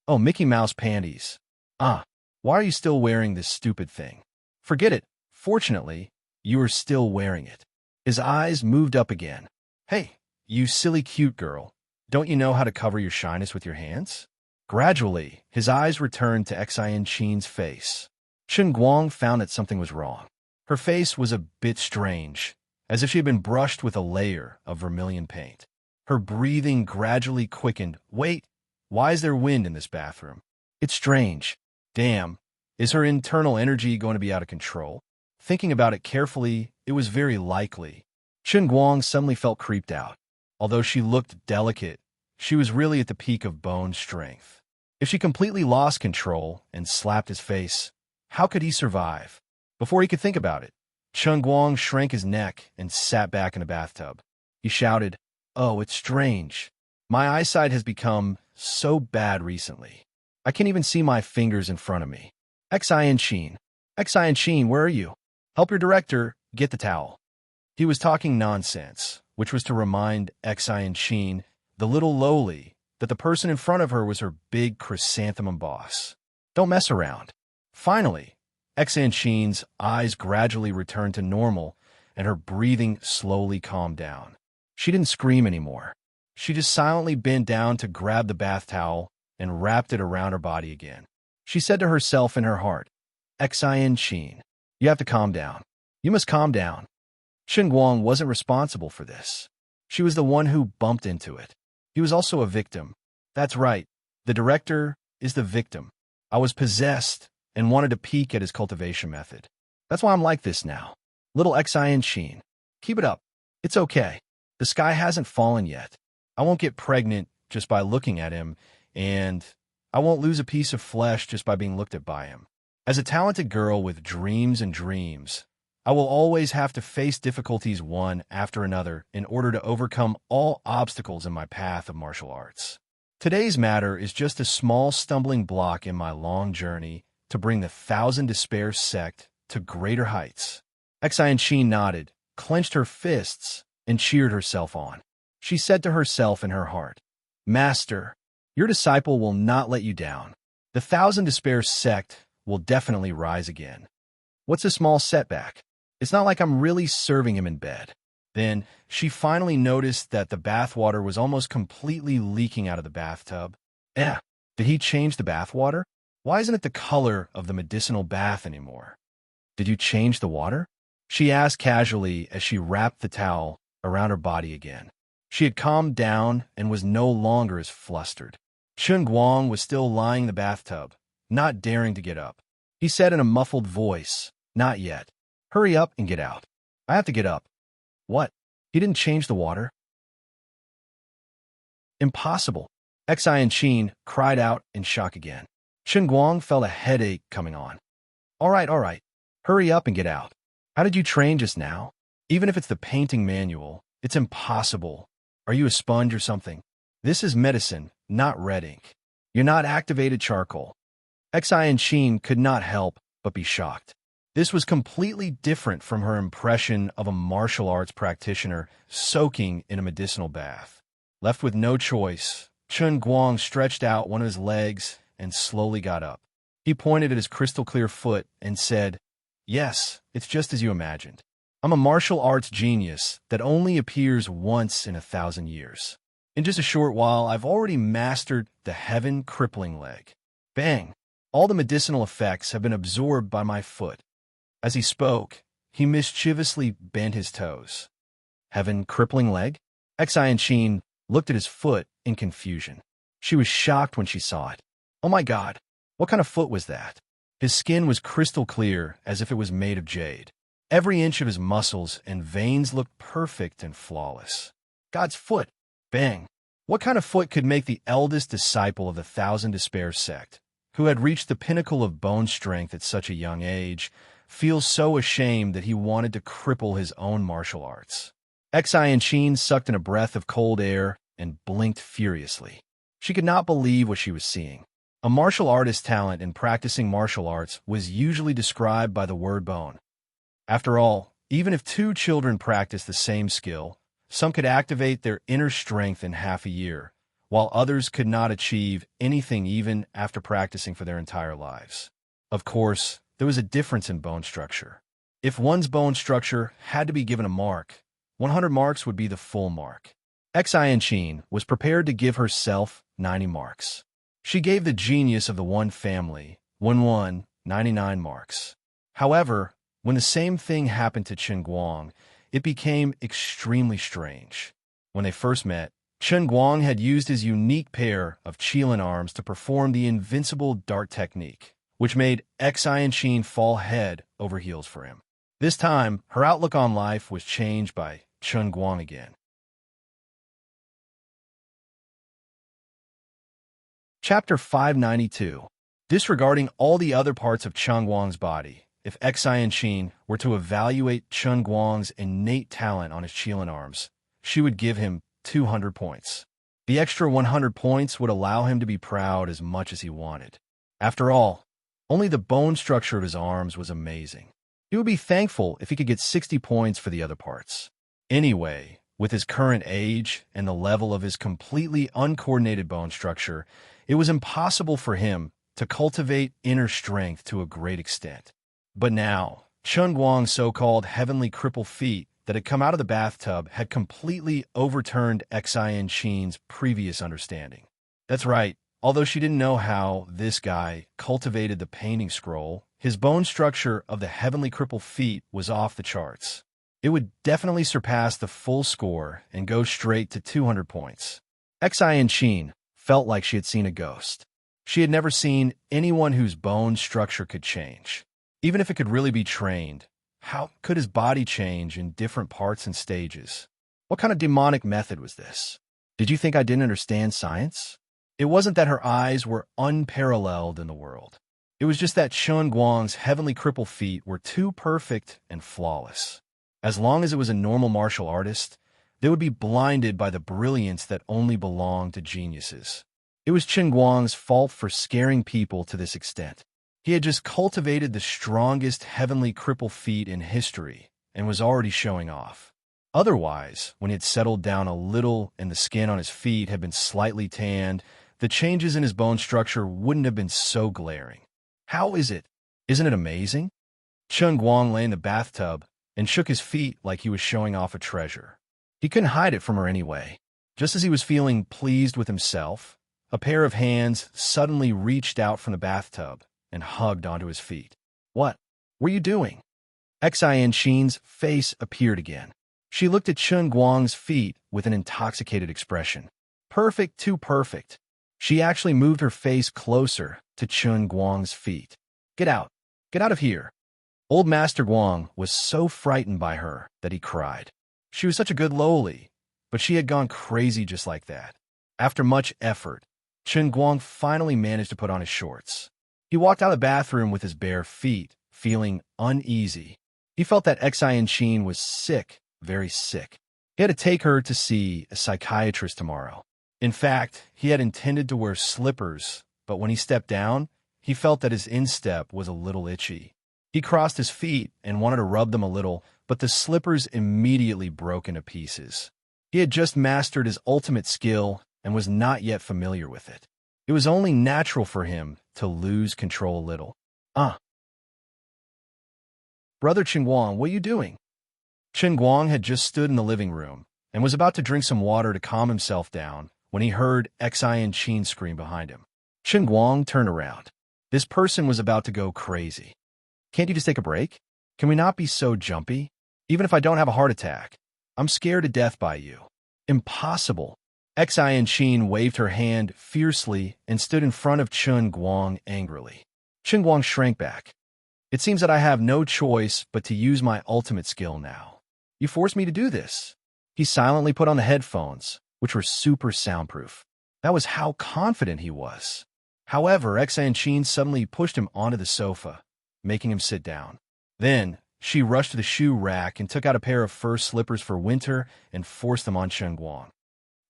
Oh, Mickey Mouse panties. Ah, why are you still wearing this stupid thing? Forget it. Fortunately, you are still wearing it. His eyes moved up again. Hey, you silly cute girl. Don't you know how to cover your shyness with your hands? Gradually, his eyes returned to Xianqin's face. Chen Guang found that something was wrong. Her face was a bit strange, as if she had been brushed with a layer of vermilion paint. Her breathing gradually quickened. Wait, why is there wind in this bathroom? It's strange. Damn, is her internal energy going to be out of control? Thinking about it carefully, it was very likely. Chen Guang suddenly felt creeped out. Although she looked delicate, she was really at the peak of bone strength. If she completely lost control and slapped his face, how could he survive? Before he could think about it, Chen Guang shrank his neck and sat back in the bathtub. He shouted, "Oh, it's strange. My eyesight has become so bad recently. I can't even see my fingers in front of me. Xianqin, Xianqin, where are you? Help your director get the towel." He was talking nonsense, which was to remind Xianqin, the little lowly, that the person in front of her was her big chrysanthemum boss. Don't mess around. Finally, Xianqin's eyes gradually returned to normal, and her breathing slowly calmed down. She didn't scream anymore. She just silently bent down to grab the bath towel and wrapped it around her body again. She said to herself in her heart, "Xianqin, you have to calm down. You must calm down." Chen Guang wasn't responsible for this. She was the one who bumped into it. He was also a victim. That's right. The director is the victim. I was possessed and wanted to peek at his cultivation method. That's why I'm like this now. Little Xianqin, keep it up. It's okay. The sky hasn't fallen yet. I won't get pregnant just by looking at him, and I won't lose a piece of flesh just by being looked at by him. As a talented girl with dreams and dreams, I will always have to face difficulties one after another in order to overcome all obstacles in my path of martial arts. Today's matter is just a small stumbling block in my long journey to bring the Thousand Despair sect to greater heights. Xianqin nodded, clenched her fists, and cheered herself on. She said to herself in her heart, "Master, your disciple will not let you down. The Thousand Despair sect will definitely rise again. What's a small setback? It's not like I'm really serving him in bed." Then she finally noticed that the bathwater was almost completely leaking out of the bathtub. Did he change the bathwater? Why isn't it the color of the medicinal bath anymore? Did you change the water? She asked casually as she wrapped the towel around her body again. She had calmed down and was no longer as flustered. Chen Guang was still lying in the bathtub, not daring to get up. He said in a muffled voice, "Not yet. Hurry up and get out. I have to get up." What? He didn't change the water? Impossible. Xianqin cried out in shock again. Chen Guang felt a headache coming on. All right. Hurry up and get out. How did you train just now? Even if it's the painting manual, it's impossible. Are you a sponge or something? This is medicine, not red ink. You're not activated charcoal. Xianqin could not help but be shocked. This was completely different from her impression of a martial arts practitioner soaking in a medicinal bath. Left with no choice, Chen Guang stretched out one of his legs and slowly got up. He pointed at his crystal-clear foot and said, "Yes, it's just as you imagined. I'm a martial arts genius that only appears once in 1,000 years. In just a short while, I've already mastered the heaven crippling leg." Bang! All the medicinal effects have been absorbed by my foot. As he spoke, he mischievously bent his toes. Heaven crippling leg? Xianqin looked at his foot in confusion. She was shocked when she saw it. Oh my God, what kind of foot was that? His skin was crystal clear, as if it was made of jade. Every inch of his muscles and veins looked perfect and flawless. God's foot! Bang! What kind of foot could make the eldest disciple of the Thousand Despairs sect, who had reached the pinnacle of bone strength at such a young age, feel so ashamed that he wanted to cripple his own martial arts? Enchanting sucked in a breath of cold air and blinked furiously. She could not believe what she was seeing. A martial artist's talent in practicing martial arts was usually described by the word bone. After all, even if two children practice the same skill, some could activate their inner strength in half a year, while others could not achieve anything even after practicing for their entire lives. Of course, there was a difference in bone structure. If one's bone structure had to be given a mark, 100 marks would be the full mark. Enchanting was prepared to give herself 90 marks. She gave the genius of the one family, 99 marks. However, when the same thing happened to Chen Guang, it became extremely strange. When they first met, Chen Guang had used his unique pair of qilin arms to perform the invincible dart technique, which made Enchanting fall head over heels for him. This time, her outlook on life was changed by Chen Guang again. Chapter 592. Disregarding all the other parts of Chen Guang's body, if Enchanting were to evaluate Chen Guang's innate talent on his qilin arms, she would give him 200 points. The extra 100 points would allow him to be proud as much as he wanted. After all, only the bone structure of his arms was amazing. He would be thankful if he could get 60 points for the other parts. Anyway, with his current age and the level of his completely uncoordinated bone structure, it was impossible for him to cultivate inner strength to a great extent. But now, Chen Guang's so-called heavenly cripple feet that had come out of the bathtub had completely overturned Enchanting's previous understanding. That's right, although she didn't know how this guy cultivated the painting scroll, his bone structure of the heavenly cripple feet was off the charts. It would definitely surpass the full score and go straight to 200 points. Enchanting felt like she had seen a ghost. She had never seen anyone whose bone structure could change. Even if it could really be trained, how could his body change in different parts and stages? What kind of demonic method was this? Did you think I didn't understand science? It wasn't that her eyes were unparalleled in the world. It was just that Chen Guang's heavenly cripple feet were too perfect and flawless. As long as it was a normal martial artist, they would be blinded by the brilliance that only belonged to geniuses. It was Chen Guang's fault for scaring people to this extent. He had just cultivated the strongest heavenly cripple feet in history and was already showing off. Otherwise, when he had settled down a little and the skin on his feet had been slightly tanned, the changes in his bone structure wouldn't have been so glaring. How is it? Isn't it amazing? Chen Guang lay in the bathtub and shook his feet like he was showing off a treasure. He couldn't hide it from her anyway. Just as he was feeling pleased with himself, a pair of hands suddenly reached out from the bathtub and hugged onto his feet. What were you doing? Enchanting's face appeared again. She looked at Chen Guang's feet with an intoxicated expression. Perfect, too perfect. She actually moved her face closer to Chen Guang's feet. Get out. Get out of here. Old Master Guang was so frightened by her that he cried. She was such a good loli, but she had gone crazy just like that. After much effort, Chen Guang finally managed to put on his shorts. He walked out of the bathroom with his bare feet, feeling uneasy. He felt that Enchanting was sick, very sick. He had to take her to see a psychiatrist tomorrow. In fact, he had intended to wear slippers, but when he stepped down, he felt that his instep was a little itchy. He crossed his feet and wanted to rub them a little, but the slippers immediately broke into pieces. He had just mastered his ultimate skill and was not yet familiar with it. It was only natural for him to lose control a little. Brother Chen Guang, what are you doing? Chen Guang had just stood in the living room and was about to drink some water to calm himself down when he heard Enchanting scream behind him. Chen Guang turned around. This person was about to go crazy. Can't you just take a break? Can we not be so jumpy? Even if I don't have a heart attack, I'm scared to death by you. Impossible. Xianqin waved her hand fiercely and stood in front of Chen Guang angrily. Chen Guang shrank back. It seems that I have no choice but to use my ultimate skill now. You forced me to do this. He silently put on the headphones, which were super soundproof. That was how confident he was. However, Xianqin suddenly pushed him onto the sofa, making him sit down. Then, she rushed to the shoe rack and took out a pair of fur slippers for winter and forced them on Chen Guang.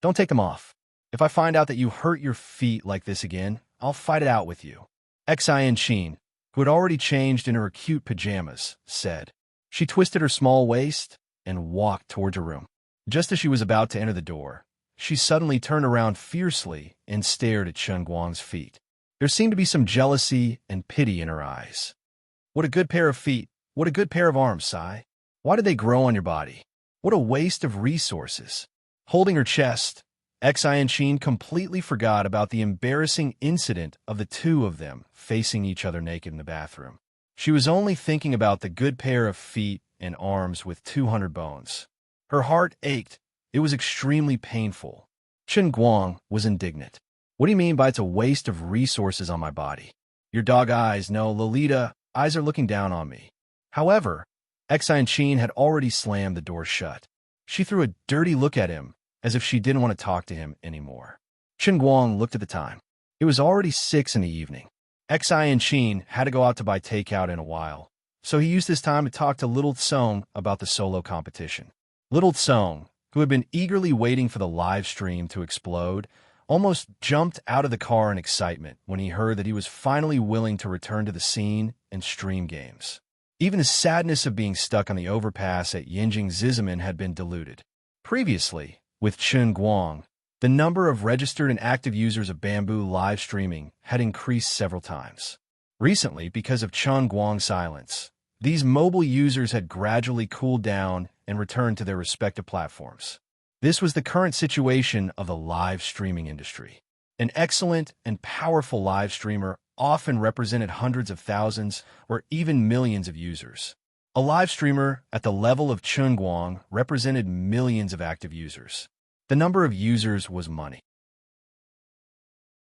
Don't take them off. If I find out that you hurt your feet like this again, I'll fight it out with you. Xianqin, who had already changed in her cute pajamas, said. She twisted her small waist and walked towards her room. Just as she was about to enter the door, she suddenly turned around fiercely and stared at Chen Guang's feet. There seemed to be some jealousy and pity in her eyes. What a good pair of feet. What a good pair of arms, Sai. Why did they grow on your body? What a waste of resources. Holding her chest, Xianqin completely forgot about the embarrassing incident of the two of them facing each other naked in the bathroom. She was only thinking about the good pair of feet and arms with 200 bones. Her heart ached. It was extremely painful. Chen Guang was indignant. What do you mean by it's a waste of resources on my body? Your dog eyes, no, Lolita, eyes are looking down on me. However, Xianqin had already slammed the door shut. She threw a dirty look at him, as if she didn't want to talk to him anymore. Chen Guang looked at the time. It was already 6 in the evening. Xianqin had to go out to buy takeout in a while, so he used this time to talk to Little Tsong about the solo competition. Little Tsong, who had been eagerly waiting for the live stream to explode, almost jumped out of the car in excitement when he heard that he was finally willing to return to the scene and stream games. Even the sadness of being stuck on the overpass at Yinjing Zizaman had been diluted. Previously, with Chen Guang, the number of registered and active users of Bamboo live streaming had increased several times. Recently, because of Chen Guang's silence, these mobile users had gradually cooled down and returned to their respective platforms. This was the current situation of the live streaming industry. An excellent and powerful live streamer often represented hundreds of thousands or even millions of users. A live streamer at the level of Chen Guang represented millions of active users. The number of users was money.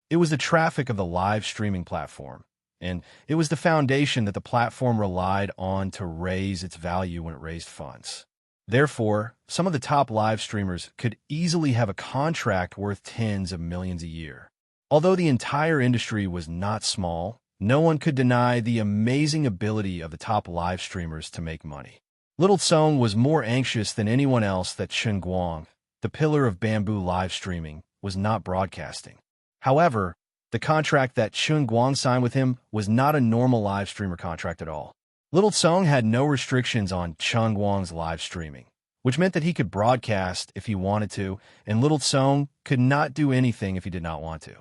It was the traffic of the live streaming platform, and it was the foundation that the platform relied on to raise its value when it raised funds. Therefore, some of the top live streamers could easily have a contract worth tens of millions a year. Although the entire industry was not small, no one could deny the amazing ability of the top live streamers to make money. Little Tsong was more anxious than anyone else that Chen Guang, the pillar of Bamboo live streaming, was not broadcasting. However, the contract that Chen Guang signed with him was not a normal live streamer contract at all. Little Tsong had no restrictions on Chen Guang's live streaming, which meant that he could broadcast if he wanted to, and Little Tsong could not do anything if he did not want to.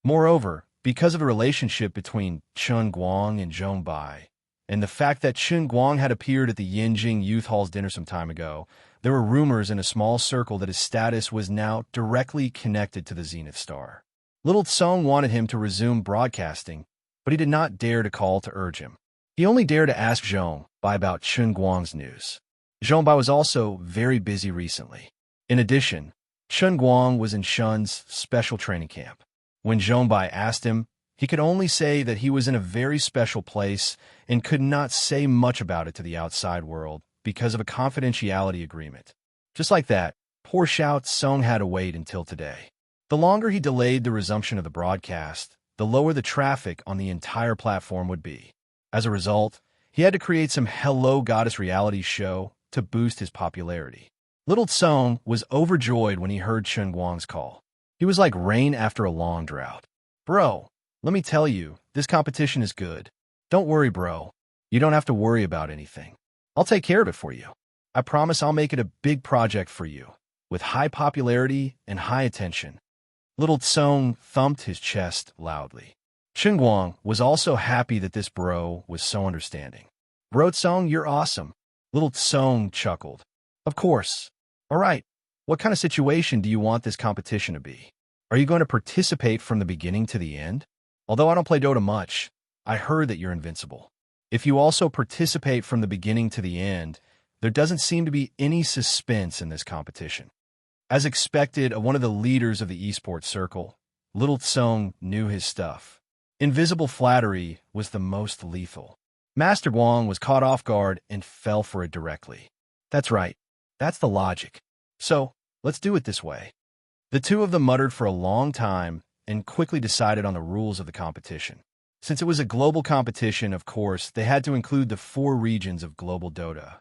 Moreover, because of the relationship between Chen Guang and Zhong Bai, and the fact that Chen Guang had appeared at the Yinjing Youth Hall's dinner some time ago, there were rumors in a small circle that his status was now directly connected to the Zenith Star. Little Tsong wanted him to resume broadcasting, but he did not dare to call to urge him. He only dared to ask Zhong Bai about Chen Guang's news. Zhong Bai was also very busy recently. In addition, Chen Guang was in Shun's special training camp. When Zhong Bai asked him, he could only say that he was in a very special place and could not say much about it to the outside world because of a confidentiality agreement. Just like that, poor Xiao Tsong had to wait until today. The longer he delayed the resumption of the broadcast, the lower the traffic on the entire platform would be. As a result, he had to create some Hello Goddess reality show to boost his popularity. Little Tsong was overjoyed when he heard Chen Guang's call. He was like rain after a long drought. Bro, let me tell you, this competition is good. Don't worry, bro. You don't have to worry about anything. I'll take care of it for you. I promise I'll make it a big project for you, with high popularity and high attention. Little Tsong thumped his chest loudly. Chen Guang was also happy that this bro was so understanding. Bro Tsong, you're awesome. Little Tsong chuckled. Of course. All right. What kind of situation do you want this competition to be? Are you going to participate from the beginning to the end? Although I don't play Dota much, I heard that you're invincible. If you also participate from the beginning to the end, there doesn't seem to be any suspense in this competition. As expected of one of the leaders of the esports circle, Little Tsong knew his stuff. Invisible flattery was the most lethal. Master Guang was caught off guard and fell for it directly. That's right. That's the logic. So, let's do it this way. The two of them muttered for a long time and quickly decided on the rules of the competition. Since it was a global competition, of course, they had to include the 4 regions of global Dota.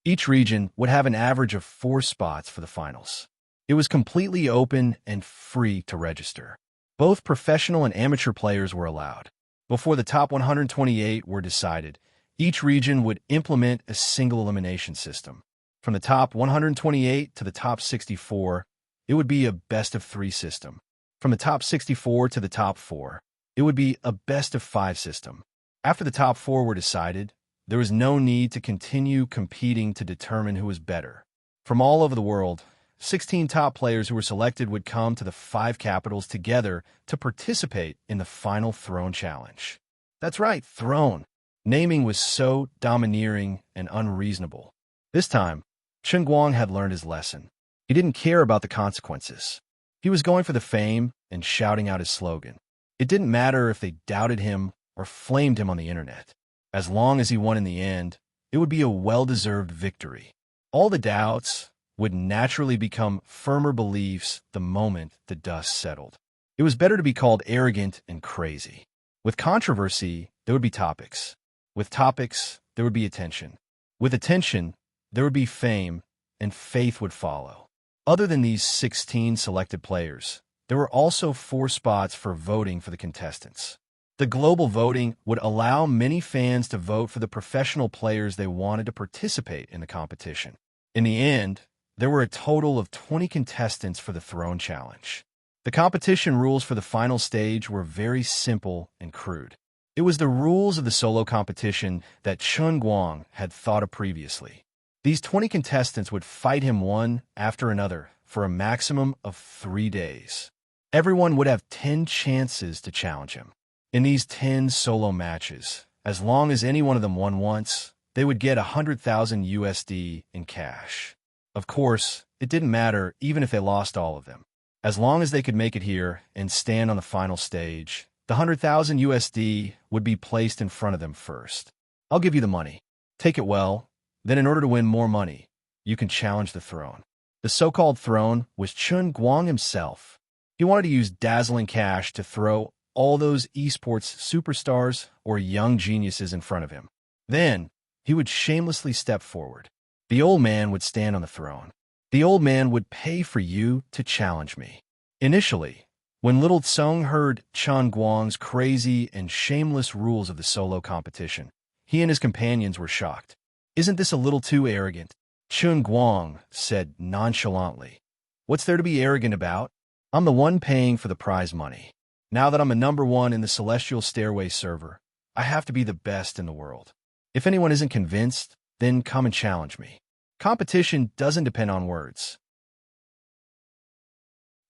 Each region would have an average of 4 spots for the finals. It was completely open and free to register. Both professional and amateur players were allowed. Before the top 128 were decided, each region would implement a single elimination system. From the top 128 to the top 64, it would be a best-of-3 system. From the top 64 to the top 4, it would be a best-of-5 system. After the top 4 were decided, there was no need to continue competing to determine who was better. From all over the world, 16 top players who were selected would come to the 5 capitals together to participate in the final Throne Challenge. That's right, Throne. Naming was so domineering and unreasonable. This time, Chen Guang had learned his lesson. He didn't care about the consequences. He was going for the fame and shouting out his slogan. It didn't matter if they doubted him or flamed him on the internet. As long as he won in the end, it would be a well-deserved victory. All the doubts would naturally become firmer beliefs the moment the dust settled. It was better to be called arrogant and crazy. With controversy, there would be topics. With topics, there would be attention. With attention, there would be fame, and faith would follow. Other than these 16 selected players, there were also 4 spots for voting for the contestants. The global voting would allow many fans to vote for the professional players they wanted to participate in the competition. In the end, there were a total of 20 contestants for the Throne Challenge. The competition rules for the final stage were very simple and crude. It was the rules of the solo competition that Chen Guang had thought of previously. These 20 contestants would fight him one after another for a maximum of 3 days. Everyone would have 10 chances to challenge him. In these 10 solo matches, as long as any one of them won once, they would get 100,000 USD in cash. Of course, it didn't matter even if they lost all of them. As long as they could make it here and stand on the final stage, the 100,000 USD would be placed in front of them first. I'll give you the money. Take it well. Then in order to win more money, you can challenge the throne. The so-called throne was Chen Guang himself. He wanted to use dazzling cash to throw all those esports superstars or young geniuses in front of him. Then, he would shamelessly step forward. The old man would stand on the throne. The old man would pay for you to challenge me. Initially, when Little Tsong heard Chen Guang's crazy and shameless rules of the solo competition, he and his companions were shocked. Isn't this a little too arrogant? Chen Guang said nonchalantly. What's there to be arrogant about? I'm the one paying for the prize money. Now that I'm a #1 in the Celestial Stairway server, I have to be the best in the world. If anyone isn't convinced, then come and challenge me. Competition doesn't depend on words.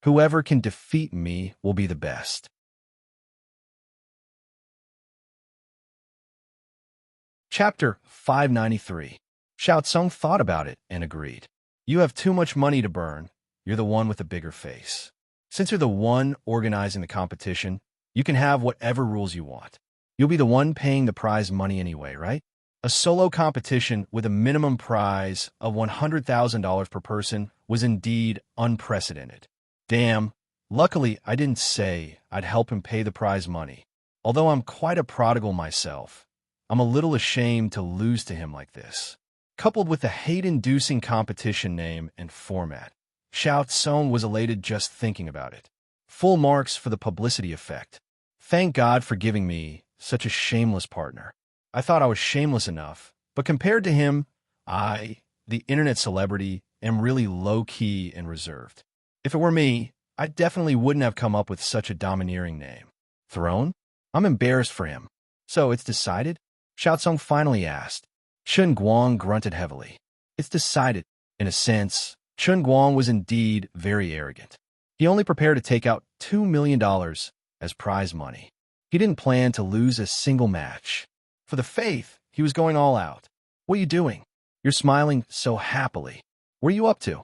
Whoever can defeat me will be the best. Chapter 593. Xiao Tsung thought about it and agreed. You have too much money to burn. You're the one with the bigger face. Since you're the one organizing the competition, you can have whatever rules you want. You'll be the one paying the prize money anyway, right? A solo competition with a minimum prize of $100,000 per person was indeed unprecedented. Damn, luckily I didn't say I'd help him pay the prize money. Although I'm quite a prodigal myself, I'm a little ashamed to lose to him like this. Coupled with the hate-inducing competition name and format, Xiao Tsung was elated just thinking about it. Full marks for the publicity effect. Thank God for giving me such a shameless partner. I thought I was shameless enough, but compared to him, I, the internet celebrity, am really low-key and reserved. If it were me, I definitely wouldn't have come up with such a domineering name. Throne? I'm embarrassed for him. So it's decided? Xiao Tsung finally asked. Chen Guang grunted heavily. It's decided. In a sense, Chen Guang was indeed very arrogant. He only prepared to take out $2 million as prize money. He didn't plan to lose a single match. For the faith, he was going all out. What are you doing? You're smiling so happily. What are you up to?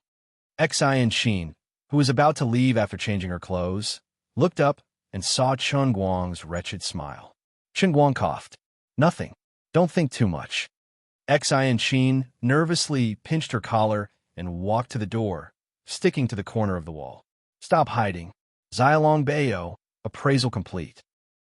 Xin, who was about to leave after changing her clothes, looked up and saw Chen Guang's wretched smile. Chen Guang coughed. Nothing. Don't think too much. Xin nervously pinched her collar and walked to the door, sticking to the corner of the wall. Stop hiding. Xialong Bayo, appraisal complete.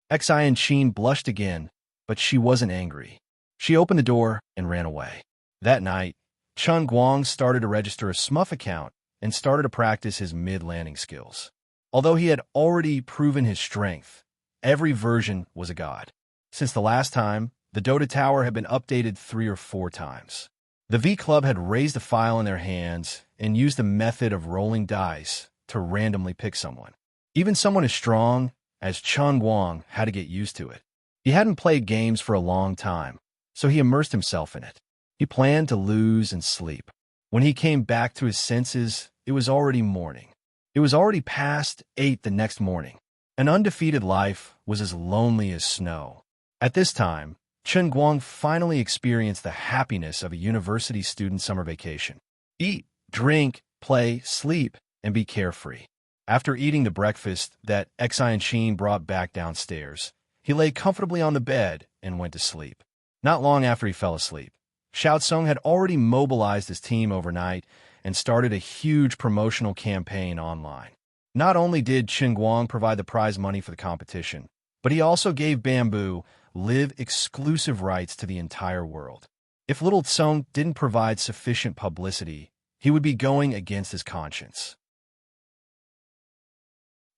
Xin blushed again, but she wasn't angry. She opened the door and ran away. That night, Chen Guang started to register a Smuff account and started to practice his mid-landing skills. Although he had already proven his strength, every version was a god. Since the last time, the Dota Tower had been updated 3 or 4 times. The V Club had raised a file in their hands and used the method of rolling dice to randomly pick someone. Even someone as strong as Chen Guang had to get used to it. He hadn't played games for a long time, so he immersed himself in it. He planned to lose and sleep. When he came back to his senses, it was already morning. It was already past 8 the next morning. An undefeated life was as lonely as snow. At this time, Chen Guang finally experienced the happiness of a university student summer vacation. Eat, drink, play, sleep, and be carefree. After eating the breakfast that Xin brought back downstairs, he lay comfortably on the bed and went to sleep. Not long after he fell asleep, Xiao Tsung had already mobilized his team overnight and started a huge promotional campaign online. Not only did Chen Guang provide the prize money for the competition, but he also gave Bamboo Live exclusive rights to the entire world. If Little Tsung didn't provide sufficient publicity, he would be going against his conscience.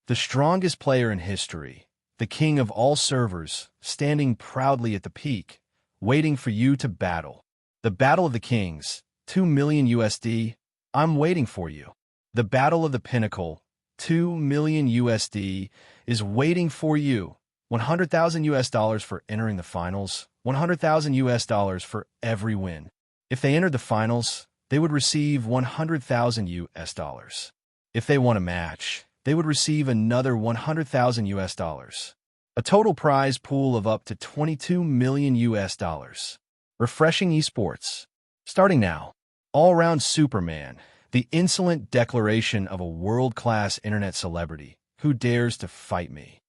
The strongest player in history, the king of all servers, standing proudly at the peak, waiting for you to battle. The Battle of the Kings, 2 million USD, I'm waiting for you. The Battle of the Pinnacle, 2 million USD, is waiting for you. 100,000 US dollars for entering the finals, 100,000 US dollars for every win. If they entered the finals, they would receive 100,000 US dollars. If they won a match, they would receive another 100,000 US dollars. A total prize pool of up to 22 million US dollars. Refreshing esports. Starting now. All-round Superman, the insolent declaration of a world-class internet celebrity who dares to fight me.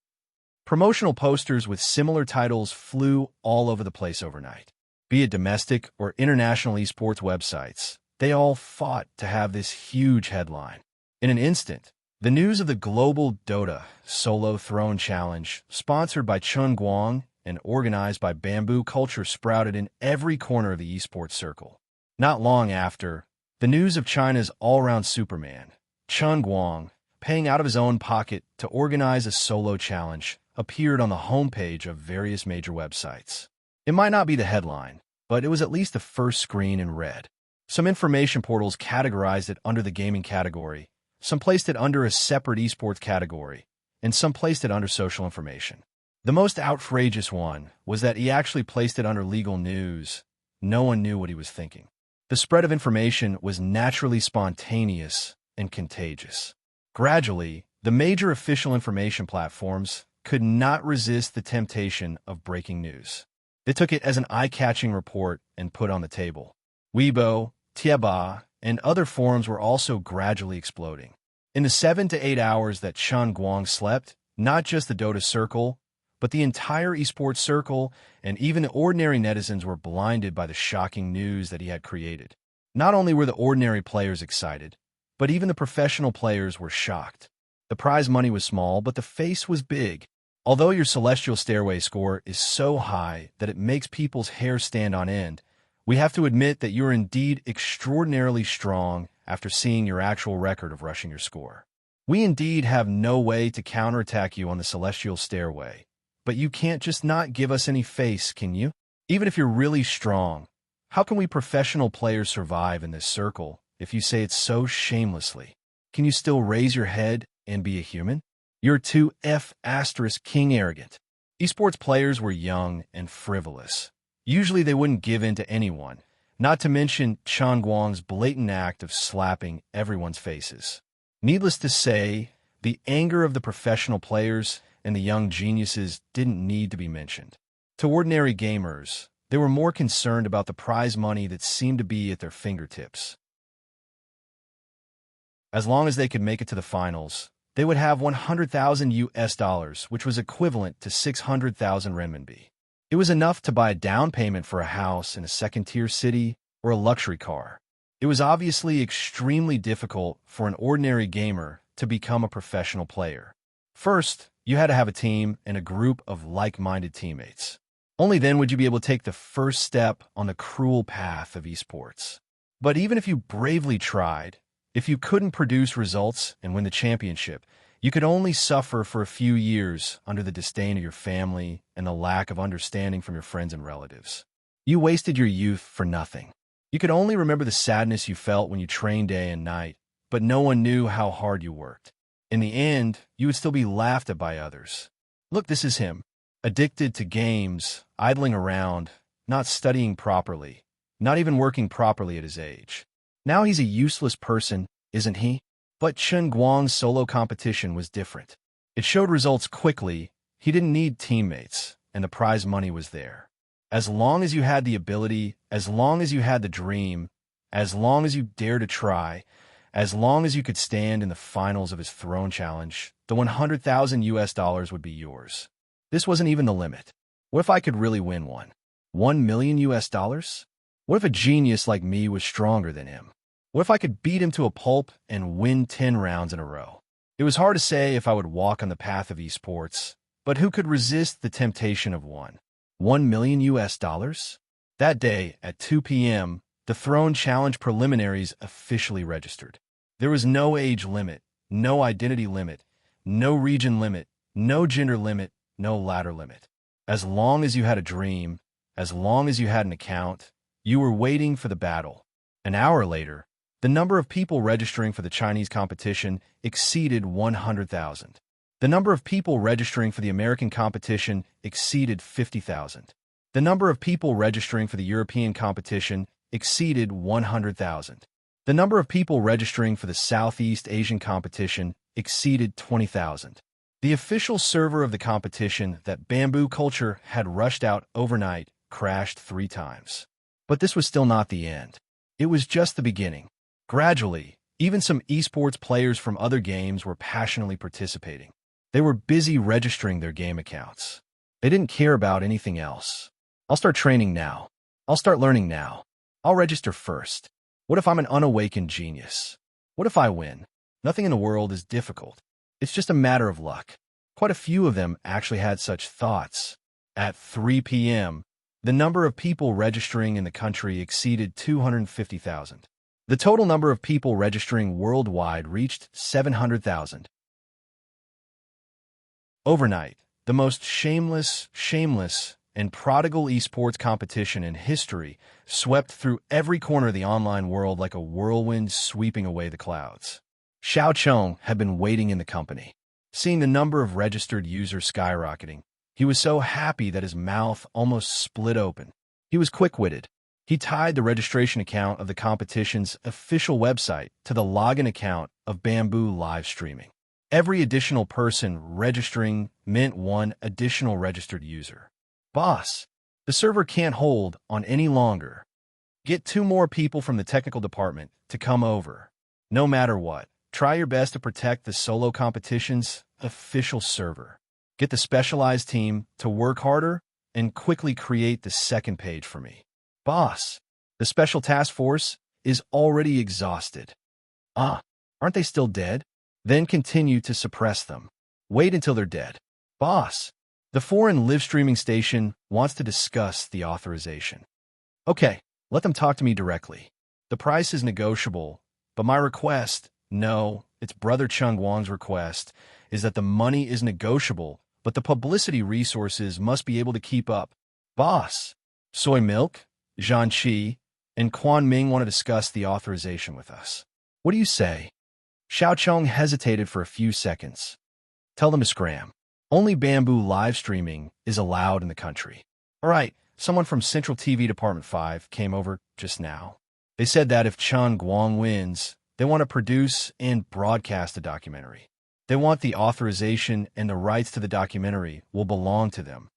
Promotional posters with similar titles flew all over the place overnight. Be it domestic or international esports websites, they all fought to have this huge headline. In an instant, the news of the global Dota Solo Throne Challenge, sponsored by Chen Guang and organized by Bamboo Culture, sprouted in every corner of the esports circle. Not long after, the news of China's all-round Superman, Chen Guang, paying out of his own pocket to organize a solo challenge, appeared on the homepage of various major websites. It might not be the headline, but it was at least the first screen in red. Some information portals categorized it under the gaming category, some placed it under a separate esports category, and some placed it under social information. The most outrageous one was that he actually placed it under legal news. No one knew what he was thinking. The spread of information was naturally spontaneous and contagious. Gradually, the major official information platforms could not resist the temptation of breaking news. They took it as an eye-catching report and put on the table. Weibo, Tieba, and other forums were also gradually exploding. In the 7 to 8 hours that Chen Guang slept, not just the Dota circle, but the entire esports circle and even the ordinary netizens were blinded by the shocking news that he had created. Not only were the ordinary players excited, but even the professional players were shocked. The prize money was small, but the face was big. Although your Celestial Stairway score is so high that it makes people's hair stand on end, we have to admit that you're indeed extraordinarily strong after seeing your actual record of rushing your score. We indeed have no way to counterattack you on the Celestial Stairway, but you can't just not give us any face, can you? Even if you're really strong, how can we professional players survive in this circle if you say it so shamelessly? Can you still raise your head and be a human? You're too king arrogant. Esports players were young and frivolous. Usually they wouldn't give in to anyone, not to mention Chen Guang's blatant act of slapping everyone's faces. Needless to say, the anger of the professional players and the young geniuses didn't need to be mentioned. To ordinary gamers, They were more concerned about the prize money that seemed to be at their fingertips. As long as they could make it to the finals, they would have 100,000 US dollars, which was equivalent to 600,000 renminbi. It was enough to buy a down payment for a house in a second-tier city or a luxury car. It was obviously extremely difficult for an ordinary gamer to become a professional player. First, you had to have a team and a group of like-minded teammates. Only then would you be able to take the first step on the cruel path of esports. But even if you bravely tried, if you couldn't produce results and win the championship, you could only suffer for a few years under the disdain of your family and the lack of understanding from your friends and relatives. You wasted your youth for nothing. You could only remember the sadness you felt when you trained day and night, but no one knew how hard you worked. In the end, you would still be laughed at by others. Look, this is him, addicted to games, idling around, not studying properly, not even working properly at his age. Now he's a useless person, isn't he? But Chen Guang's solo competition was different. It showed results quickly, he didn't need teammates, and the prize money was there. As long as you had the ability, as long as you had the dream, as long as you dared to try, as long as you could stand in the finals of his throne challenge, the 100,000 US dollars would be yours. This wasn't even the limit. What if I could really win one? 1 million US dollars? What if a genius like me was stronger than him? What if I could beat him to a pulp and win 10 rounds in a row? It was hard to say if I would walk on the path of esports, but who could resist the temptation of 1 million US dollars? That day, at 2 p.m., the Throne Challenge preliminaries officially registered. There was no age limit, no identity limit, no region limit, no gender limit, no ladder limit. As long as you had a dream, as long as you had an account, you were waiting for the battle. An hour later, the number of people registering for the Chinese competition exceeded 100,000. The number of people registering for the American competition exceeded 50,000. The number of people registering for the European competition exceeded 100,000. The number of people registering for the Southeast Asian competition exceeded 20,000. The official server of the competition that Bamboo Culture had rushed out overnight crashed 3 times. But this was still not the end. It was just the beginning. Gradually, even some esports players from other games were passionately participating. They were busy registering their game accounts. They didn't care about anything else. I'll start training now. I'll start learning now. I'll register first. What if I'm an unawakened genius? What if I win? Nothing in the world is difficult. It's just a matter of luck. Quite a few of them actually had such thoughts. At 3 p.m., the number of people registering in the country exceeded 250,000. The total number of people registering worldwide reached 700,000. Overnight, the most shameless, and prodigal esports competition in history swept through every corner of the online world like a whirlwind sweeping away the clouds. Xiao Chong had been waiting in the company. Seeing the number of registered users skyrocketing, he was so happy that his mouth almost split open. He was quick-witted. He tied the registration account of the competition's official website to the login account of Bamboo live streaming. Every additional person registering meant 1 additional registered user. Boss, the server can't hold on any longer. Get 2 more people from the technical department to come over. No matter what, try your best to protect the solo competition's official server. Get the specialized team to work harder and quickly create the second page for me. Boss, the special task force is already exhausted. Aren't they still dead? Then continue to suppress them. Wait until they're dead. Boss, the foreign live streaming station wants to discuss the authorization. Okay, let them talk to me directly. The price is negotiable, but my request, no, it's Brother Chung Wang's request, is that the money is negotiable, but the publicity resources must be able to keep up. Boss, Soy Milk, Zhan Qi, and Quan Ming want to discuss the authorization with us. What do you say? Xiao Chong hesitated for a few seconds. Tell them to scram. Only Bamboo live streaming is allowed in the country. All right, someone from Central TV Department 5 came over just now. They said that if Chen Guang wins, they want to produce and broadcast a documentary. They want the authorization and the rights to the documentary will belong to them.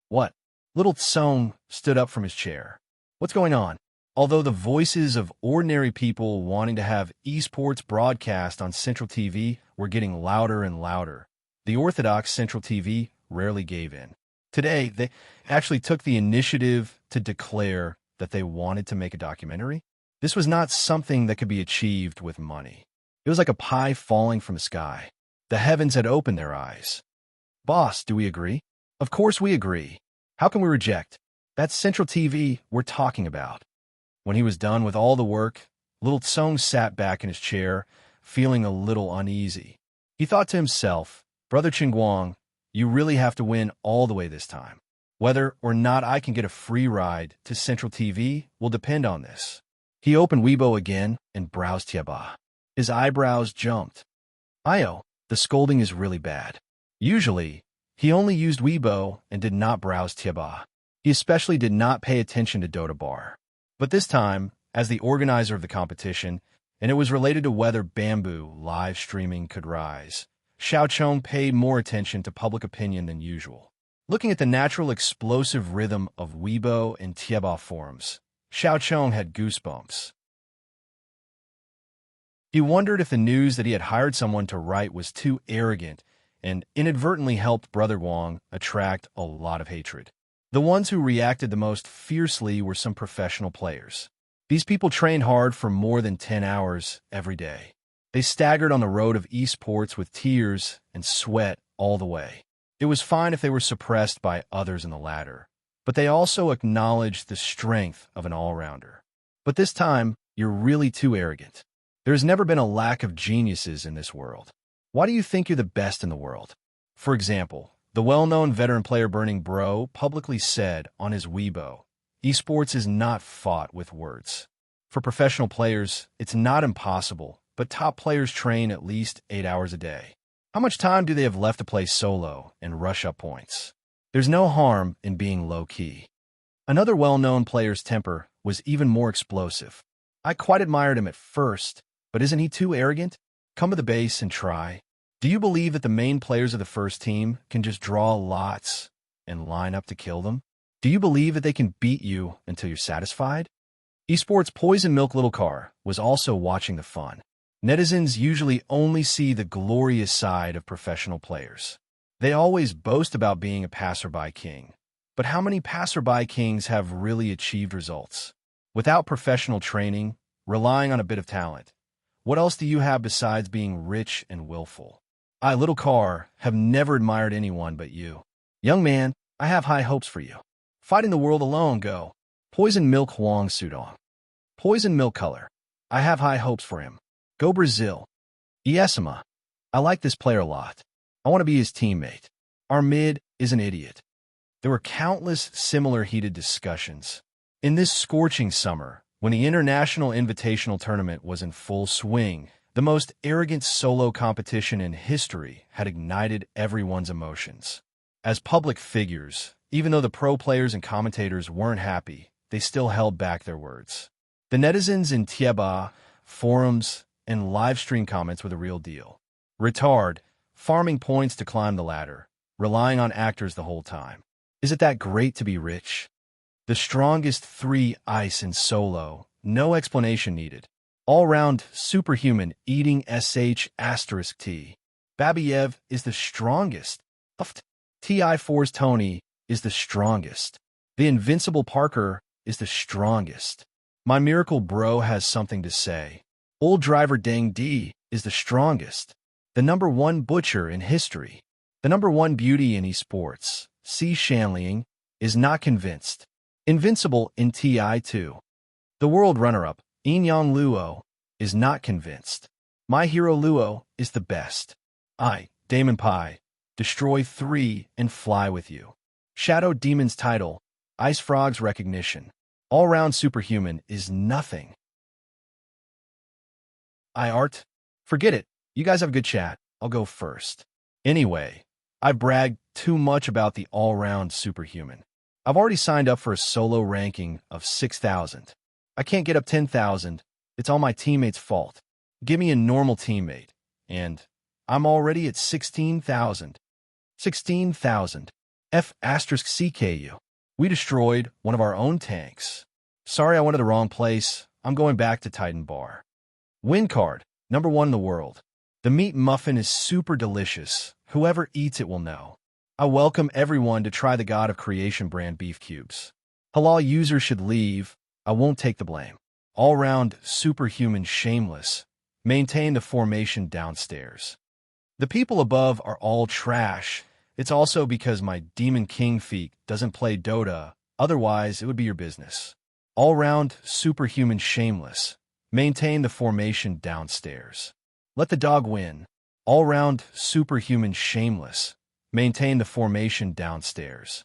What? Little Tsong stood up from his chair. What's going on? Although the voices of ordinary people wanting to have esports broadcast on Central TV were getting louder and louder, the orthodox Central TV rarely gave in. Today, they actually took the initiative to declare that they wanted to make a documentary. This was not something that could be achieved with money. It was like a pie falling from the sky. The heavens had opened their eyes. Boss, do we agree? Of course we agree. How can we reject? That's Central TV we're talking about. When he was done with all the work, little Tsong sat back in his chair, feeling a little uneasy. He thought to himself, Brother Chingguang, you really have to win all the way this time. Whether or not I can get a free ride to Central TV will depend on this. He opened Weibo again and browsed Tieba. His eyebrows jumped. Io, the scolding is really bad. Usually, he only used Weibo and did not browse Tieba. He especially did not pay attention to Dota Bar. But this time, as the organizer of the competition, and it was related to whether Bamboo live streaming could rise, Xiao Chong paid more attention to public opinion than usual. Looking at the natural explosive rhythm of Weibo and Tieba forums, Xiao Chong had goosebumps. He wondered if the news that he had hired someone to write was too arrogant and inadvertently helped Brother Wang attract a lot of hatred. The ones who reacted the most fiercely were some professional players. These people trained hard for more than 10 hours every day. They staggered on the road of esports with tears and sweat all the way. It was fine if they were suppressed by others in the ladder, but they also acknowledged the strength of an all-rounder. But this time, you're really too arrogant. There's never been a lack of geniuses in this world. Why do you think you're the best in the world? For example, the well-known veteran player Burning Bro publicly said on his Weibo, esports is not fought with words. For professional players, it's not impossible, but top players train at least 8 hours a day. How much time do they have left to play solo and rush up points? There's no harm in being low-key. Another well-known player's temper was even more explosive. I quite admired him at first, but isn't he too arrogant? Come to the base and try. Do you believe that the main players of the first team can just draw lots and line up to kill them? Do you believe that they can beat you until you're satisfied? Esports Poison Milk Little Car was also watching the fun. Netizens usually only see the glorious side of professional players. They always boast about being a passerby king. But how many passerby kings have really achieved results? Without professional training, relying on a bit of talent, what else do you have besides being rich and willful? I, Little Car, have never admired anyone but you. Young man, I have high hopes for you. Fighting the world alone, go. Poison Milk Huang Sudong. Poison Milk Color. I have high hopes for him. Go Brazil. Iesima. I like this player a lot. I want to be his teammate. Our mid is an idiot. There were countless similar heated discussions. In this scorching summer, when the International Invitational Tournament was in full swing, the most arrogant solo competition in history had ignited everyone's emotions. As public figures, even though the pro players and commentators weren't happy, they still held back their words. The netizens in Tieba, forums, and live stream comments were the real deal. Retard, farming points to climb the ladder, relying on actors the whole time. Is it that great to be rich? The strongest 3 ice in solo, no explanation needed. All-round superhuman eating sh*t. Babiev is the strongest. TI4's Tony is the strongest. The invincible Parker is the strongest. My miracle bro has something to say. Old driver Deng D is the strongest. The #1 butcher in history. The #1 beauty in esports, C. Shanliang, is not convinced. Invincible in TI2. The world runner-up, Inyang Luo, is not convinced. My hero Luo is the best. I, Damon Pai, destroy 3 and fly with you. Shadow Demon's title, Ice Frog's recognition. All-round superhuman is nothing. Art? Forget it. You guys have a good chat. I'll go first. Anyway, I bragged too much about the all-round superhuman. I've already signed up for a solo ranking of 6,000. I can't get up 10,000. It's all my teammates' fault. Give me a normal teammate. And I'm already at 16,000. 16,000. F***CKU. We destroyed one of our own tanks. Sorry I went to the wrong place. I'm going back to Titan Bar. Win card, number 1 in the world. The meat muffin is super delicious. Whoever eats it will know. I welcome everyone to try the God of Creation brand beef cubes. Halal users should leave. I won't take the blame. All-round superhuman shameless. Maintain the formation downstairs. The people above are all trash. It's also because my Demon King feat doesn't play Dota. Otherwise, it would be your business. All-round superhuman shameless. Maintain the formation downstairs. Let the dog win. All-round superhuman shameless. Maintain the formation downstairs.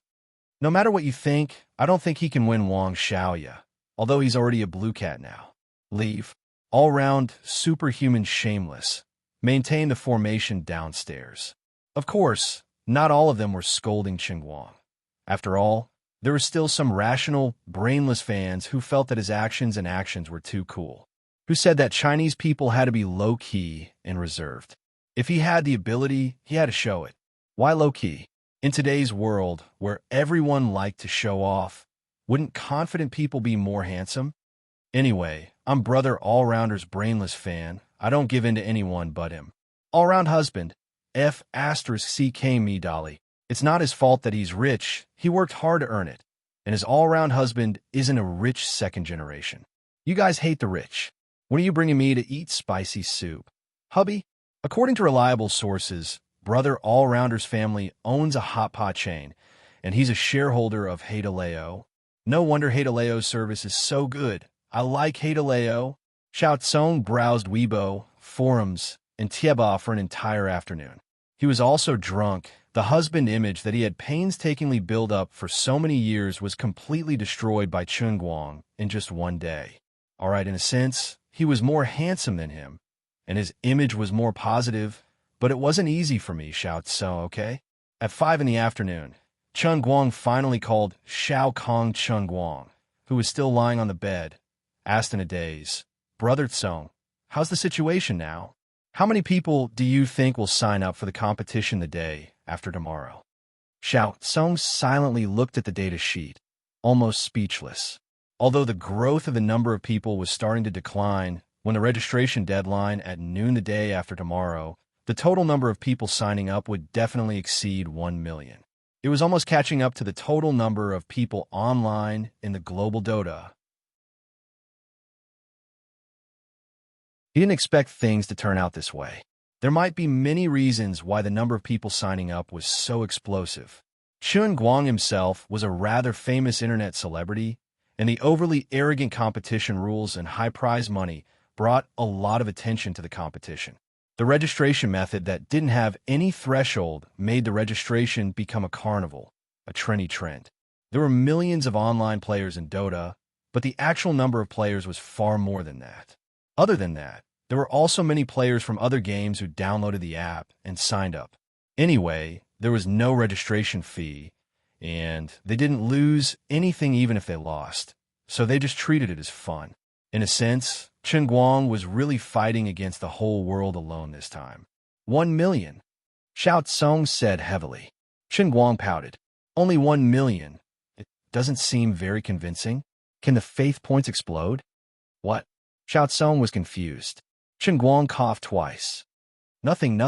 No matter what you think, I don't think he can win Wang Xiaoya, although he's already a blue cat now. Leave. All-round superhuman shameless. Maintain the formation downstairs. Of course, not all of them were scolding Qinguang. After all, there were still some rational, brainless fans who felt that his actions were too cool, who said that Chinese people had to be low-key and reserved. If he had the ability, he had to show it. Why low-key? In today's world, where everyone liked to show off, wouldn't confident people be more handsome? Anyway, I'm Brother All-Rounder's brainless fan. I don't give in to anyone but him. All-round husband. F***ck me dolly. It's not his fault that he's rich. He worked hard to earn it. And his all-round husband isn't a rich second generation. You guys hate the rich. When are you bringing me to eat spicy soup? Hubby? According to reliable sources, Brother All-Rounder's family owns a hot pot chain, and he's a shareholder of Haidaleo. No wonder Haidaleo's service is so good. I like Haidaleo. Xiao Tsong browsed Weibo, forums, and Tieba for an entire afternoon. He was also drunk. The husband image that he had painstakingly built up for so many years was completely destroyed by Qinguang in just one day. Alright, in a sense, he was more handsome than him, and his image was more positive, but it wasn't easy for me, Xiao Tsong, okay? At 5 in the afternoon, Qinguang finally called Xiao Kong Qinguang, who was still lying on the bed, asked in a daze, Brother Tsong, how's the situation now? How many people do you think will sign up for the competition the day after tomorrow? Xiao Tsong silently looked at the data sheet, almost speechless. Although the growth of the number of people was starting to decline, when the registration deadline at noon the day after tomorrow, the total number of people signing up would definitely exceed 1 million. It was almost catching up to the total number of people online in the global Dota. He didn't expect things to turn out this way. There might be many reasons why the number of people signing up was so explosive. Qinguang himself was a rather famous internet celebrity, and the overly arrogant competition rules and high prize money brought a lot of attention to the competition. The registration method that didn't have any threshold made the registration become a carnival, a trendy trend. There were millions of online players in Dota, but the actual number of players was far more than that. Other than that, there were also many players from other games who downloaded the app and signed up. Anyway, there was no registration fee, and they didn't lose anything even if they lost, so they just treated it as fun. In a sense, Qinguang was really fighting against the whole world alone this time. 1 million. Xiao Tsong said heavily. Qinguang pouted. Only 1 million. It doesn't seem very convincing. Can the faith points explode? What? Xiao Tsong was confused. Qinguang coughed twice. Nothing.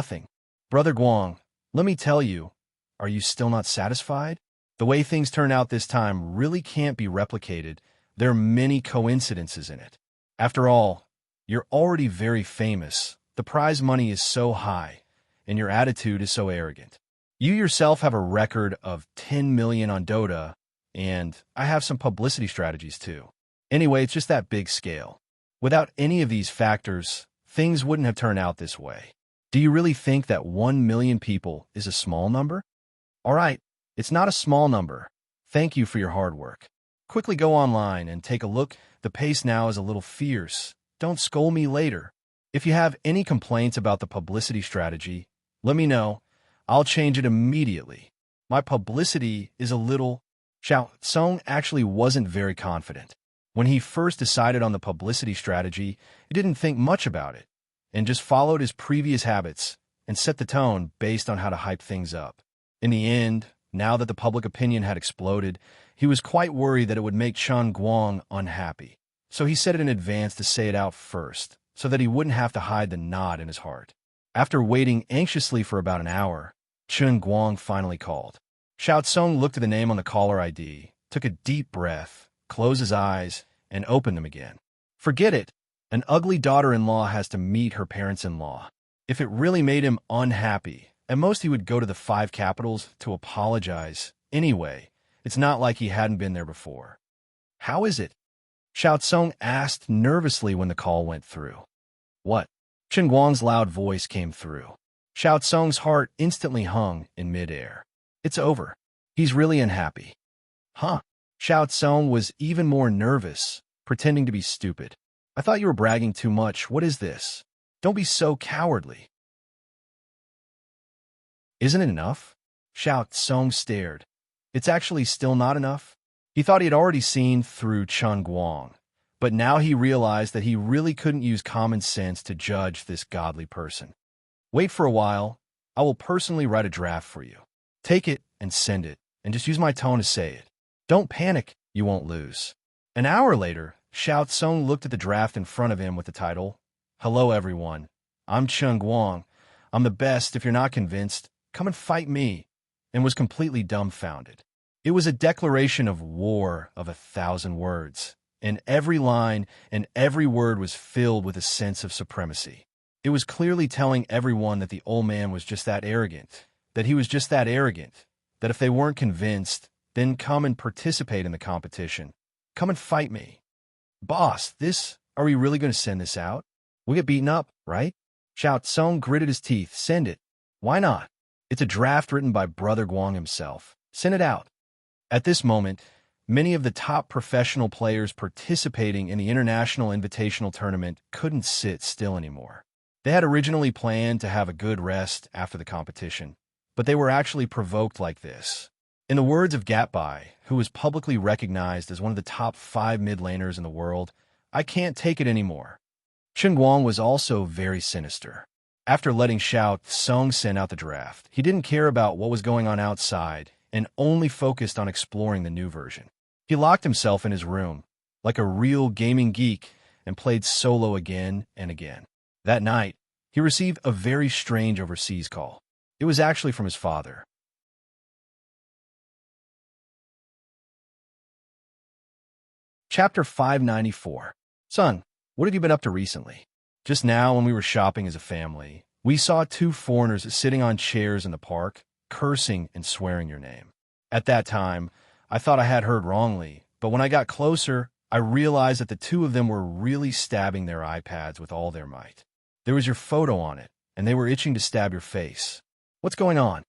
Brother Guang, let me tell you, are you still not satisfied? The way things turn out this time really can't be replicated. There are many coincidences in it. After all, you're already very famous. The prize money is so high, and your attitude is so arrogant. You yourself have a record of 10 million on Dota, and I have some publicity strategies too. Anyway, it's just that big scale. Without any of these factors, things wouldn't have turned out this way. Do you really think that 1 million people is a small number? All right, it's not a small number. Thank you for your hard work. Quickly go online and take a look. The pace now is a little fierce. Don't scold me later. If you have any complaints about the publicity strategy, let me know. I'll change it immediately. My publicity is a little... Xiao Tsong actually wasn't very confident. When he first decided on the publicity strategy, he didn't think much about it, and just followed his previous habits and set the tone based on how to hype things up. In the end, Now that the public opinion had exploded, he was quite worried that it would make Chen Guang unhappy. So he said it in advance to say it out first, so that he wouldn't have to hide the knot in his heart. After waiting anxiously for about an hour, Chen Guang finally called. Xiao Tsung looked at the name on the caller ID, took a deep breath, closed his eyes, and opened them again. Forget it. An ugly daughter-in-law has to meet her parents-in-law. If it really made him unhappy, at most he would go to the 5 capitals to apologize. Anyway, it's not like he hadn't been there before. How is it? Xiao Tsung asked nervously when the call went through. What? Chen Guang's loud voice came through. Xiao Tsung's heart instantly hung in midair. It's over. He's really unhappy. Huh? Xiao Tsung was even more nervous, pretending to be stupid. I thought you were bragging too much. What is this? Don't be so cowardly. Isn't it enough? Xiao Tsung stared. It's actually still not enough? He thought he had already seen through Chen Guang, but now he realized that he really couldn't use common sense to judge this godly person. Wait for a while. I will personally write a draft for you. Take it and send it, and just use my tone to say it. Don't panic. You won't lose. An hour later, Xiao Tsung looked at the draft in front of him with the title, Hello everyone. I'm Chen Guang. I'm the best. If you're not convinced, come and fight me, and was completely dumbfounded. It was a declaration of war of 1,000 words, and every line and every word was filled with a sense of supremacy. It was clearly telling everyone that the old man was just that arrogant, that he was just that arrogant, that if they weren't convinced, then come and participate in the competition. Come and fight me. Boss, are we really going to send this out? We'll get beaten up, right? Xiao Tsung gritted his teeth. Send it. Why not? It's a draft written by Brother Guang himself. Send it out. At this moment, many of the top professional players participating in the International Invitational Tournament couldn't sit still anymore. They had originally planned to have a good rest after the competition, but they were actually provoked like this. In the words of Gatbai, who was publicly recognized as one of the top 5 mid-laners in the world, I can't take it anymore. Chen Guang was also very sinister. After letting Xiao Tsung send out the draft, he didn't care about what was going on outside and only focused on exploring the new version. He locked himself in his room, like a real gaming geek, and played solo again and again. That night, he received a very strange overseas call. It was actually from his father. Chapter 594. Son, what have you been up to recently? Just now, when we were shopping as a family, we saw 2 foreigners sitting on chairs in the park, cursing and swearing your name. At that time, I thought I had heard wrongly, but when I got closer, I realized that the 2 of them were really stabbing their iPads with all their might. There was your photo on it, and they were itching to stab your face. What's going on?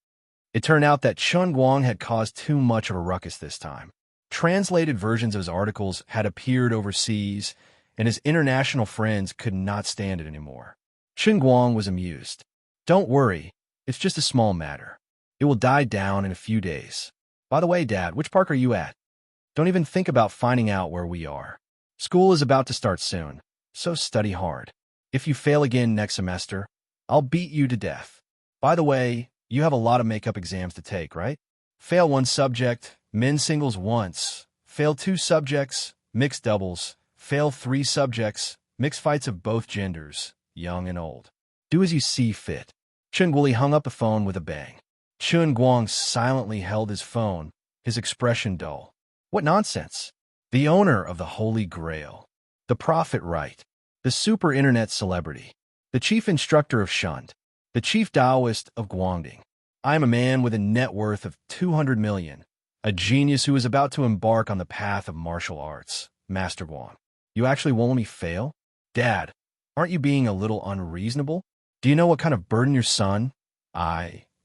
It turned out that Chen Guang had caused too much of a ruckus this time. Translated versions of his articles had appeared overseas, and his international friends could not stand it anymore. Chen Guang was amused. Don't worry, it's just a small matter. It will die down in a few days. By the way, Dad, which park are you at? Don't even think about finding out where we are. School is about to start soon, so study hard. If you fail again next semester, I'll beat you to death. By the way, you have a lot of makeup exams to take, right? Fail 1 subject, men's singles once. Fail 2 subjects, mixed doubles. Fail 3 subjects, mixed fights of both genders, young and old. Do as you see fit. Chen Guoli hung up the phone with a bang. Chen Guang silently held his phone, his expression dull. What nonsense! The owner of the Holy Grail, the prophet right, the super internet celebrity, the chief instructor of Shunt, the chief Taoist of Guangding. I am a man with a net worth of 200 million, a genius who is about to embark on the path of martial arts, Master Guang. You actually won't let me fail? Dad, aren't you being a little unreasonable? Do you know what kind of burden your son,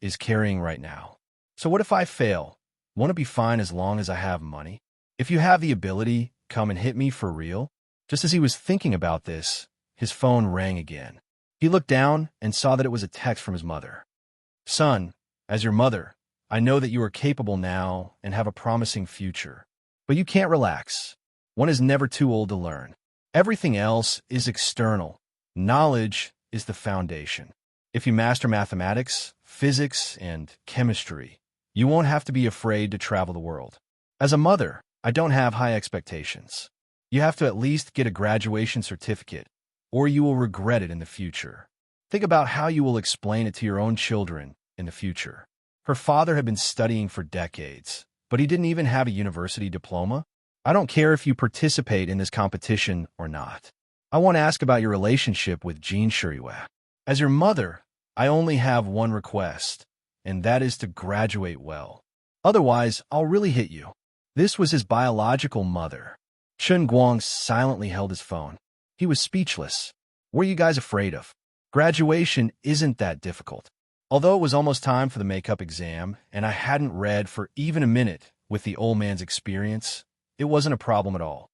is carrying right now? So what if I fail? Won't it be fine as long as I have money? If you have the ability, come and hit me for real? Just as he was thinking about this, his phone rang again. He looked down and saw that it was a text from his mother. Son, as your mother, I know that you are capable now and have a promising future. But you can't relax. One is never too old to learn. Everything else is external. Knowledge is the foundation. If you master mathematics, physics, and chemistry, You won't have to be afraid to travel the world. As a mother, I don't have high expectations. You have to at least get a graduation certificate, or you will regret it in the future. Think about how you will explain it to your own children in the future. Her father had been studying for decades, but he didn't even have a university diploma. I don't care if you participate in this competition or not. I want to ask about your relationship with Jean Shuriwa. As your mother, I only have one request, and that is to graduate well. Otherwise, I'll really hit you. This was his biological mother. Chen Guang silently held his phone. He was speechless. What are you guys afraid of? Graduation isn't that difficult. Although it was almost time for the makeup exam, and I hadn't read for even a minute with the old man's experience, it wasn't a problem at all.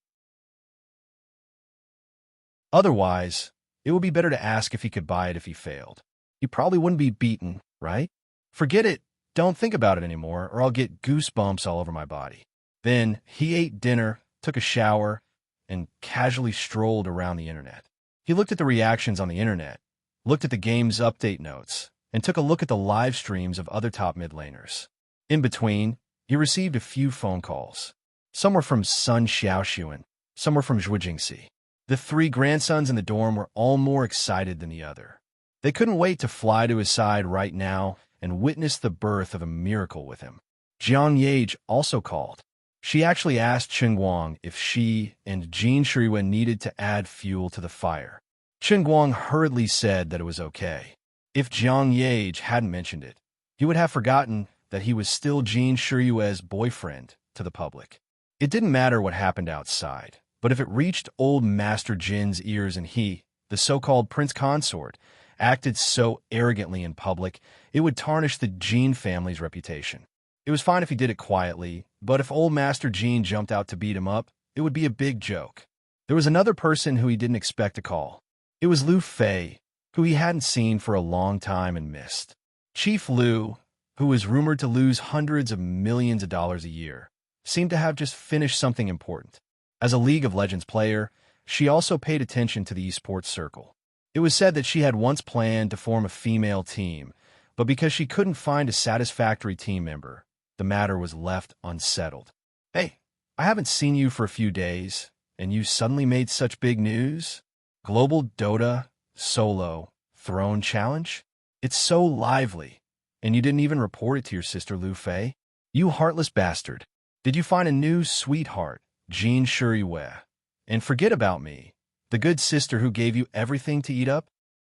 Otherwise, it would be better to ask if he could buy it if he failed. He probably wouldn't be beaten, right? Forget it. Don't think about it anymore, or I'll get goosebumps all over my body. Then he ate dinner, took a shower, and casually strolled around the internet. He looked at the reactions on the internet, looked at the game's update notes, and took a look at the live streams of other top mid laners. In between, he received a few phone calls. Some were from Sun Xiaoxuan, some were from Zhuo Jingxi. The three grandsons in the dorm were all more excited than the other. They couldn't wait to fly to his side right now and witness the birth of a miracle with him. Jiang Yage also called. She actually asked Chen Guang if she and Jean Shuriwa needed to add fuel to the fire. Chen Guang hurriedly said that it was okay. If Jiang Yage hadn't mentioned it, he would have forgotten that he was still Jean Shuriwa's boyfriend to the public. It didn't matter what happened outside, but if it reached old Master Jin's ears and he, the so-called prince consort, acted so arrogantly in public, it would tarnish the Jin family's reputation. It was fine if he did it quietly, but if old Master Jin jumped out to beat him up, it would be a big joke. There was another person who he didn't expect to call. It was Lu Fei, who he hadn't seen for a long time and missed. Chief Lu, who was rumored to lose hundreds of millions of dollars a year, seemed to have just finished something important. As a League of Legends player, she also paid attention to the esports circle. It was said that she had once planned to form a female team, but because she couldn't find a satisfactory team member, the matter was left unsettled. Hey, I haven't seen you for a few days, and you suddenly made such big news? Global Dota Solo Throne Challenge? It's so lively, and you didn't even report it to your sister Lu Fei? You heartless bastard. Did you find a new sweetheart, Jean Shuriwa? And forget about me, the good sister who gave you everything to eat up?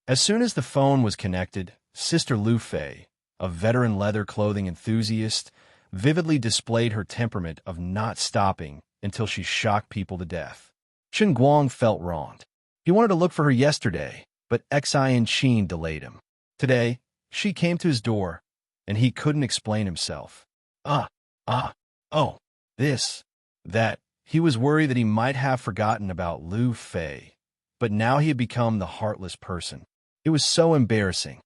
As soon as the phone was connected, Sister Lu Fei, a veteran leather clothing enthusiast, vividly displayed her temperament of not stopping until she shocked people to death. Chen Guang felt wronged. He wanted to look for her yesterday, but Xian Qin delayed him. Today, she came to his door, and he couldn't explain himself. This, that. He was worried that he might have forgotten about Lu Fei, but now he had become the heartless person. It was so embarrassing.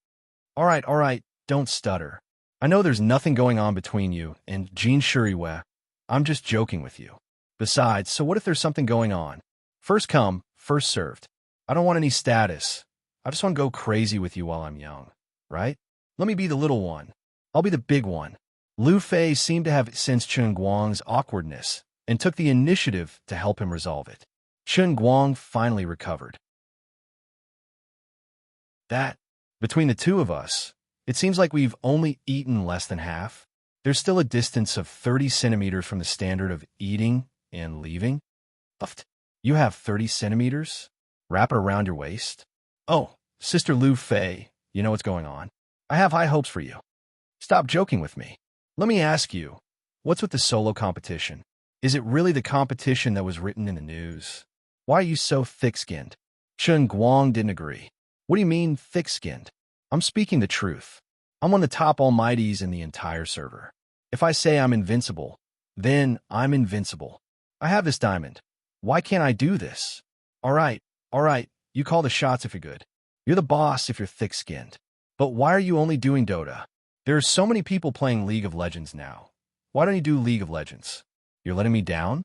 All right, don't stutter. I know there's nothing going on between you and Jean Shuriwa. I'm just joking with you. Besides, so what if there's something going on? First come, first served. I don't want any status. I just want to go crazy with you while I'm young, right? Let me be the little one. I'll be the big one. Lu Fei seemed to have sensed Chen Guang's awkwardness and took the initiative to help him resolve it. Chen Guang finally recovered. Between the two of us, it seems like we've only eaten less than half. There's still a distance of 30 centimeters from the standard of eating and leaving. You have 30 centimeters? Wrap it around your waist? Oh, Sister Lu Fei, you know what's going on. I have high hopes for you. Stop joking with me. Let me ask you, what's with the solo competition? Is it really the competition that was written in the news? Why are you so thick-skinned? Chen Guang didn't agree. What do you mean, thick-skinned? I'm speaking the truth. I'm one of the top almighties in the entire server. If I say I'm invincible, then I'm invincible. I have this diamond. Why can't I do this? All right, you call the shots if you're good. You're the boss if you're thick-skinned. But why are you only doing Dota? There are so many people playing League of Legends now. Why don't you do League of Legends? You're letting me down?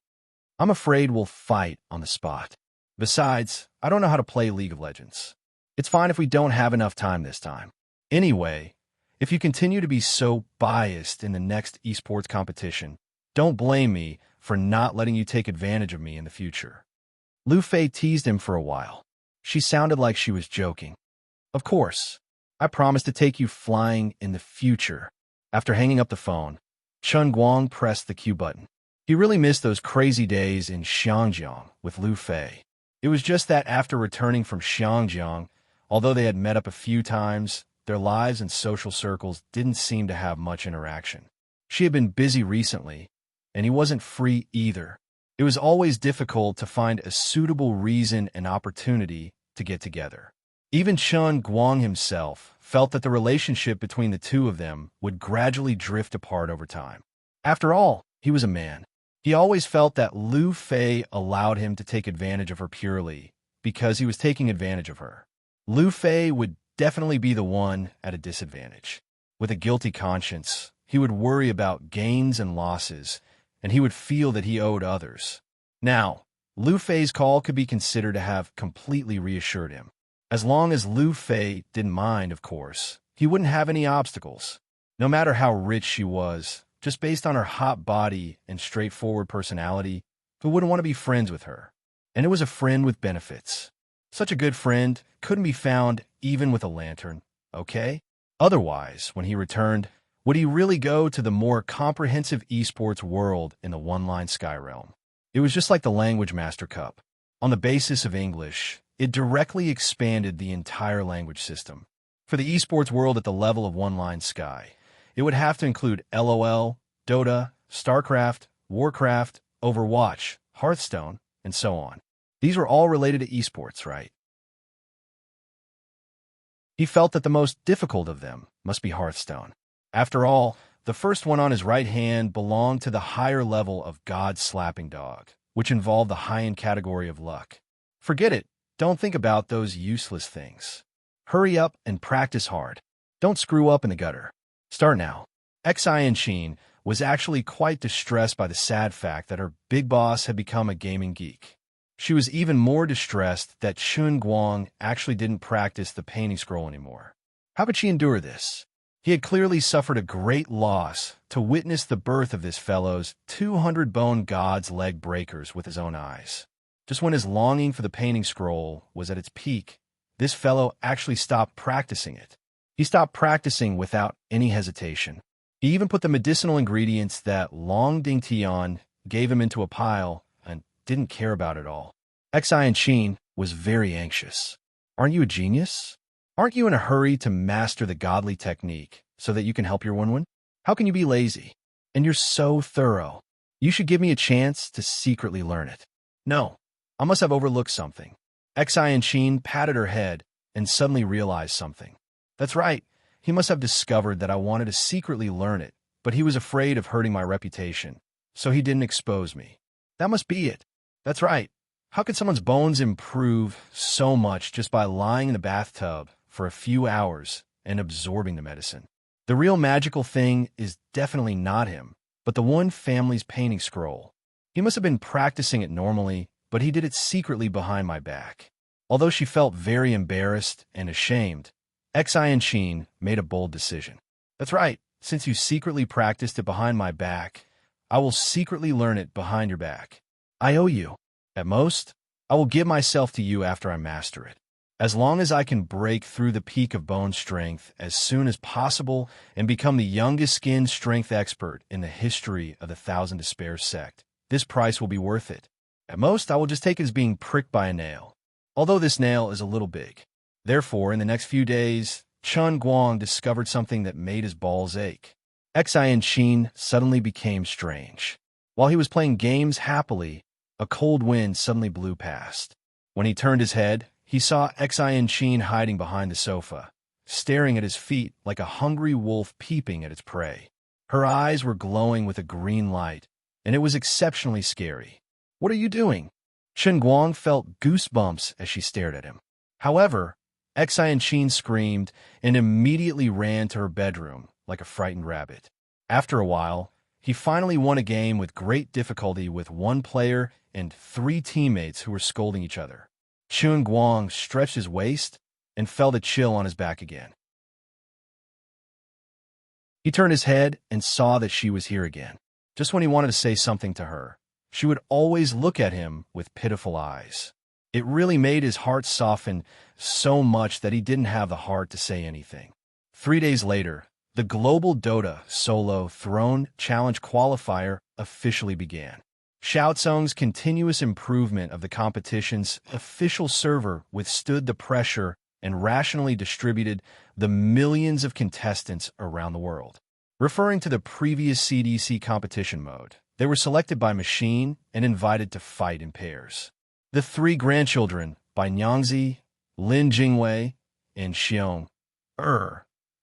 I'm afraid we'll fight on the spot. Besides, I don't know how to play League of Legends. It's fine if we don't have enough time this time. Anyway, If you continue to be so biased in the next esports competition, don't blame me for not letting you take advantage of me in the future. Lu Fei teased him for a while. She sounded like she was joking. Of course, I promise to take you flying in the future. After hanging up the phone, Chen Guang pressed the Q button. He really missed those crazy days in Xiangjiang with Lu Fei. It was just that after returning from Xiangjiang, although they had met up a few times, their lives and social circles didn't seem to have much interaction. She had been busy recently, and he wasn't free either. It was always difficult to find a suitable reason and opportunity to get together. Even Chen Guang himself felt that the relationship between the two of them would gradually drift apart over time. After all, he was a man. He always felt that Lu Fei allowed him to take advantage of her purely because he was taking advantage of her. Lu Fei would definitely be the one at a disadvantage. With a guilty conscience, he would worry about gains and losses, and he would feel that he owed others. Now, Lu Fei's call could be considered to have completely reassured him. As long as Lu Fei didn't mind, of course, he wouldn't have any obstacles. No matter how rich she was, just based on her hot body and straightforward personality, who wouldn't want to be friends with her? And it was a friend with benefits. Such a good friend couldn't be found even with a lantern, okay? Otherwise, when he returned, would he really go to the more comprehensive esports world in the one-line Sky Realm? It was just like the Language Master Cup. On the basis of English, it directly expanded the entire language system. For the esports world at the level of one-line Sky, it would have to include LOL, Dota, StarCraft, Warcraft, Overwatch, Hearthstone, and so on. These were all related to esports, right? He felt that the most difficult of them must be Hearthstone. After all, the first one on his right hand belonged to the higher level of God-slapping dog, which involved the high-end category of luck. Forget it. Don't think about those useless things. Hurry up and practice hard. Don't screw up in the gutter. Start now. Xianqin was actually quite distressed by the sad fact that her big boss had become a gaming geek. She was even more distressed that Chen Guang actually didn't practice the painting scroll anymore. How could she endure this? He had clearly suffered a great loss to witness the birth of this fellow's 200-bone god's leg breakers with his own eyes. Just when his longing for the painting scroll was at its peak, this fellow actually stopped practicing it. He stopped practicing without any hesitation. He even put the medicinal ingredients that Long Dingtian gave him into a pile and didn't care about it all. Xianqin was very anxious. Aren't you a genius? Aren't you in a hurry to master the godly technique so that you can help your Wenwen? How can you be lazy? And you're so thorough. You should give me a chance to secretly learn it. No, I must have overlooked something. Xianqin patted her head and suddenly realized something. That's right. He must have discovered that I wanted to secretly learn it, but he was afraid of hurting my reputation, so he didn't expose me. That must be it. That's right. How could someone's bones improve so much just by lying in the bathtub for a few hours and absorbing the medicine? The real magical thing is definitely not him, but the one family's painting scroll. He must have been practicing it normally, but he did it secretly behind my back. Although she felt very embarrassed and ashamed, Xianqin made a bold decision. That's right. Since you secretly practiced it behind my back, I will secretly learn it behind your back. I owe you. At most, I will give myself to you after I master it. As long as I can break through the peak of bone strength as soon as possible and become the youngest skin strength expert in the history of the Thousand Despair sect, this price will be worth it. At most, I will just take it as being pricked by a nail, although this nail is a little big. Therefore, in the next few days, Chen Guang discovered something that made his balls ache. Xianqin suddenly became strange. While he was playing games happily, a cold wind suddenly blew past. When he turned his head, he saw Xianqin hiding behind the sofa, staring at his feet like a hungry wolf peeping at its prey. Her eyes were glowing with a green light, and it was exceptionally scary. What are you doing? Chen Guang felt goosebumps as she stared at him. However, Xianqin screamed and immediately ran to her bedroom like a frightened rabbit. After a while, he finally won a game with great difficulty with one player and 3 teammates who were scolding each other. Chen Guang stretched his waist and felt a chill on his back again. He turned his head and saw that she was here again. Just when he wanted to say something to her, she would always look at him with pitiful eyes. It really made his heart soften so much that he didn't have the heart to say anything. 3 days later, the Global Dota Solo Throne Challenge qualifier officially began. Xiaozong's continuous improvement of the competition's official server withstood the pressure and rationally distributed the millions of contestants around the world. Referring to the previous CDC competition mode, they were selected by machine and invited to fight in pairs. The three grandchildren by Nyangzi, Lin Jingwei, and Xiong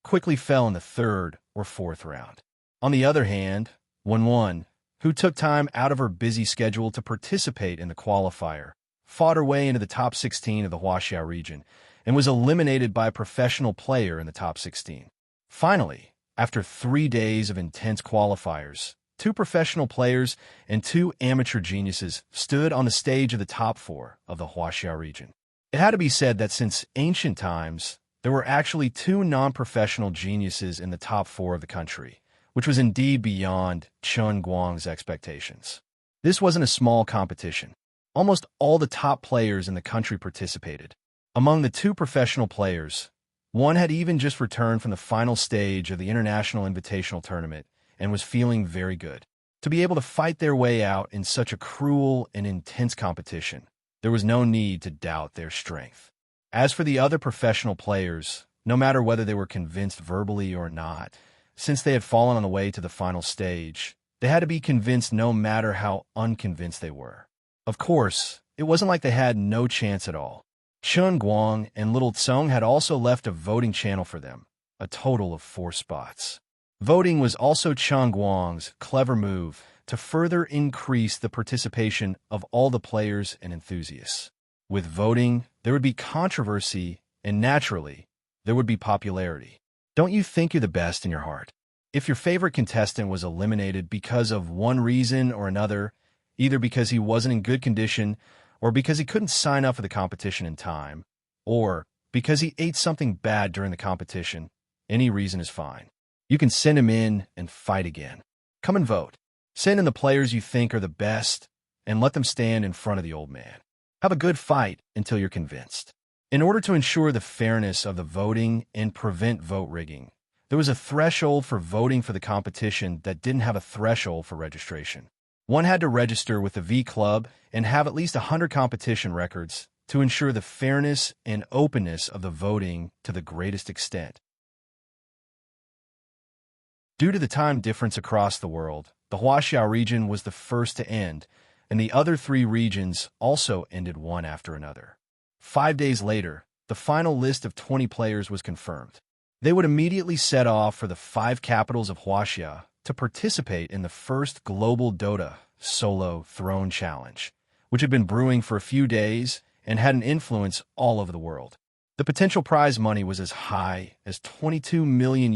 quickly fell in the third or fourth round. On the other hand, Wenwen, who took time out of her busy schedule to participate in the qualifier, fought her way into the top 16 of the Huaxia region and was eliminated by a professional player in the top 16. Finally, after 3 days of intense qualifiers, 2 professional players and 2 amateur geniuses stood on the stage of the top 4 of the Huaxia region. It had to be said that since ancient times, there were actually 2 non-professional geniuses in the top 4 of the country, which was indeed beyond Chen Guang's expectations. This wasn't a small competition. Almost all the top players in the country participated. Among the 2 professional players, one had even just returned from the final stage of the International Invitational Tournament and was feeling very good. To be able to fight their way out in such a cruel and intense competition, there was no need to doubt their strength. As for the other professional players, no matter whether they were convinced verbally or not, since they had fallen on the way to the final stage, they had to be convinced no matter how unconvinced they were. Of course, it wasn't like they had no chance at all. Chen Guang and Little Tsong had also left a voting channel for them, a total of 4 spots. Voting was also Chen Guang's clever move to further increase the participation of all the players and enthusiasts. With voting, there would be controversy, and naturally, there would be popularity. Don't you think you're the best in your heart? If your favorite contestant was eliminated because of one reason or another, either because he wasn't in good condition, or because he couldn't sign up for the competition in time, or because he ate something bad during the competition, any reason is fine. You can send him in and fight again. Come and vote. Send in the players you think are the best, and let them stand in front of the old man. Have a good fight until you're convinced. In order to ensure the fairness of the voting and prevent vote rigging, there was a threshold for voting for the competition that didn't have a threshold for registration. One had to register with the V Club and have at least 100 competition records to ensure the fairness and openness of the voting to the greatest extent. Due to the time difference across the world, the Huaxia region was the first to end, and the other 3 regions also ended one after another. 5 days later, the final list of 20 players was confirmed. They would immediately set off for the 5 capitals of Huaxia to participate in the first Global Dota Solo Throne Challenge, which had been brewing for a few days and had an influence all over the world. The potential prize money was as high as $22 million,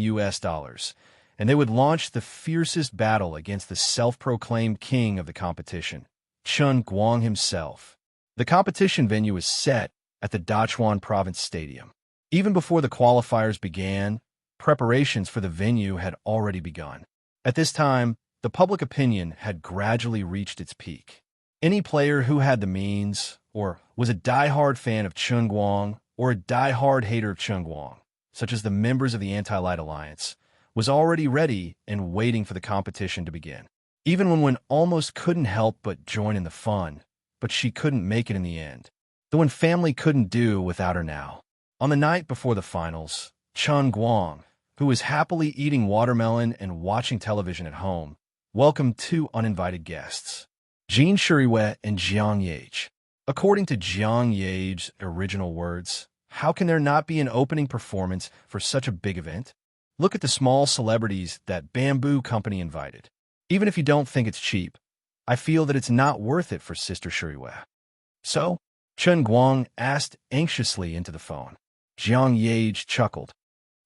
and they would launch the fiercest battle against the self-proclaimed king of the competition, Chen Guang himself. The competition venue was set at the Dachuan Province Stadium. Even before the qualifiers began, preparations for the venue had already begun. At this time, the public opinion had gradually reached its peak. Any player who had the means, or was a die-hard fan of Chen Guang, or a die-hard hater of Chen Guang, such as the members of the Anti-Light Alliance, was already ready and waiting for the competition to begin. Even when Wen almost couldn't help but join in the fun, but she couldn't make it in the end. The Wen family couldn't do without her now. On the night before the finals, Chen Guang, who was happily eating watermelon and watching television at home, welcomed 2 uninvited guests, Jin Shuriwei and Jiang Yage. According to Jiang Yage's original words, how can there not be an opening performance for such a big event? Look at the small celebrities that Bamboo Company invited. Even if you don't think it's cheap, I feel that it's not worth it for Sister Shuriwei. So, Chen Guang asked anxiously into the phone. Jiang Yage chuckled.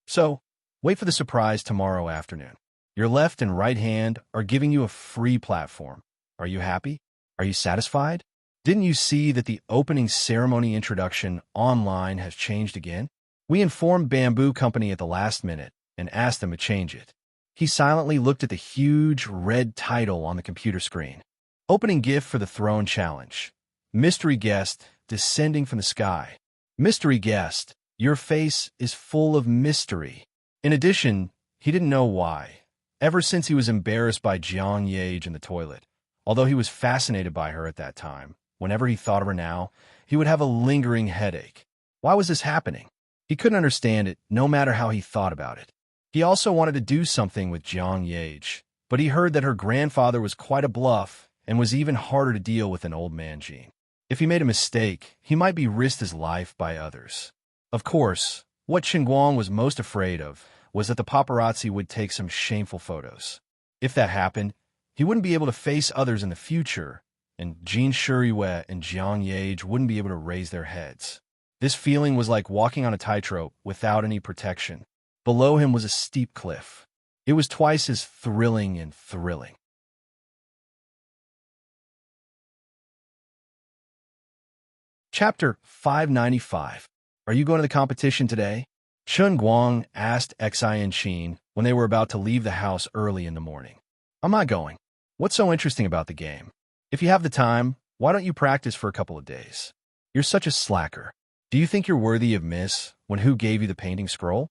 So, wait for the surprise tomorrow afternoon. Your left and right hand are giving you a free platform. Are you happy? Are you satisfied? Didn't you see that the opening ceremony introduction online has changed again? We informed Bamboo Company at the last minute and asked them to change it. He silently looked at the huge red title on the computer screen. Opening gift for the throne challenge. Mystery guest descending from the sky. Mystery guest, your face is full of mystery. In addition, he didn't know why. Ever since he was embarrassed by Jiang Yage in the toilet, although he was fascinated by her at that time, whenever he thought of her now, he would have a lingering headache. Why was this happening? He couldn't understand it, no matter how he thought about it. He also wanted to do something with Jiang Yage, but he heard that her grandfather was quite a bluff and was even harder to deal with than old man Jean. If he made a mistake, he might be risked his life by others. Of course, what Qingguang was most afraid of was that the paparazzi would take some shameful photos. If that happened, he wouldn't be able to face others in the future, and Jin Shuriyue and Jiang Yage wouldn't be able to raise their heads. This feeling was like walking on a tightrope without any protection. Below him was a steep cliff. It was twice as thrilling and thrilling. Chapter 595. Are you going to the competition today? Chen Guang asked Xianqin when they were about to leave the house early in the morning. I'm not going. What's so interesting about the game? If you have the time, why don't you practice for a couple of days? You're such a slacker. Do you think you're worthy of Miss when who gave you the painting scroll?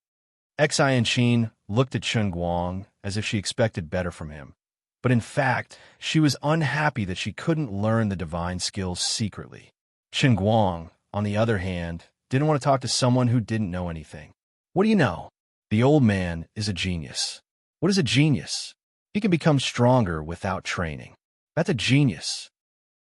Xianqin looked at Chen Guang as if she expected better from him. But in fact, she was unhappy that she couldn't learn the divine skills secretly. Chen Guang, on the other hand, didn't want to talk to someone who didn't know anything. What do you know? The old man is a genius. What is a genius? He can become stronger without training. That's a genius.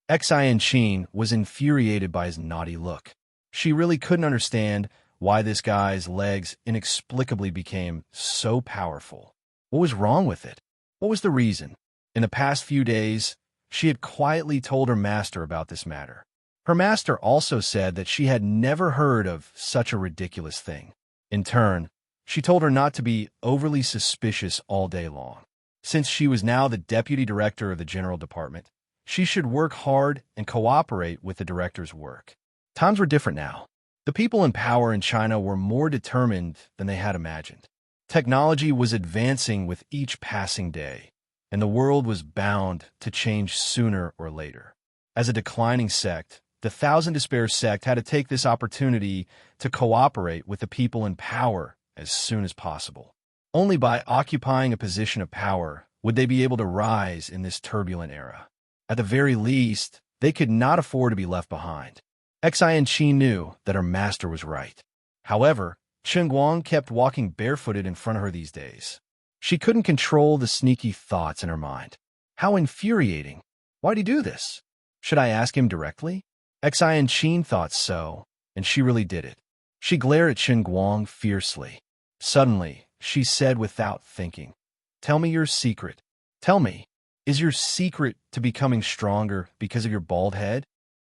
Xianqin was infuriated by his naughty look. She really couldn't understand why this guy's legs inexplicably became so powerful. What was wrong with it? What was the reason? In the past few days, she had quietly told her master about this matter. Her master also said that she had never heard of such a ridiculous thing. In turn, she told her not to be overly suspicious all day long. Since she was now the deputy director of the general department, she should work hard and cooperate with the director's work. Times were different now. The people in power in China were more determined than they had imagined. Technology was advancing with each passing day, and the world was bound to change sooner or later. As a declining sect, the Thousand Despair sect had to take this opportunity to cooperate with the people in power as soon as possible. Only by occupying a position of power would they be able to rise in this turbulent era. At the very least, they could not afford to be left behind. Xianqin knew that her master was right. However, Chen Guang kept walking barefooted in front of her these days. She couldn't control the sneaky thoughts in her mind. How infuriating. Why'd he do this? Should I ask him directly? Xianqin thought so, and she really did it. She glared at Chen Guang fiercely. Suddenly, she said without thinking, "Tell me your secret. Tell me, is your secret to becoming stronger because of your bald head?"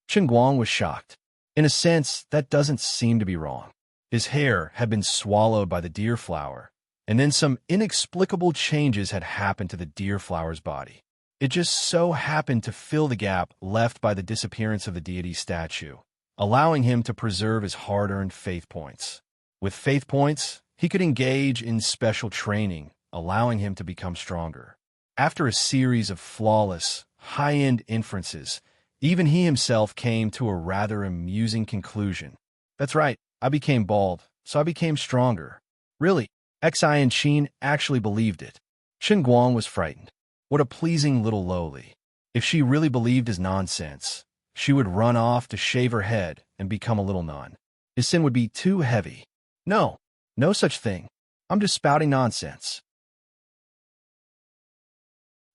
Chen Guang was shocked. In a sense, that doesn't seem to be wrong. His hair had been swallowed by the deer flower, and then some inexplicable changes had happened to the deer flower's body. It just so happened to fill the gap left by the disappearance of the deity statue, allowing him to preserve his hard-earned faith points. With faith points, he could engage in special training, allowing him to become stronger. After a series of flawless, high-end inferences, even he himself came to a rather amusing conclusion. That's right, I became bald, so I became stronger. Really, Xianqin actually believed it. Chen Guang was frightened. What a pleasing little lowly. If she really believed his nonsense, she would run off to shave her head and become a little nun. His sin would be too heavy. No, no such thing. I'm just spouting nonsense.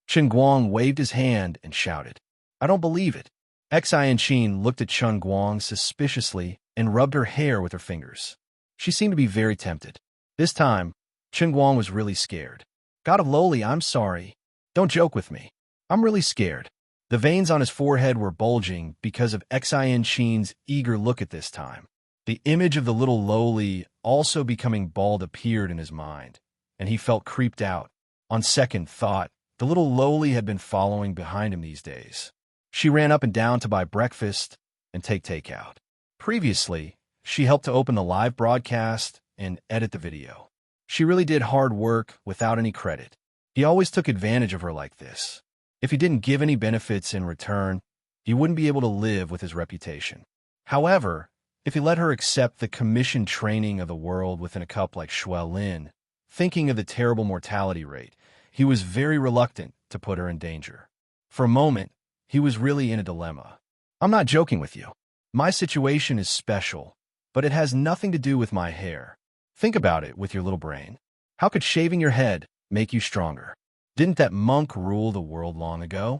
Chen Guang waved his hand and shouted, "I don't believe it." Xianqin looked at Chen Guang suspiciously and rubbed her hair with her fingers. She seemed to be very tempted. This time, Chen Guang was really scared. "God of Lowly, I'm sorry. Don't joke with me. I'm really scared." The veins on his forehead were bulging because of Xianqin's eager look at this time. The image of the little lowly also becoming bald appeared in his mind, and he felt creeped out. On second thought, the little lowly had been following behind him these days. She ran up and down to buy breakfast and take takeout. Previously, she helped to open the live broadcast and edit the video. She really did hard work without any credit. He always took advantage of her like this. If he didn't give any benefits in return, he wouldn't be able to live with his reputation. However, if he let her accept the commissioned training of the world within a cup like Shuai Lin, thinking of the terrible mortality rate, he was very reluctant to put her in danger. For a moment, he was really in a dilemma. I'm not joking with you. My situation is special, but it has nothing to do with my hair. Think about it with your little brain. How could shaving your head make you stronger? Didn't that monk rule the world long ago?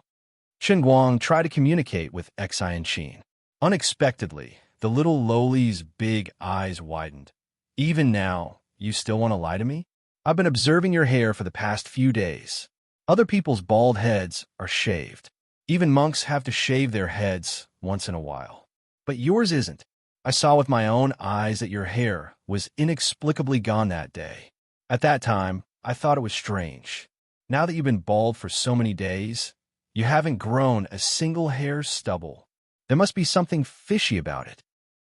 Chen Guang tried to communicate with Xianqin. Unexpectedly, the little lowly's big eyes widened. Even now, you still want to lie to me? I've been observing your hair for the past few days. Other people's bald heads are shaved. Even monks have to shave their heads once in a while. But yours isn't. I saw with my own eyes that your hair was inexplicably gone that day. At that time, I thought it was strange. Now that you've been bald for so many days, you haven't grown a single hair stubble. There must be something fishy about it.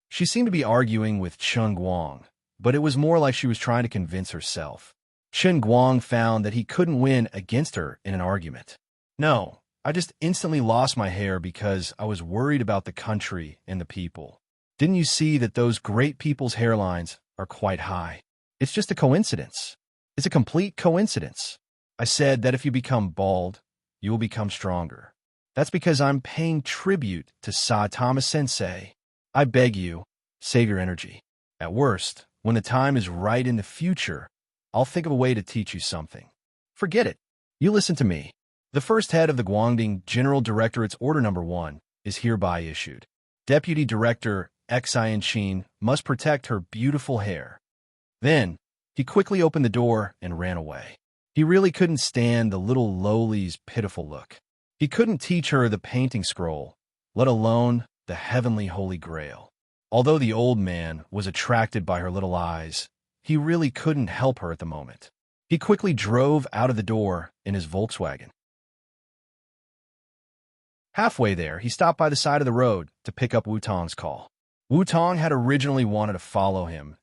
She seemed to be arguing with Chen Guang, but it was more like she was trying to convince herself. Chen Guang found that he couldn't win against her in an argument. No, I just instantly lost my hair because I was worried about the country and the people. Didn't you see that those great people's hairlines are quite high? It's just a coincidence. It's a complete coincidence. I said that if you become bald, you will become stronger. That's because I'm paying tribute to Saitama Sensei. I beg you, save your energy. At worst, when the time is right in the future, I'll think of a way to teach you something. Forget it. You listen to me. The first head of the Guangdong General Directorate's Order No. 1 is hereby issued. Deputy Director Xianqin must protect her beautiful hair. Then, he quickly opened the door and ran away. He really couldn't stand the little lowly's pitiful look. He couldn't teach her the painting scroll, let alone the heavenly Holy Grail. Although the old man was attracted by her little eyes, he really couldn't help her at the moment. He quickly drove out of the door in his Volkswagen. Halfway there, he stopped by the side of the road to pick up Wu Tong's call. Wu Tong had originally wanted to follow him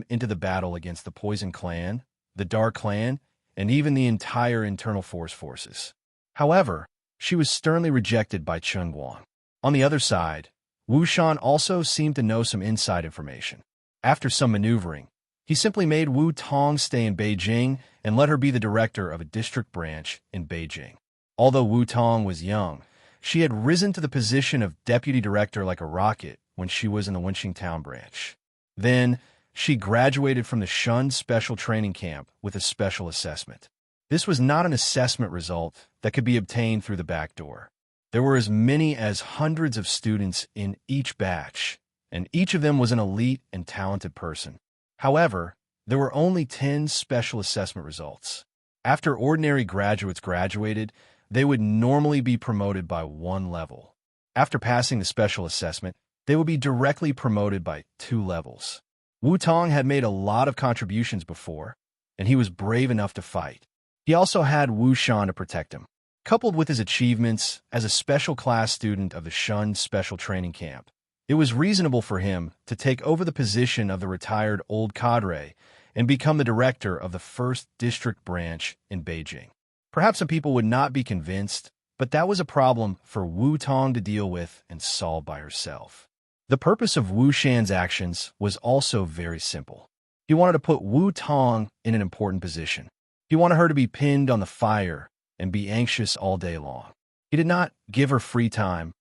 into the battle against the Poison Clan, the Dark Clan, and even the entire Internal Force forces. However, she was sternly rejected by Chen Guang. On the other side, Wu Shan also seemed to know some inside information. After some maneuvering, he simply made Wu Tong stay in Beijing and let her be the director of a district branch in Beijing. Although Wu Tong was young, she had risen to the position of deputy director like a rocket when she was in the Wenxing Town branch. Then, she graduated from the Shun Special Training Camp with a special assessment. This was not an assessment result that could be obtained through the back door. There were as many as hundreds of students in each batch, and each of them was an elite and talented person. However, there were only 10 special assessment results. After ordinary graduates graduated, they would normally be promoted by 1 level. After passing the special assessment, they would be directly promoted by 2 levels. Wu Tong had made a lot of contributions before, and he was brave enough to fight. He also had Wu Shan to protect him. Coupled with his achievements as a special class student of the Shun Special Training Camp, it was reasonable for him to take over the position of the retired old cadre and become the director of the 1st District Branch in Beijing. Perhaps some people would not be convinced, but that was a problem for Wu Tong to deal with and solve by herself. The purpose of Wu Shan's actions was also very simple. He wanted to put Wu Tong in an important position. He wanted her to be pinned on the fire and be anxious all day long. He did not give her free time,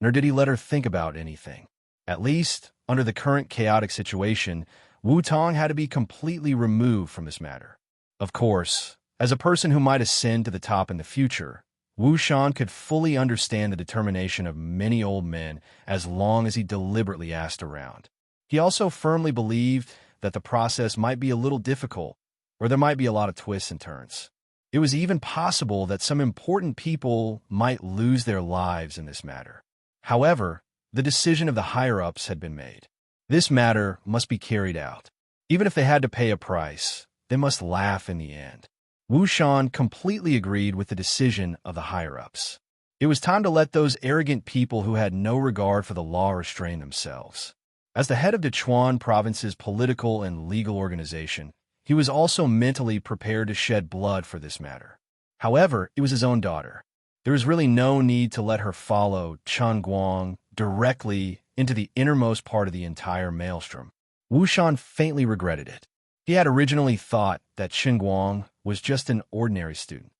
nor did he let her think about anything. At least, under the current chaotic situation, Wu Tong had to be completely removed from this matter. Of course, as a person who might ascend to the top in the future, Wu Shan could fully understand the determination of many old men as long as he deliberately asked around. He also firmly believed that the process might be a little difficult, or there might be a lot of twists and turns. It was even possible that some important people might lose their lives in this matter. However, the decision of the higher-ups had been made. This matter must be carried out. Even if they had to pay a price, they must laugh in the end. Wu Shan completely agreed with the decision of the higher-ups. It was time to let those arrogant people who had no regard for the law restrain themselves. As the head of Sichuan province's political and legal organization, he was also mentally prepared to shed blood for this matter. However, it was his own daughter. There was really no need to let her follow Chen Guang directly into the innermost part of the entire maelstrom. Wu Shan faintly regretted it. He had originally thought that Chen Guang was just an ordinary student.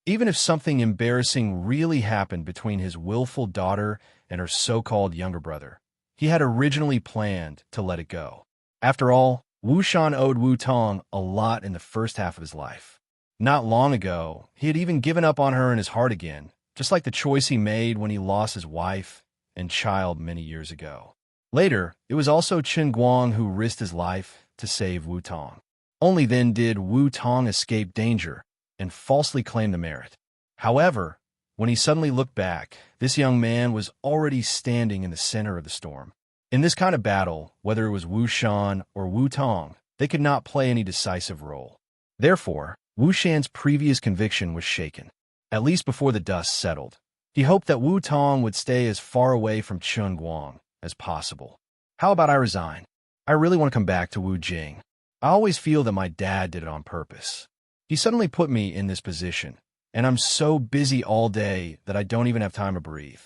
Even if something embarrassing really happened between his willful daughter and her so-called younger brother, he had originally planned to let it go. After all, Wu Shan owed Wu Tong a lot in the first half of his life. Not long ago, he had even given up on her in his heart again, just like the choice he made when he lost his wife and child many years ago. Later, it was also Chen Guang who risked his life to save Wu Tong. Only then did Wu Tong escape danger and falsely claim the merit. However, when he suddenly looked back, this young man was already standing in the center of the storm. In this kind of battle, whether it was Wu Shan or Wu Tong, they could not play any decisive role. Therefore, Wu Shan's previous conviction was shaken, at least before the dust settled. He hoped that Wu Tong would stay as far away from Chen Guang as possible. How about I resign? I really want to come back to Wu Jing. I always feel that my dad did it on purpose. He suddenly put me in this position, and I'm so busy all day that I don't even have time to breathe.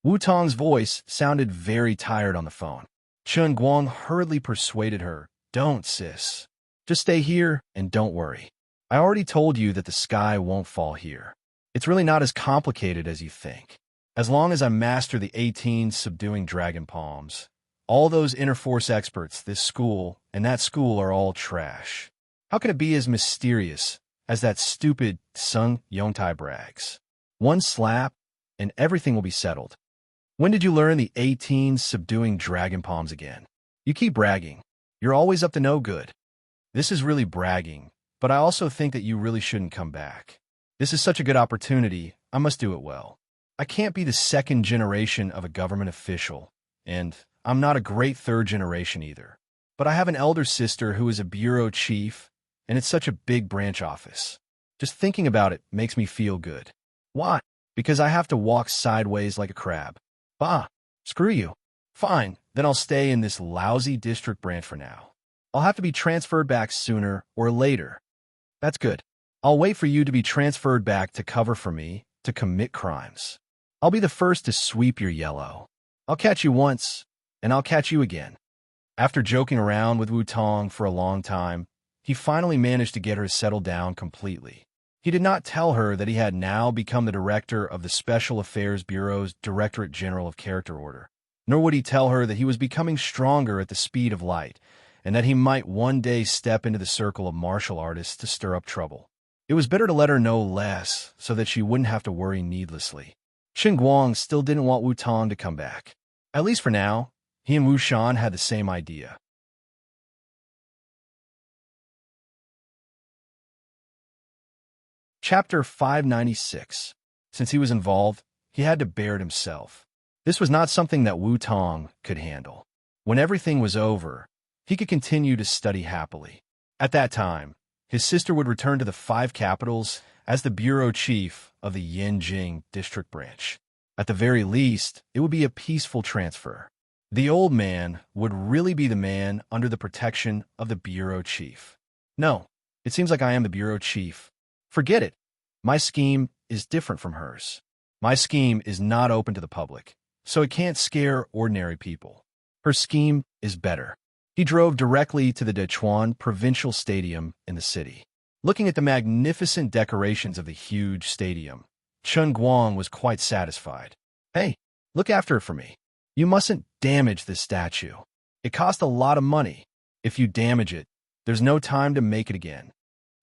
Wu Tong's voice sounded very tired on the phone. Chen Guang hurriedly persuaded her, "Don't, sis. Just stay here and don't worry. I already told you that the sky won't fall here. It's really not as complicated as you think. As long as I master the 18 subduing dragon palms, all those inner force experts, this school and that school are all trash. How can it be as mysterious as that stupid Sung Yongtai brags? One slap, and everything will be settled. When did you learn the 18 subduing dragon palms again? You keep bragging. You're always up to no good. This is really bragging, but I also think that you really shouldn't come back. This is such a good opportunity, I must do it well. I can't be the second generation of a government official, and I'm not a great third generation either. But I have an elder sister who is a bureau chief, and it's such a big branch office. Just thinking about it makes me feel good. Why? Because I have to walk sideways like a crab. Bah, screw you. Fine, then I'll stay in this lousy district branch for now. I'll have to be transferred back sooner or later. That's good. I'll wait for you to be transferred back to cover for me to commit crimes. I'll be the first to sweep your yellow. I'll catch you once, and I'll catch you again." After joking around with Wu Tong for a long time, he finally managed to get her settled down completely. He did not tell her that he had now become the director of the Special Affairs Bureau's Directorate General of Character Order, nor would he tell her that he was becoming stronger at the speed of light, and that he might one day step into the circle of martial artists to stir up trouble. It was better to let her know less, so that she wouldn't have to worry needlessly. Chen Guang still didn't want Wu Tong to come back. At least for now, he and Wu Shan had the same idea. Chapter 596. Since he was involved, he had to bear it himself. This was not something that Wu Tong could handle. When everything was over, he could continue to study happily. At that time, his sister would return to the 5 capitals as the bureau chief of the Yanjing district branch. At the very least, it would be a peaceful transfer. The old man would really be the man under the protection of the bureau chief. No, it seems like I am the bureau chief. Forget it. My scheme is different from hers. My scheme is not open to the public, so it can't scare ordinary people. Her scheme is better. He drove directly to the Dechuan Provincial Stadium in the city. Looking at the magnificent decorations of the huge stadium, Chen Guang was quite satisfied. "Hey, look after it for me. You mustn't damage this statue. It cost a lot of money. If you damage it, there's no time to make it again."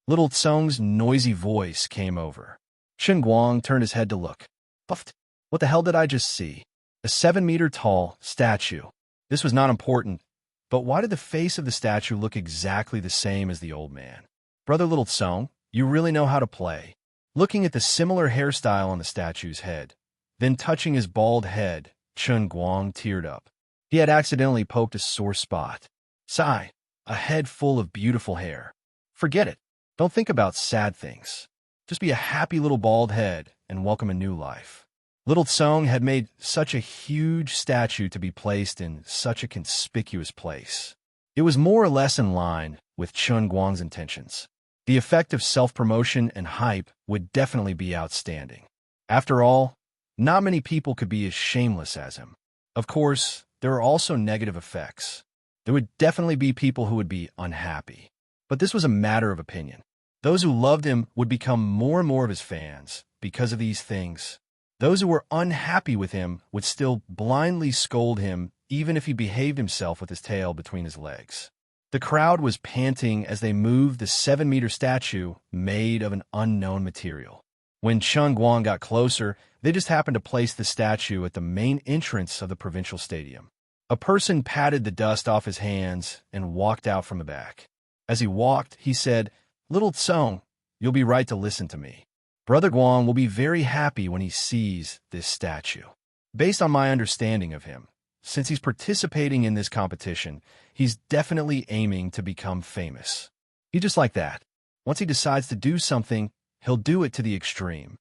Little Tsung's noisy voice came over. Chen Guang turned his head to look. Puffed. What the hell did I just see? A 7-meter-tall statue. This was not important, but why did the face of the statue look exactly the same as the old man? "Brother Little Tsung, you really know how to play." Looking at the similar hairstyle on the statue's head, then touching his bald head, Chen Guang teared up. He had accidentally poked a sore spot. Sigh, a head full of beautiful hair. Forget it. Don't think about sad things. Just be a happy little bald head and welcome a new life. Little Tsung had made such a huge statue to be placed in such a conspicuous place. It was more or less in line with Chun Guang's intentions. The effect of self-promotion and hype would definitely be outstanding. After all, not many people could be as shameless as him. Of course, there are also negative effects. There would definitely be people who would be unhappy. But this was a matter of opinion. Those who loved him would become more and more of his fans because of these things. Those who were unhappy with him would still blindly scold him even if he behaved himself with his tail between his legs. The crowd was panting as they moved the 7-meter statue made of an unknown material. When Chun Guang got closer, they just happened to place the statue at the main entrance of the provincial stadium. A person patted the dust off his hands and walked out from the back. As he walked, he said, "Little Tsong, you'll be right to listen to me. Brother Guang will be very happy when he sees this statue. Based on my understanding of him, since he's participating in this competition, he's definitely aiming to become famous. He's just like that. Once he decides to do something, he'll do it to the extreme.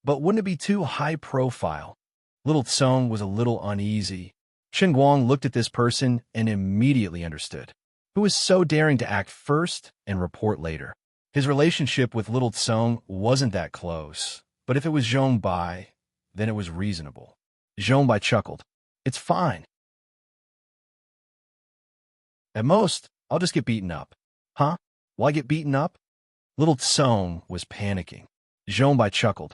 But wouldn't it be too high profile?" Little Tsong was a little uneasy. Chun Guang looked at this person and immediately understood. Who was so daring to act first and report later? His relationship with Little Tsong wasn't that close, but if it was Zhong Bai, then it was reasonable. Zhong Bai chuckled. "It's fine. At most, I'll just get beaten up." "Huh? Why get beaten up?" Little Tsong was panicking. Zhong Bai chuckled.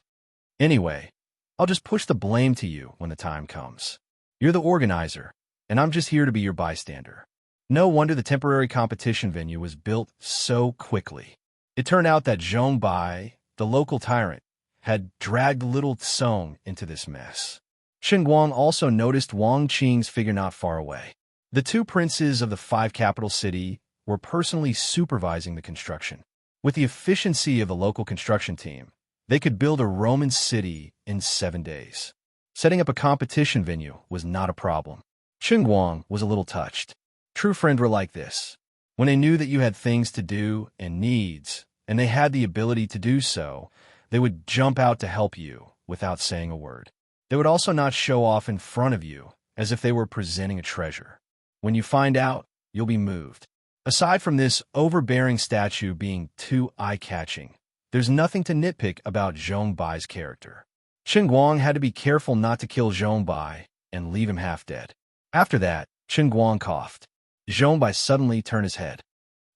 "Anyway, I'll just push the blame to you when the time comes. You're the organizer, and I'm just here to be your bystander." No wonder the temporary competition venue was built so quickly. It turned out that Zhong Bai, the local tyrant, had dragged Little Tsong into this mess. Chun Guang also noticed Wang Qing's figure not far away. The two princes of the 5 capital city were personally supervising the construction. With the efficiency of the local construction team, they could build a Roman city in 7 days. Setting up a competition venue was not a problem. Chun Guang was a little touched. True friends were like this. When they knew that you had things to do and needs, and they had the ability to do so, they would jump out to help you without saying a word. They would also not show off in front of you as if they were presenting a treasure. When you find out, you'll be moved. Aside from this overbearing statue being too eye-catching, there's nothing to nitpick about Zhong Bai's character. Chun Guang had to be careful not to kill Zhong Bai and leave him half dead. After that, Chun Guang coughed. Zhong Bai suddenly turned his head.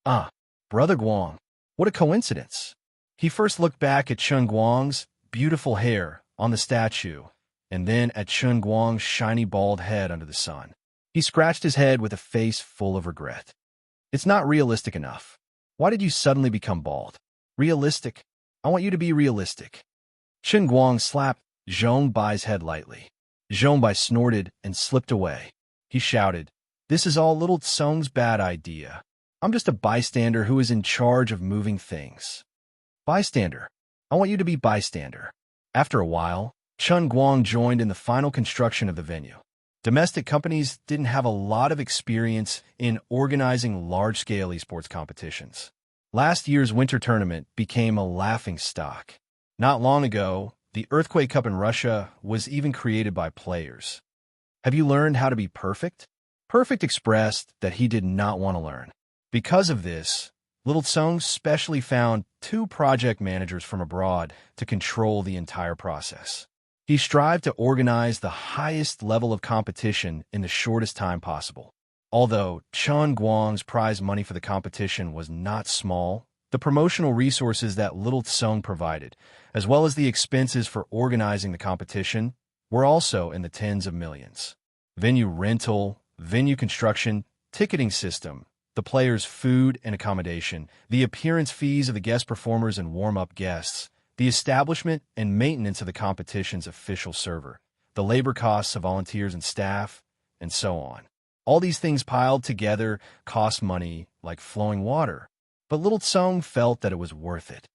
"Ah, Brother Guang, what a coincidence." He first looked back at Chun Guang's beautiful hair on the statue, and then at Chun Guang's shiny bald head under the sun. He scratched his head with a face full of regret. "It's not realistic enough. Why did you suddenly become bald?" "Realistic? I want you to be realistic." Chun Guang slapped Zhong Bai's head lightly. Zhong Bai snorted and slipped away. He shouted, "This is all Little Tsong's bad idea. I'm just a bystander who is in charge of moving things." "Bystander? I want you to be bystander." After a while, Chun Guang joined in the final construction of the venue. Domestic companies didn't have a lot of experience in organizing large-scale esports competitions. Last year's winter tournament became a laughingstock. Not long ago, the Earthquake Cup in Russia was even created by players. Have you learned how to be perfect? Perfect expressed that he did not want to learn. Because of this, Little Tsong specially found 2 project managers from abroad to control the entire process. He strived to organize the highest level of competition in the shortest time possible. Although Chun Guang's prize money for the competition was not small, the promotional resources that Little Tsong provided, as well as the expenses for organizing the competition, were also in the tens of millions. Venue rental, venue construction, ticketing system, the players' food and accommodation, the appearance fees of the guest performers and warm-up guests, the establishment and maintenance of the competition's official server, the labor costs of volunteers and staff, and so on. All these things piled together cost money like flowing water, but Little Tsong felt that it was worth it.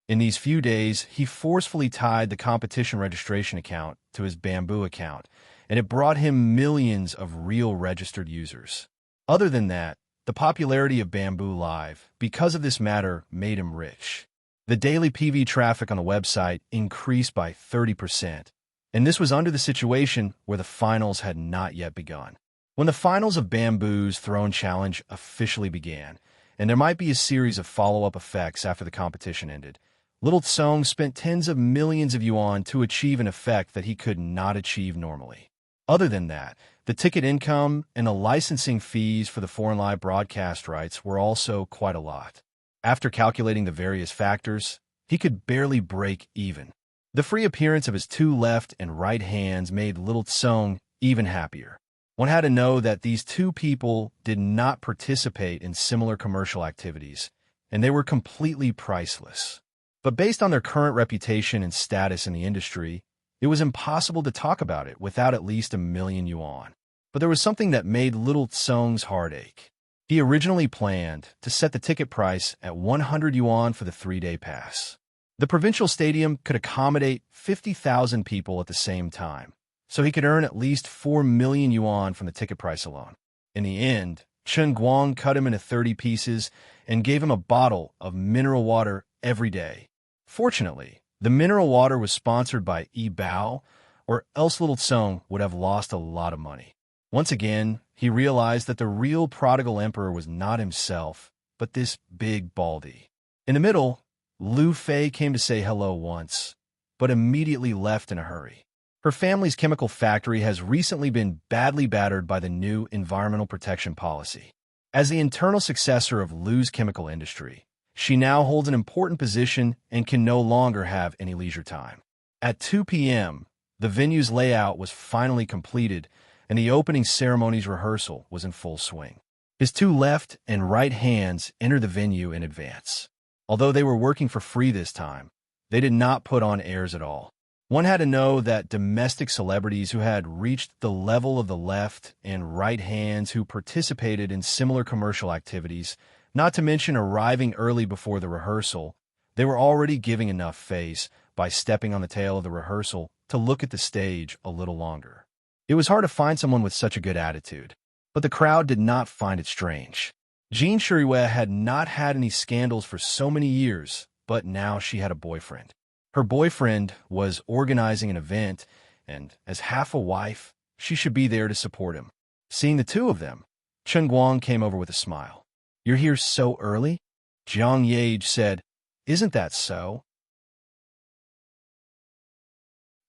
In these few days, he forcefully tied the competition registration account to his Bamboo account, and it brought him millions of real registered users. Other than that, the popularity of Bamboo Live, because of this matter, made him rich. The daily PV traffic on the website increased by 30%, and this was under the situation where the finals had not yet begun. When the finals of Bamboo's Throne Challenge officially began, and there might be a series of follow-up effects after the competition ended, Little Tsong spent tens of millions of yuan to achieve an effect that he could not achieve normally. Other than that, the ticket income and the licensing fees for the foreign live broadcast rights were also quite a lot. After calculating the various factors, he could barely break even. The free appearance of his two left and right hands made Little Tsong even happier. One had to know that these two people did not participate in similar commercial activities, and they were completely priceless. But based on their current reputation and status in the industry, it was impossible to talk about it without at least 1,000,000 yuan. But there was something that made Little Tsong's heart ache. He originally planned to set the ticket price at 100 yuan for the 3-day pass. The provincial stadium could accommodate 50,000 people at the same time, so he could earn at least 4 million yuan from the ticket price alone. In the end, Chen Guang cut him into 30 pieces and gave him a bottle of mineral water every day. Fortunately, the mineral water was sponsored by Yi Bao, or else Little Tsong would have lost a lot of money. Once again, he realized that the real prodigal emperor was not himself, but this big baldy. In the middle, Lu Fei came to say hello once, but immediately left in a hurry. Her family's chemical factory has recently been badly battered by the new environmental protection policy. As the internal successor of Lu's chemical industry, she now holds an important position and can no longer have any leisure time. At 2 p.m., the venue's layout was finally completed, and the opening ceremony's rehearsal was in full swing. His two left and right hands entered the venue in advance. Although they were working for free this time, they did not put on airs at all. One had to know that domestic celebrities who had reached the level of the left and right hands who participated in similar commercial activities, not to mention arriving early before the rehearsal, they were already giving enough face by stepping on the tail of the rehearsal to look at the stage a little longer. It was hard to find someone with such a good attitude, but the crowd did not find it strange. Jean Shuriwei had not had any scandals for so many years, but now she had a boyfriend. Her boyfriend was organizing an event, and as half a wife, she should be there to support him. Seeing the two of them, Chen Guang came over with a smile. "You're here so early?" Jiang Yage said. "Isn't that so?"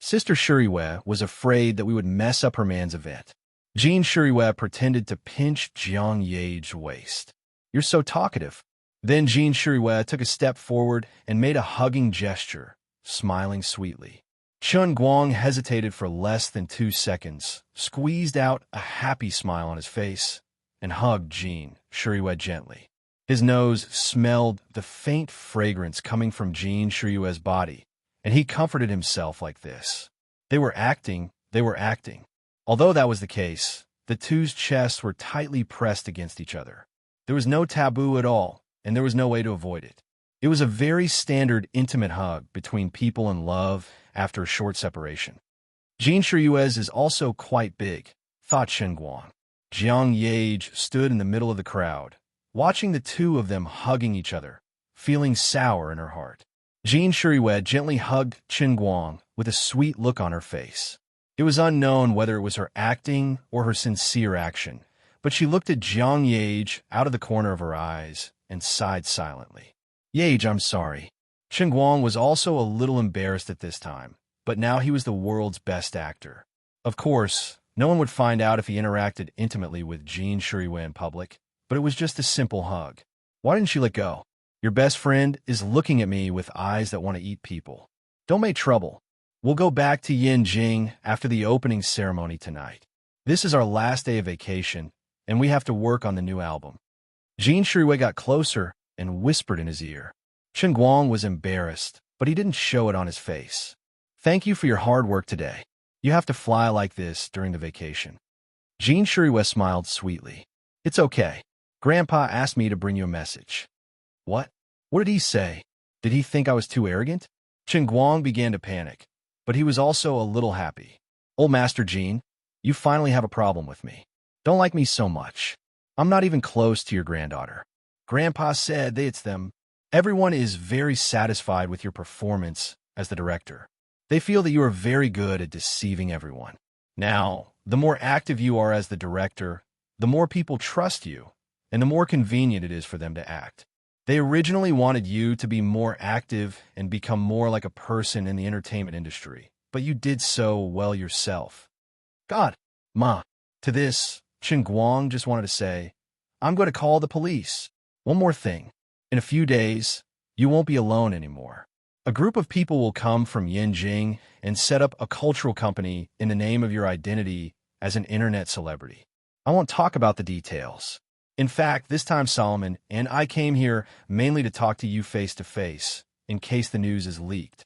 Sister Shuriwei was afraid that we would mess up her man's event. Jean Shuriwei pretended to pinch Jiang Yage's waist. "You're so talkative." Then Jean Shuriwei took a step forward and made a hugging gesture, smiling sweetly. Chen Guang hesitated for less than 2 seconds, squeezed out a happy smile on his face, and hugged Jean Shuriwei gently. His nose smelled the faint fragrance coming from Jean Shuriwei's body, and he comforted himself like this. They were acting. Although that was the case, the two's chests were tightly pressed against each other. There was no taboo at all, and there was no way to avoid it. It was a very standard intimate hug between people in love after a short separation. Jean Shuriwei's is also quite big, thought Chen Guang. Jiang Yage stood in the middle of the crowd, watching the two of them hugging each other, feeling sour in her heart. Jean Shuriwei gently hugged Chen Guang with a sweet look on her face. It was unknown whether it was her acting or her sincere action, but she looked at Jiang Yage out of the corner of her eyes and sighed silently. "Yage, I'm sorry." Chen Guang was also a little embarrassed at this time, but now he was the world's best actor. Of course, no one would find out if he interacted intimately with Jean Shuriwei in public, but it was just a simple hug. "Why didn't you let go? Your best friend is looking at me with eyes that want to eat people. Don't make trouble. We'll go back to Yinjing after the opening ceremony tonight. This is our last day of vacation, and we have to work on the new album." Jean Shuriwei got closer and whispered in his ear. Chen Guang was embarrassed, but he didn't show it on his face. "Thank you for your hard work today. You have to fly like this during the vacation." Jean Shuriwei smiled sweetly. "It's okay. Grandpa asked me to bring you a message." "What? What did he say? Did he think I was too arrogant?" Chen Guang began to panic, but he was also a little happy. "Old Master Jean, you finally have a problem with me. Don't like me so much. I'm not even close to your granddaughter. Grandpa said that it's them. Everyone is very satisfied with your performance as the director. They feel that you are very good at deceiving everyone. Now, the more active you are as the director, the more people trust you, and the more convenient it is for them to act. They originally wanted you to be more active and become more like a person in the entertainment industry, but you did so well yourself. God, Ma. To this, Chen Guang just wanted to say, I'm going to call the police. One more thing. In a few days, you won't be alone anymore. A group of people will come from Yanjing and set up a cultural company in the name of your identity as an internet celebrity. I won't talk about the details. In fact, this time Solomon and I came here mainly to talk to you face to face, in case the news is leaked.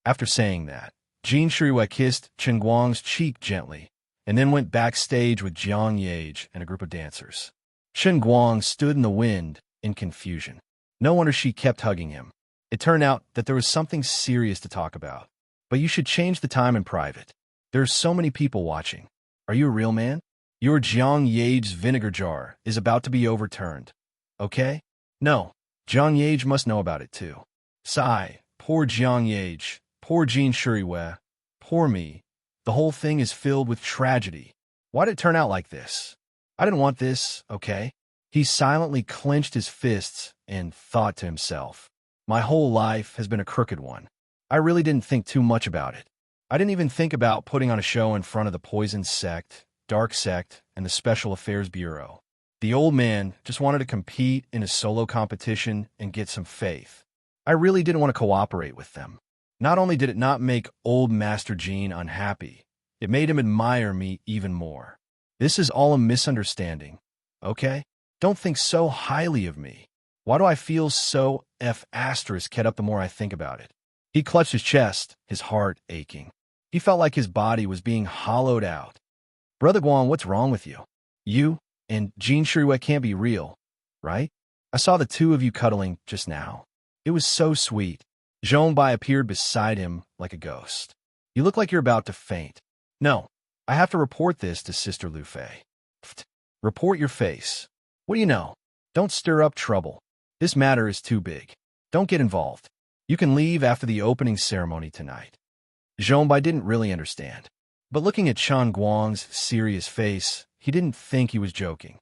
After saying that, Jin Shirui kissed Chen Guang's cheek gently, and then went backstage with Jiang Yage and a group of dancers. Chen Guang stood in the wind in confusion. No wonder she kept hugging him. It turned out that there was something serious to talk about. But you should change the time in private. There are so many people watching. Are you a real man? Your Jiang Yage's vinegar jar is about to be overturned. Okay? No. Jiang Yage must know about it too. Sigh. Poor Jiang Yage. Poor Jin Shuriwei. Poor me. The whole thing is filled with tragedy. Why did it turn out like this? I didn't want this, okay? He silently clenched his fists and thought to himself, my whole life has been a crooked one. I really didn't think too much about it. I didn't even think about putting on a show in front of the Poison Sect, Dark Sect, and the Special Affairs Bureau. The old man just wanted to compete in a solo competition and get some faith. I really didn't want to cooperate with them. Not only did it not make old Master Gene unhappy, it made him admire me even more. This is all a misunderstanding, okay? Don't think so highly of me. Why do I feel so F***ed up the more I think about it? He clutched his chest, his heart aching. He felt like his body was being hollowed out. Brother Guang, what's wrong with you? You and Jin Shirui can't be real, right? I saw the two of you cuddling just now. It was so sweet. Zhongbai appeared beside him like a ghost. You look like you're about to faint. No, I have to report this to Sister Lu Fei. Pfft. Report your face. What do you know? Don't stir up trouble. This matter is too big. Don't get involved. You can leave after the opening ceremony tonight. Zhongbai didn't really understand. But looking at Chen Guang's serious face, he didn't think he was joking.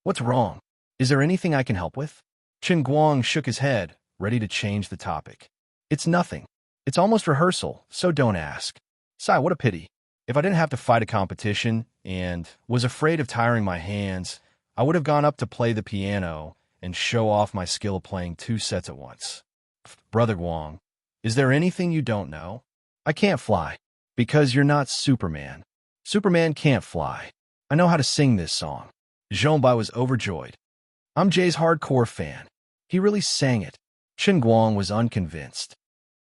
What's wrong? Is there anything I can help with? Chen Guang shook his head, ready to change the topic. It's nothing. It's almost rehearsal, so don't ask. Sigh, what a pity. If I didn't have to fight a competition and was afraid of tiring my hands, I would have gone up to play the piano and show off my skill of playing 2 sets at once. Brother Guang, is there anything you don't know? I can't fly, because you're not Superman. Superman can't fly. I know how to sing this song. Zhongbai was overjoyed. I'm Jay's hardcore fan. He really sang it. Chen Guang was unconvinced.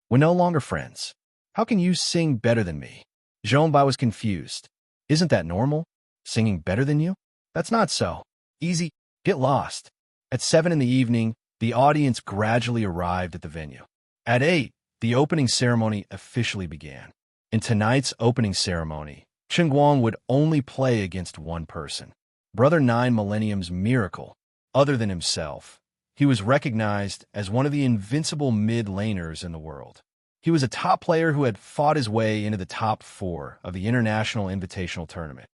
We're no longer friends. How can you sing better than me? Zhongbai was confused. Isn't that normal? Singing better than you? That's not so. Easy. Get lost. At 7 in the evening, the audience gradually arrived at the venue. At 8, the opening ceremony officially began. In tonight's opening ceremony, Chen Guang would only play against one person. Brother 9 Millennium's miracle. Other than himself, he was recognized as one of the invincible mid-laners in the world. He was a top player who had fought his way into the top 4 of the International Invitational Tournament.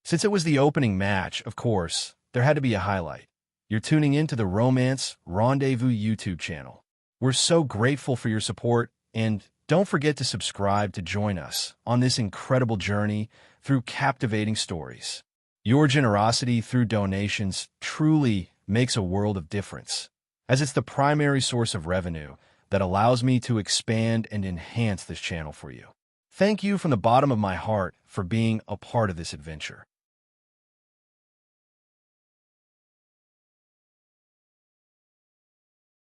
Since it was the opening match, of course, there had to be a highlight. You're tuning into the Romance Rendezvous YouTube channel. We're so grateful for your support, and don't forget to subscribe to join us on this incredible journey through captivating stories. Your generosity through donations truly makes a world of difference, as it's the primary source of revenue that allows me to expand and enhance this channel for you. Thank you from the bottom of my heart for being a part of this adventure.